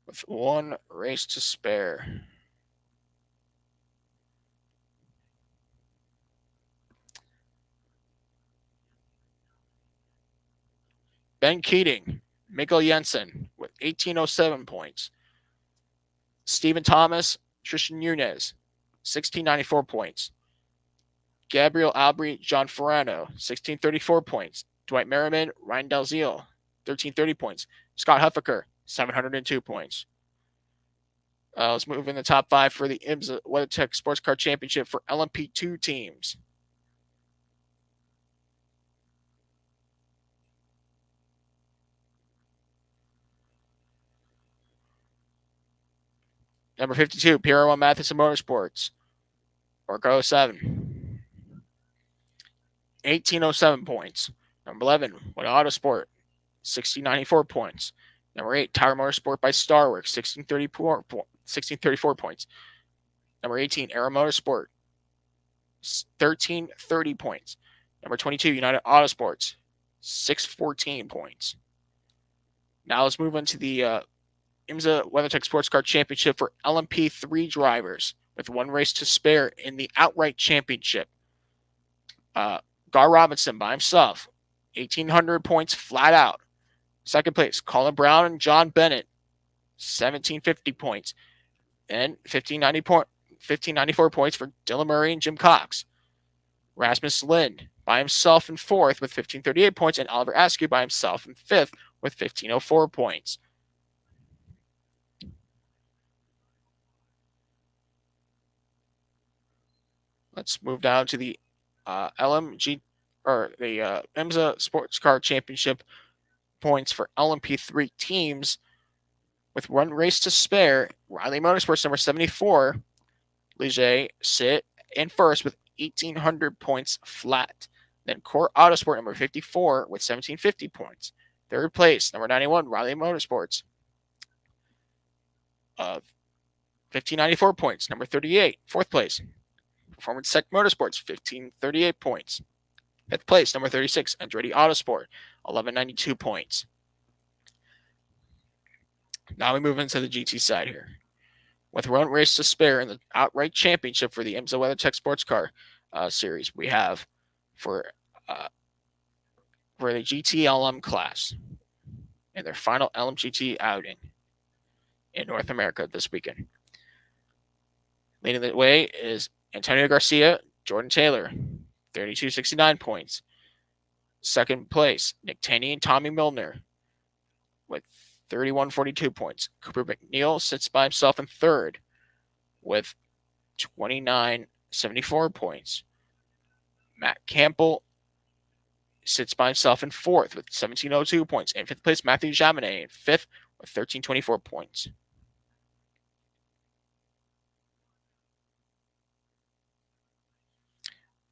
With one race to spare. Ben Keating, Mikkel Jensen with 1,807 points. Stephen Thomas, Tristan Nunez, 1,694 points. Gabriel Albry, John Ferrano, 1,634 points. Dwight Merriman, Ryan Dalziel, 1,330 points. Scott Huffaker, 702 points. Let's move in the top 5 for the IMSA WeatherTech Sports Car Championship for LMP2 teams. Number 52, Pierre Matheson Motorsports, Orca 07. 1,807 points. Number 11, What Autosport, 1,694 points. Number 8, Tower Motorsport by Starworks, 1,634 points. Number 18, Aero Motorsport, 1,330 points. Number 22, United Autosports, 614 points. Now let's move on to the IMSA WeatherTech Sports Car Championship for LMP3 drivers with one race to spare in the outright championship. Gar Robinson by himself, 1,800 points flat out. Second place, Colin Brown and John Bennett, 1,750 points. And 1,594 points for Dylan Murray and Jim Cox. Rasmus Lind by himself in fourth with 1,538 points, and Oliver Askew by himself in fifth with 1,504 points. Let's move down to the LMG or the IMSA Sports Car Championship points for LMP3 teams with one race to spare. Riley Motorsports number 74, Ligier, sit in first with 1,800 points flat. Then Core Autosport number 54 with 1,750 points. Third place, number 91, Riley Motorsports, 1,594 points. Number 38, fourth place, Performance Tech Motorsports, 1,538 points. Fifth place, number 36, Andretti Autosport, 1,192 points. Now we move into the GT side here. With one race to spare in the outright championship for the IMSA WeatherTech Sports Car Series, we have for the GT LM class in their final LMGT outing in North America this weekend. Leading the way is Antonio Garcia, Jordan Taylor, 3,269 points. Second place, Nick Taney and Tommy Milner with 3,142 points. Cooper McNeil sits by himself in third with 2,974 points. Matt Campbell sits by himself in fourth with 1,702 points. In fifth place, Matthew Jaminet in fifth with 1,324 points.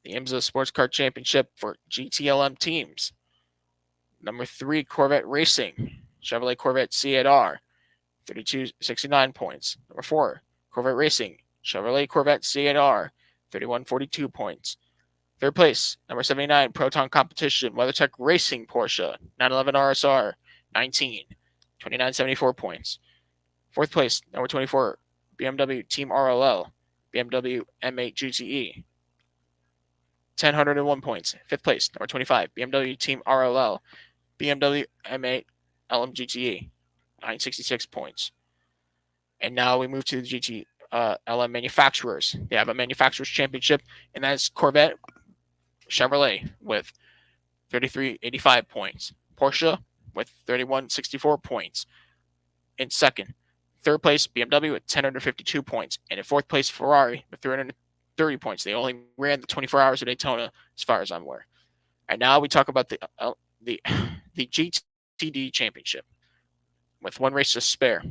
The IMSA Sports Car Championship for GTLM teams. Number 3, Corvette Racing, Chevrolet Corvette C8R, 3,269 points. Number 4, Corvette Racing, Chevrolet Corvette C8R, 3,142 points. Third place, number 79, Proton Competition, WeatherTech Racing Porsche, 911 RSR, 2,974 points. Fourth place, number 24, BMW Team RLL, BMW M8 GTE, 1,001 points. Fifth place, number 25, BMW Team RLL, BMW M8 LMGTE, 966 points. And now we move to the GT LM manufacturers. They have a manufacturers championship, and that's Corvette, Chevrolet with 3,385 points. Porsche with 3,164 points in second. Third place, BMW with 1,052 points. And in fourth place, Ferrari with 330 points. They only ran the 24 hours of Daytona, as far as I'm aware. And now we talk about the GTD championship with one race to spare.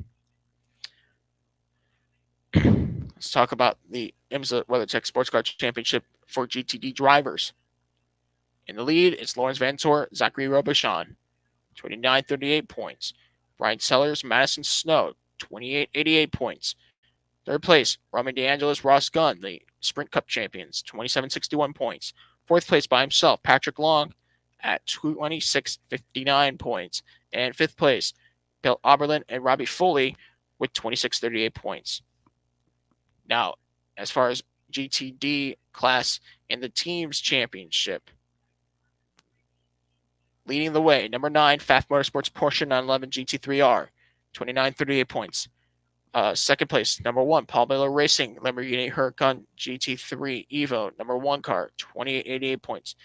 Let's talk about the IMSA WeatherTech Sports Car Championship for GTD drivers. In the lead is Lawrence Vantor, Zachary Robichon, 2,938 points. Brian Sellers, Madison Snow, 2,888 points. Third place, Roman DeAngelis, Ross Gunn, the Sprint Cup champions, 2,761 points. Fourth place by himself, Patrick Long at 2,659 points. And fifth place, Bill Oberlin and Robbie Foley with 2,638 points. Now, as far as GTD class in the teams championship, leading the way, number 9, Pfaff Motorsports Porsche 911 GT3R, 2,938 points. Second place, number 1, Paul Miller Racing Lamborghini Huracan GT3 Evo, number 1 car, 2,888 points.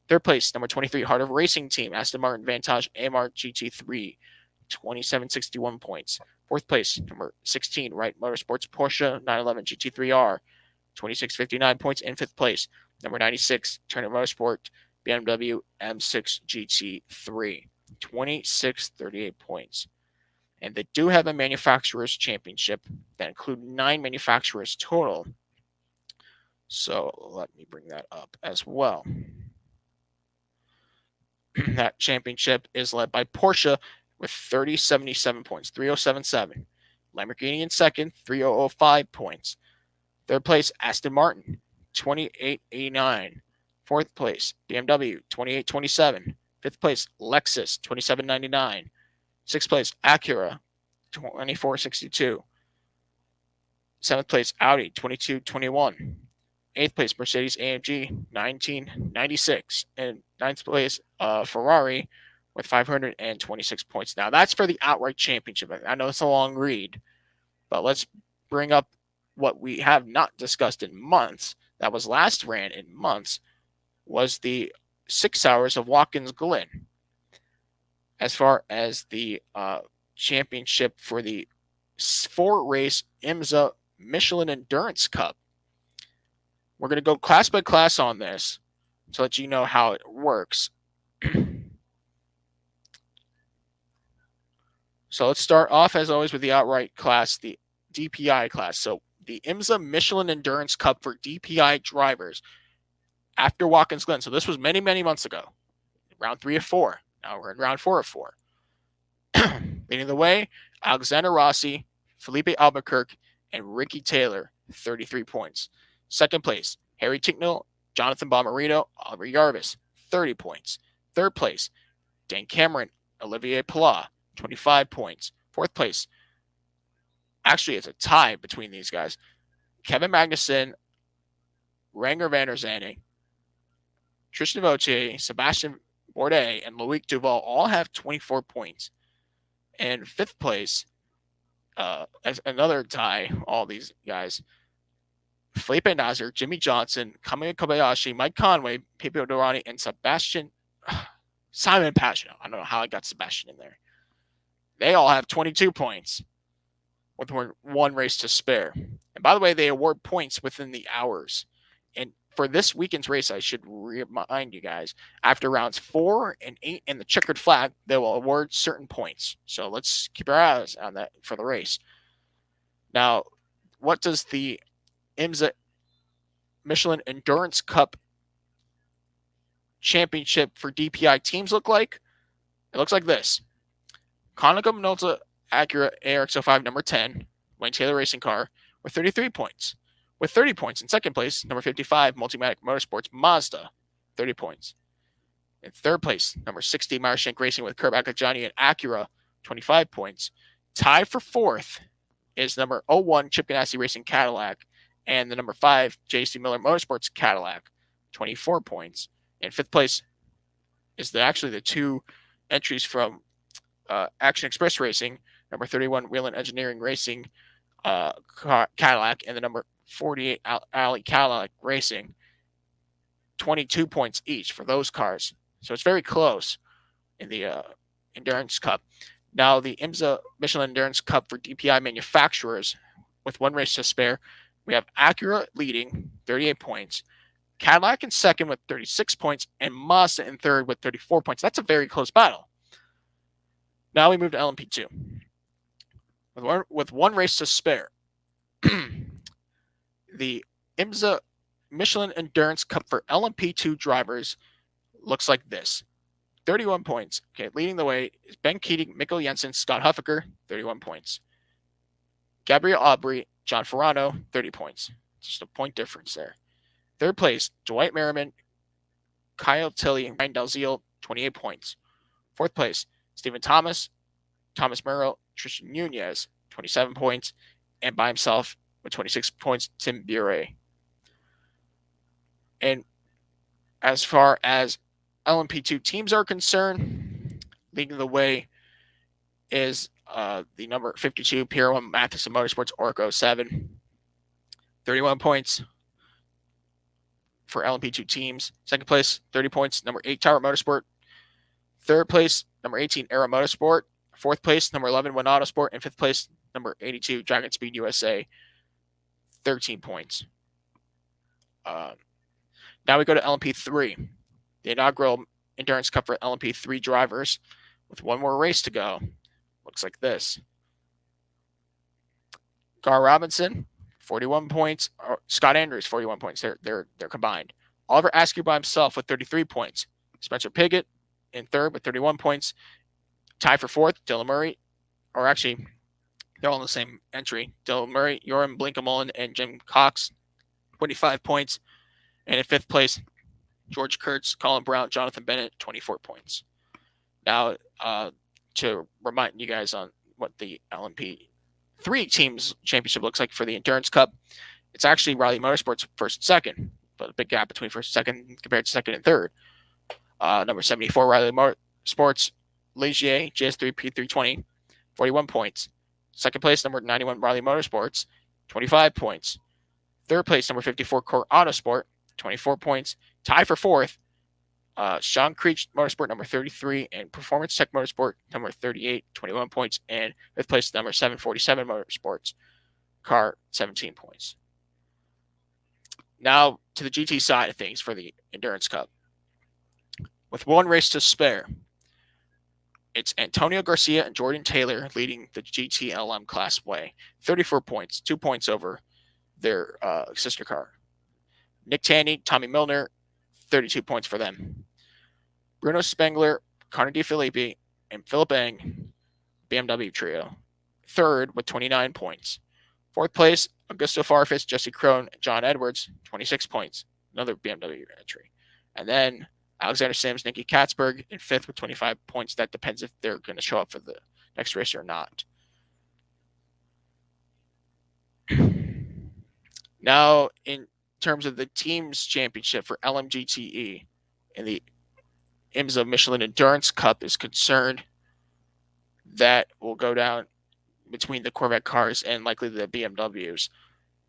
Third place, number 23, Heart of Racing Team, Aston Martin Vantage AMR GT3, 2,761 points. Fourth place, number 16, Wright Motorsports Porsche 911 GT3R, 2,659 points. In fifth place, number 96, Turner Motorsport BMW M6 GT3, 2,638 points. And they do have a manufacturers championship that include 9 manufacturers total. So let me bring that up as well. That championship is led by Porsche with 3,077 points, 3,077. Lamborghini in second, 3,005 points. Third place, Aston Martin, 2,889. Fourth place, BMW, 2,827. Fifth place, Lexus, 2,799. Sixth place, Acura, 2,462. Seventh place, Audi, 2,221. Eighth place, Mercedes-AMG, 1,996. And ninth place, Ferrari, with 526 points. Now, that's for the outright championship. I know it's a long read, but let's bring up what we have not discussed in months, that was last ran in months, was the 6 hours of Watkins Glen. As far as the championship for the 4-race IMSA Michelin Endurance Cup, we're going to go class by class on this. to let you know how it works. So let's start off, as always, with the outright class, the DPI class. So the Imsa Michelin Endurance Cup for DPI drivers after Watkins Glen. So this was many, many months ago. Round 3 of 4. Now we're in round 4 of 4. Leading the way, Alexander Rossi, Felipe Albuquerque, and Ricky Taylor, 33 points. Second place, Harry Ticknell, Jonathan Bomarito, Oliver Jarvis, 30 points. Third place, Dan Cameron, Olivier Pilat, 25 points. Fourth place, actually it's a tie between these guys, Kevin Magnussen, Ranger van der Zande, Tristan Vautier, Sebastian Bourdais, and Loic Duval all have 24 points. And fifth place, as another tie, all these guys, Felipe Nasr, Jimmy Johnson, Kamui Kobayashi, Mike Conway, Pepe Dorani, and Simon Pagenaud. I don't know how I got Sebastian in there. They all have 22 points with one race to spare. And by the way, they award points within the hours. And for this weekend's race, I should remind you guys, after rounds 4 and 8 in the checkered flag, they will award certain points. So let's keep our eyes on that for the race. Now, what does the Imsa Michelin Endurance Cup Championship for DPI teams look like? It looks like this. Konica Minolta Acura ARX-05 number 10, Wayne Taylor Racing Car, with 33 points. With 30 points in second place, number 55, Multimatic Motorsports Mazda, 30 points. In third place, number 60, Meyershank Racing with Kurt Akajani and Acura, 25 points. Tied for fourth is number 01, Chip Ganassi Racing Cadillac, and the number 5, JC Miller Motorsports Cadillac, 24 points. In fifth place is actually the two entries from Action Express Racing, number 31, Wheelan Engineering Racing Cadillac, and the number 48, Alley Cadillac Racing, 22 points each for those cars. So it's very close in the Endurance Cup. Now, the Imsa Michelin Endurance Cup for DPI manufacturers, with one race to spare, we have Acura leading, 38 points, Cadillac in second with 36 points, and Mazda in third with 34 points. That's a very close battle. Now we move to LMP2. With one race to spare, the Imsa Michelin Endurance Cup for LMP2 drivers looks like this. 31 points. Okay, leading the way is Ben Keating, Mikkel Jensen, Scott Huffaker, 31 points. Gabriel Aubry, John Ferrano, 30 points. Just a point difference there. Third place, Dwight Merriman, Kyle Tilley, Ryan Dalziel, 28 points. Fourth place, Stephen Thomas, Thomas Merrill, Tristan Nunez, 27 points. And by himself, with 26 points, Tim Bure. And as far as LMP2 teams are concerned, leading the way is the number 52, Pier 1 Matheson Motorsports, Orco 7, 31 points for LMP2 teams. Second place, 30 points, number 8, Tower Motorsport. Third place, number 18, Aero Motorsport. Fourth place, number 11, One Autosport. And fifth place, number 82, Dragon Speed USA, 13 points. Now we go to LMP3, the inaugural Endurance Cup for LMP3 drivers, with one more race to go. Looks like this. Gar Robinson, 41 points. Scott Andrews, 41 points. They're combined. Oliver Askew by himself with 33 points. Spencer Piggott in third with 31 points. Tie for fourth, Dylan Murray. Or actually, they're all in the same entry. Dylan Murray, Joram Blinkemolen, and Jim Cox, 25 points. And in fifth place, George Kurtz, Colin Brown, Jonathan Bennett, 24 points. Now, to remind you guys on what the LMP3 teams championship looks like for the Endurance Cup, it's actually Riley Motorsports first and second, but a big gap between first and second compared to second and third. Number 74, Riley Motorsports, Ligier, GS3 P320, 41 points. Second place, number 91, Riley Motorsports, 25 points. Third place, number 54, Core Autosport, 24 points. Tie for fourth, Sean Creech Motorsport, number 33, and Performance Tech Motorsport, number 38, 21 points. And fifth place, number 747 Motorsports, car, 17 points. Now to the GT side of things for the Endurance Cup. with one race to spare. It's Antonio Garcia and Jordan Taylor leading the GTLM Class Way. 34 points, 2 points over their sister car. Nick Tandy, Tommy Milner, 32 points for them. Bruno Spengler, Connor DeFilippi, and Philip Eng, BMW trio. Third with 29 points. Fourth place, Augusto Farfus, Jesse Krohn, John Edwards, 26 points. Another BMW entry. And then Alexander Sims, Nicky Katzberg in fifth with 25 points. That depends if they're going to show up for the next race or not. Now, in terms of the team's championship for LMGTE in the IMSA Michelin Endurance Cup is concerned, that will go down between the Corvette cars and likely the BMWs.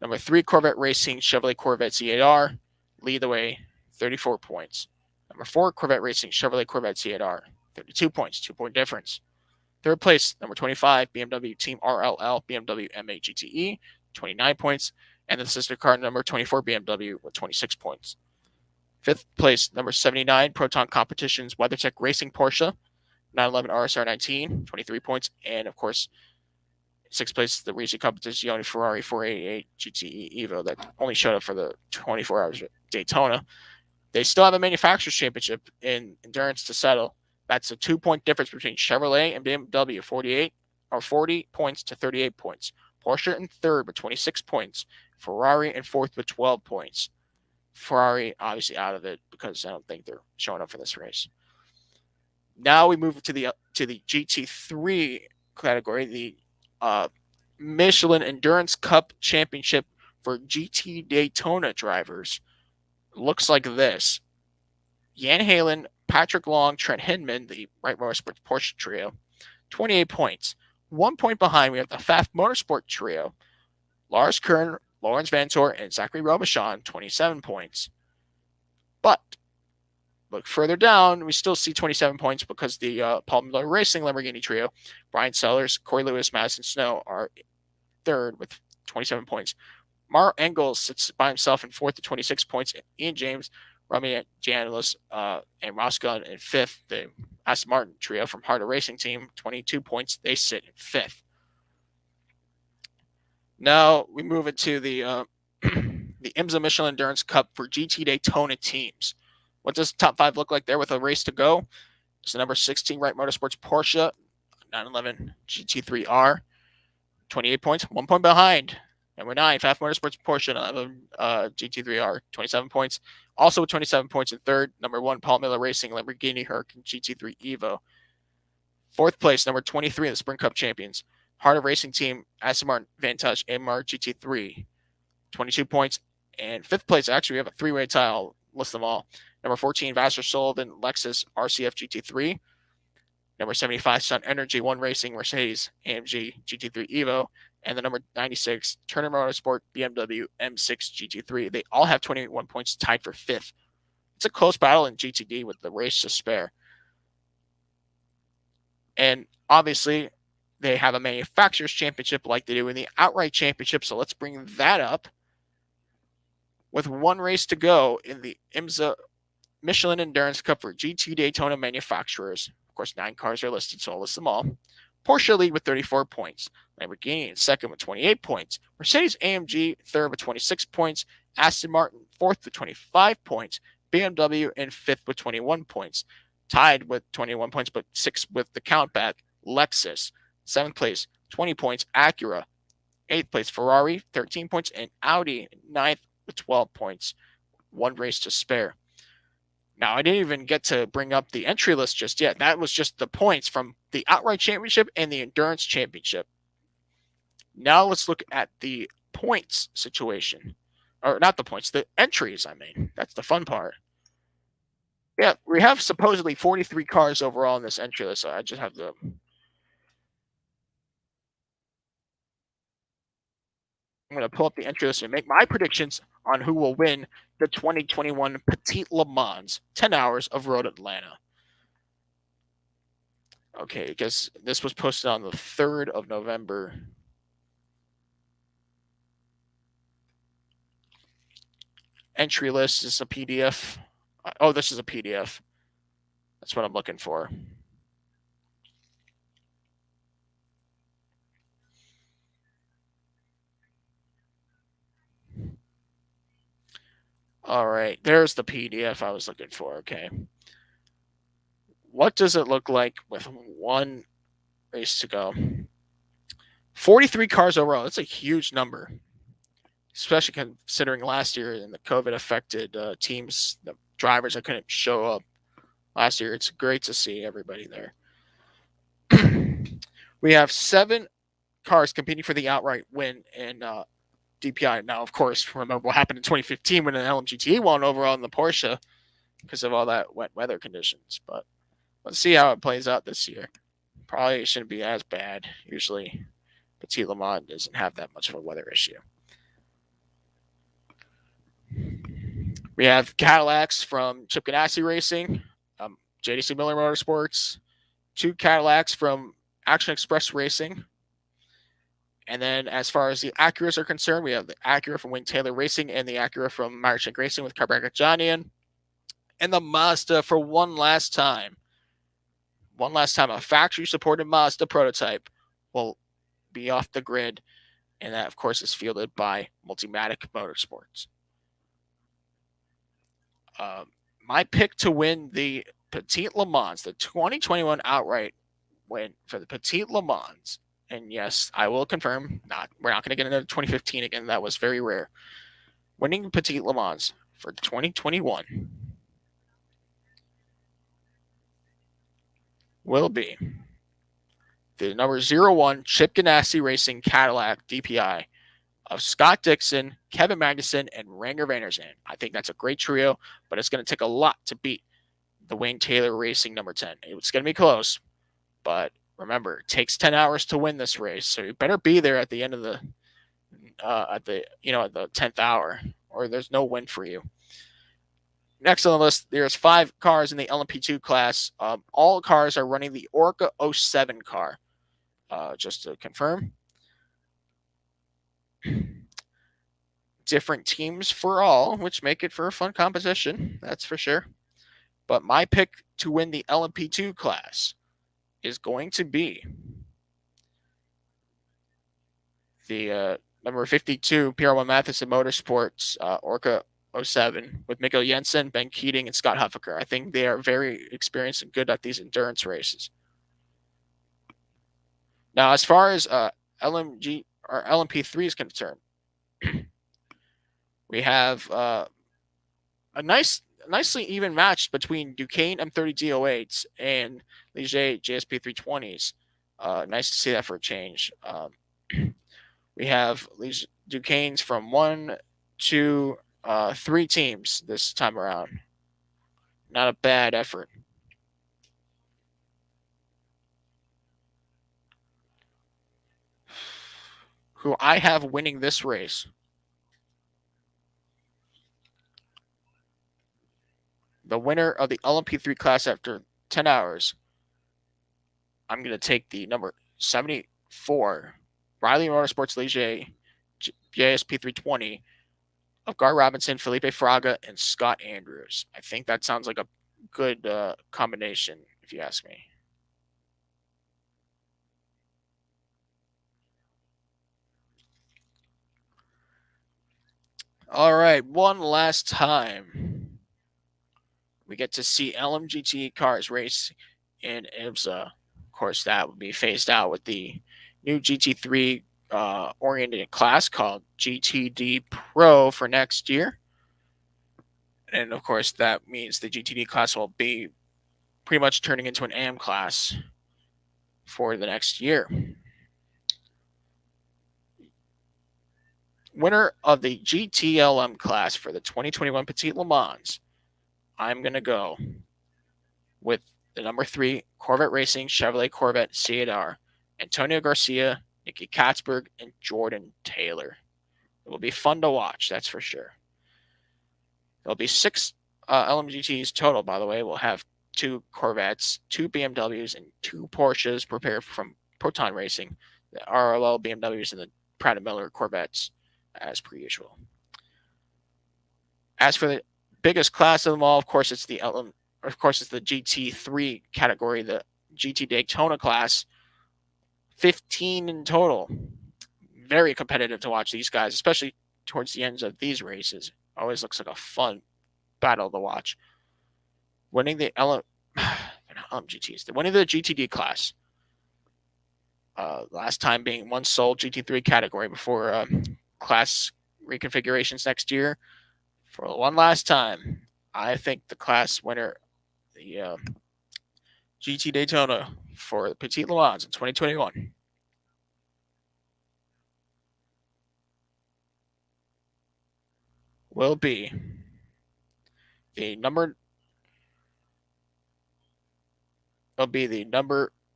Number 3, Corvette Racing, Chevrolet Corvette C8R, lead the way, 34 points. Number 4, Corvette Racing, Chevrolet Corvette C8R, 32 points, 2-point difference. Third place, number 25, BMW Team RLL, BMW MA GTE, 29 points. And the sister car, number 24, BMW, with 26 points. Fifth place, number 79, Proton Competitions, WeatherTech Racing Porsche, 911 RSR 19, 23 points. And, of course, sixth place, the Racing Competizione Ferrari 488 GTE Evo that only showed up for the 24 hours at Daytona. They still have a manufacturer's championship in endurance to settle. That's a 2-point difference between Chevrolet and BMW, 40 points to 38 points. Porsche in third with 26 points. Ferrari in fourth with 12 points. Ferrari obviously out of it because I don't think they're showing up for this race. Now we move to the GT3 category, the Michelin Endurance Cup Championship for GT Daytona drivers. Looks like this. Jan Halen, Patrick Long, Trent Hinman, the Wright Motorsports Porsche trio, 28 points. 1 point behind, we have the Pfaff Motorsport trio. Lars Kern, Lawrence Vantor, and Zachary Robichon, 27 points. But look further down, we still see 27 points because the Paul Miller Racing Lamborghini trio, Brian Sellers, Corey Lewis, Madison Snow, are third with 27 points. Mauro Engels sits by himself in fourth with 26 points. And Ian James, Rami Giannis, and Ross Gunn in fifth. The Aston Martin trio from Harder Racing Team, 22 points. They sit in fifth. Now we move into the the IMSA Michelin Endurance Cup for GT Daytona teams. What does the top 5 look like there with a race to go? It's the number 16 Wright Motorsports Porsche 911 GT3R, 28 points, 1 point behind. Number 9, Pfaff Motorsports Porsche 911 GT3R, 27 points. Also with 27 points in third, number 1 Paul Miller Racing Lamborghini Huracan GT3 Evo. Fourth place, number 23 in the Sprint Cup champions, Harder Racing Team Aston Martin Vantage AMR GT3, 22 points. And fifth place, actually, we have a 3-way tie. I'll list them all. Number 14, Vassar Sullivan Lexus RCF GT3. Number 75, Sun Energy One Racing Mercedes AMG GT3 Evo. And the number 96, Turner Motorsport BMW M6 GT3. They all have 21 points, tied for fifth. It's a close battle in GTD with the race to spare. And obviously, they have a manufacturer's championship like they do in the outright championship. So let's bring that up. With one race to go in the IMSA Michelin Endurance Cup for GT Daytona manufacturers. Of course, 9 cars are listed, so I'll list them all. Porsche lead with 34 points. Lamborghini in second with 28 points. Mercedes AMG third with 26 points. Aston Martin fourth with 25 points. BMW in fifth with 21 points. Tied with 21 points, but 6 with the count back. Lexus, 7th place, 20 points. Acura, 8th place. Ferrari, 13 points. And Audi, 9th with 12 points. 1 race to spare. Now, I didn't even get to bring up the entry list just yet. That was just the points from the outright championship and the endurance championship. Now let's look at the points situation. Or not the points, the entries, I mean. That's the fun part. Yeah, we have supposedly 43 cars overall in this entry list, so I just have to... I'm going to pull up the entry list and make my predictions on who will win the 2021 Petite Le Mans 10 Hours of Road Atlanta. Okay, I guess this was posted on the 3rd of November. Entry list is a PDF. Oh, this is a PDF. That's what I'm looking for. All right, there's the PDF I was looking for. Okay. What does it look like with one race to go? 43 cars overall. That's a huge number, especially considering last year and the COVID affected teams, the drivers that couldn't show up last year. It's great to see everybody there. We have 7 cars competing for the outright win in DPI. Now, of course, remember what happened in 2015 when an LMGT won overall in the Porsche because of all that wet weather conditions. But let's see how it plays out this year. Probably shouldn't be as bad. Usually, Petit Le Mans doesn't have that much of a weather issue. We have Cadillacs from Chip Ganassi Racing, JDC Miller Motorsports, 2 Cadillacs from Action Express Racing. And then as far as the Acuras are concerned, we have the Acura from Wayne Taylor Racing and the Acura from Marchand Racing with Karbaka Janian. And the Mazda for one last time. One last time, a factory-supported Mazda prototype will be off the grid. And that, of course, is fielded by Multimatic Motorsports. My pick to win the Petit Le Mans, the 2021 outright win for the Petit Le Mans. And yes, I will confirm, we're not going to get into 2015 again. That was very rare. Winning Petit Le Mans for 2021 will be the number 01 Chip Ganassi Racing Cadillac DPI of Scott Dixon, Kevin Magnuson, and Ranger Van der Zand. I think that's a great trio, but it's going to take a lot to beat the Wayne Taylor Racing number 10. It's going to be close, but remember, it takes 10 hours to win this race, so you better be there at the end of the at the 10th hour, or there's no win for you. Next on the list, there's 5 cars in the LMP2 class. All cars are running the Orca 07 car. Just to confirm. Different teams for all, which make it for a fun competition, that's for sure. But my pick to win the LMP2 class is going to be the number 52 PR1 Matheson Motorsports Orca 07 with Mikko Jensen, Ben Keating, and Scott Huffaker. I think they are very experienced and good at these endurance races. Now, as far as LMG or LMP3 is concerned, we have a nicely even match between Duquesne M30 D08s and Ligier JSP 320s. Nice to see that for a change. We have Duquesne's from 1, 2, 3 teams this time around. Not a bad effort. Who I have winning this race. The winner of the LMP3 class after 10 hours. I'm going to take the number 74 Riley Motorsports Ligier JSP 320 of Gar Robinson, Felipe Fraga, and Scott Andrews. I think that sounds like a good combination, if you ask me. All right, one last time. We get to see LMGT cars race in Imsa. Of course, that would be phased out with the new GT3 oriented class called GTD Pro for next year. And of course, that means the GTD class will be pretty much turning into an AM class for the next year. Winner of the GTLM class for the 2021 Petit Le Mans, I'm going to go with the number 3 Corvette Racing Chevrolet Corvette C8R, Antonio Garcia, Nicky Katzberg, and Jordan Taylor. It will be fun to watch, that's for sure. There'll be 6 LMGTs total, by the way. We'll have 2 Corvettes, 2 BMWs, and 2 Porsches prepared from Proton Racing, the RLL BMWs, and the Pratt & Miller Corvettes, as per usual. As for the biggest class of them all, of course, it's the of course, it's the GT3 category, the GT Daytona class. 15 in total. Very competitive to watch these guys, especially towards the ends of these races. Always looks like a fun battle to watch. Winning the LMGTs, winning the GTD class. Last time being one sole GT3 category before class reconfigurations next year. For one last time, I think the class winner, the GT Daytona for the Petit Le Mans in 2021, will be the number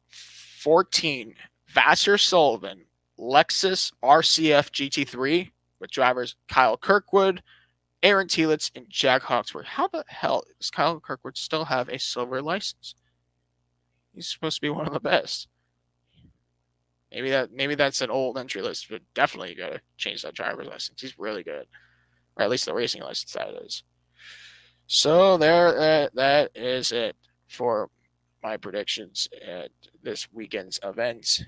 14 Vassar Sullivan Lexus RCF GT3 with drivers Kyle Kirkwood, Aaron Telitz, and Jack Hawksworth. How the hell does Kyle Kirkwood still have a silver license? He's supposed to be one of the best. Maybe that's an old entry list, but definitely you gotta change that driver's license. He's really good, or at least the racing license that is. So that is it for my predictions at this weekend's events.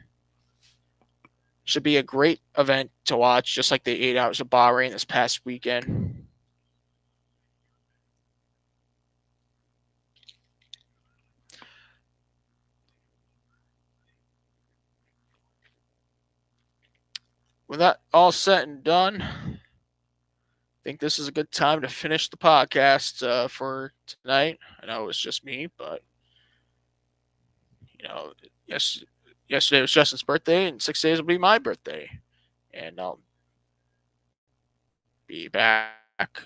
Should be a great event to watch, just like the 8 Hours of Bahrain this past weekend. With that all said and done, I think this is a good time to finish the podcast for tonight. I know it's just me, but yesterday was Justin's birthday, and 6 days will be my birthday, and I'll be back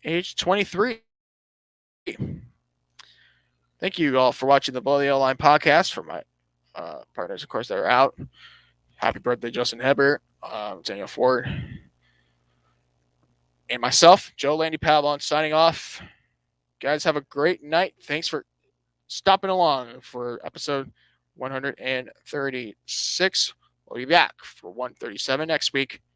age 23. Thank you all for watching the Below the Yellow Line podcast. For my partners, of course, that are out. Happy birthday, Justin Hebert, Daniel Ford, and myself, Joe Landy Pavlon, signing off. Guys, have a great night. Thanks for stopping along for episode 136. We'll be back for 137 next week.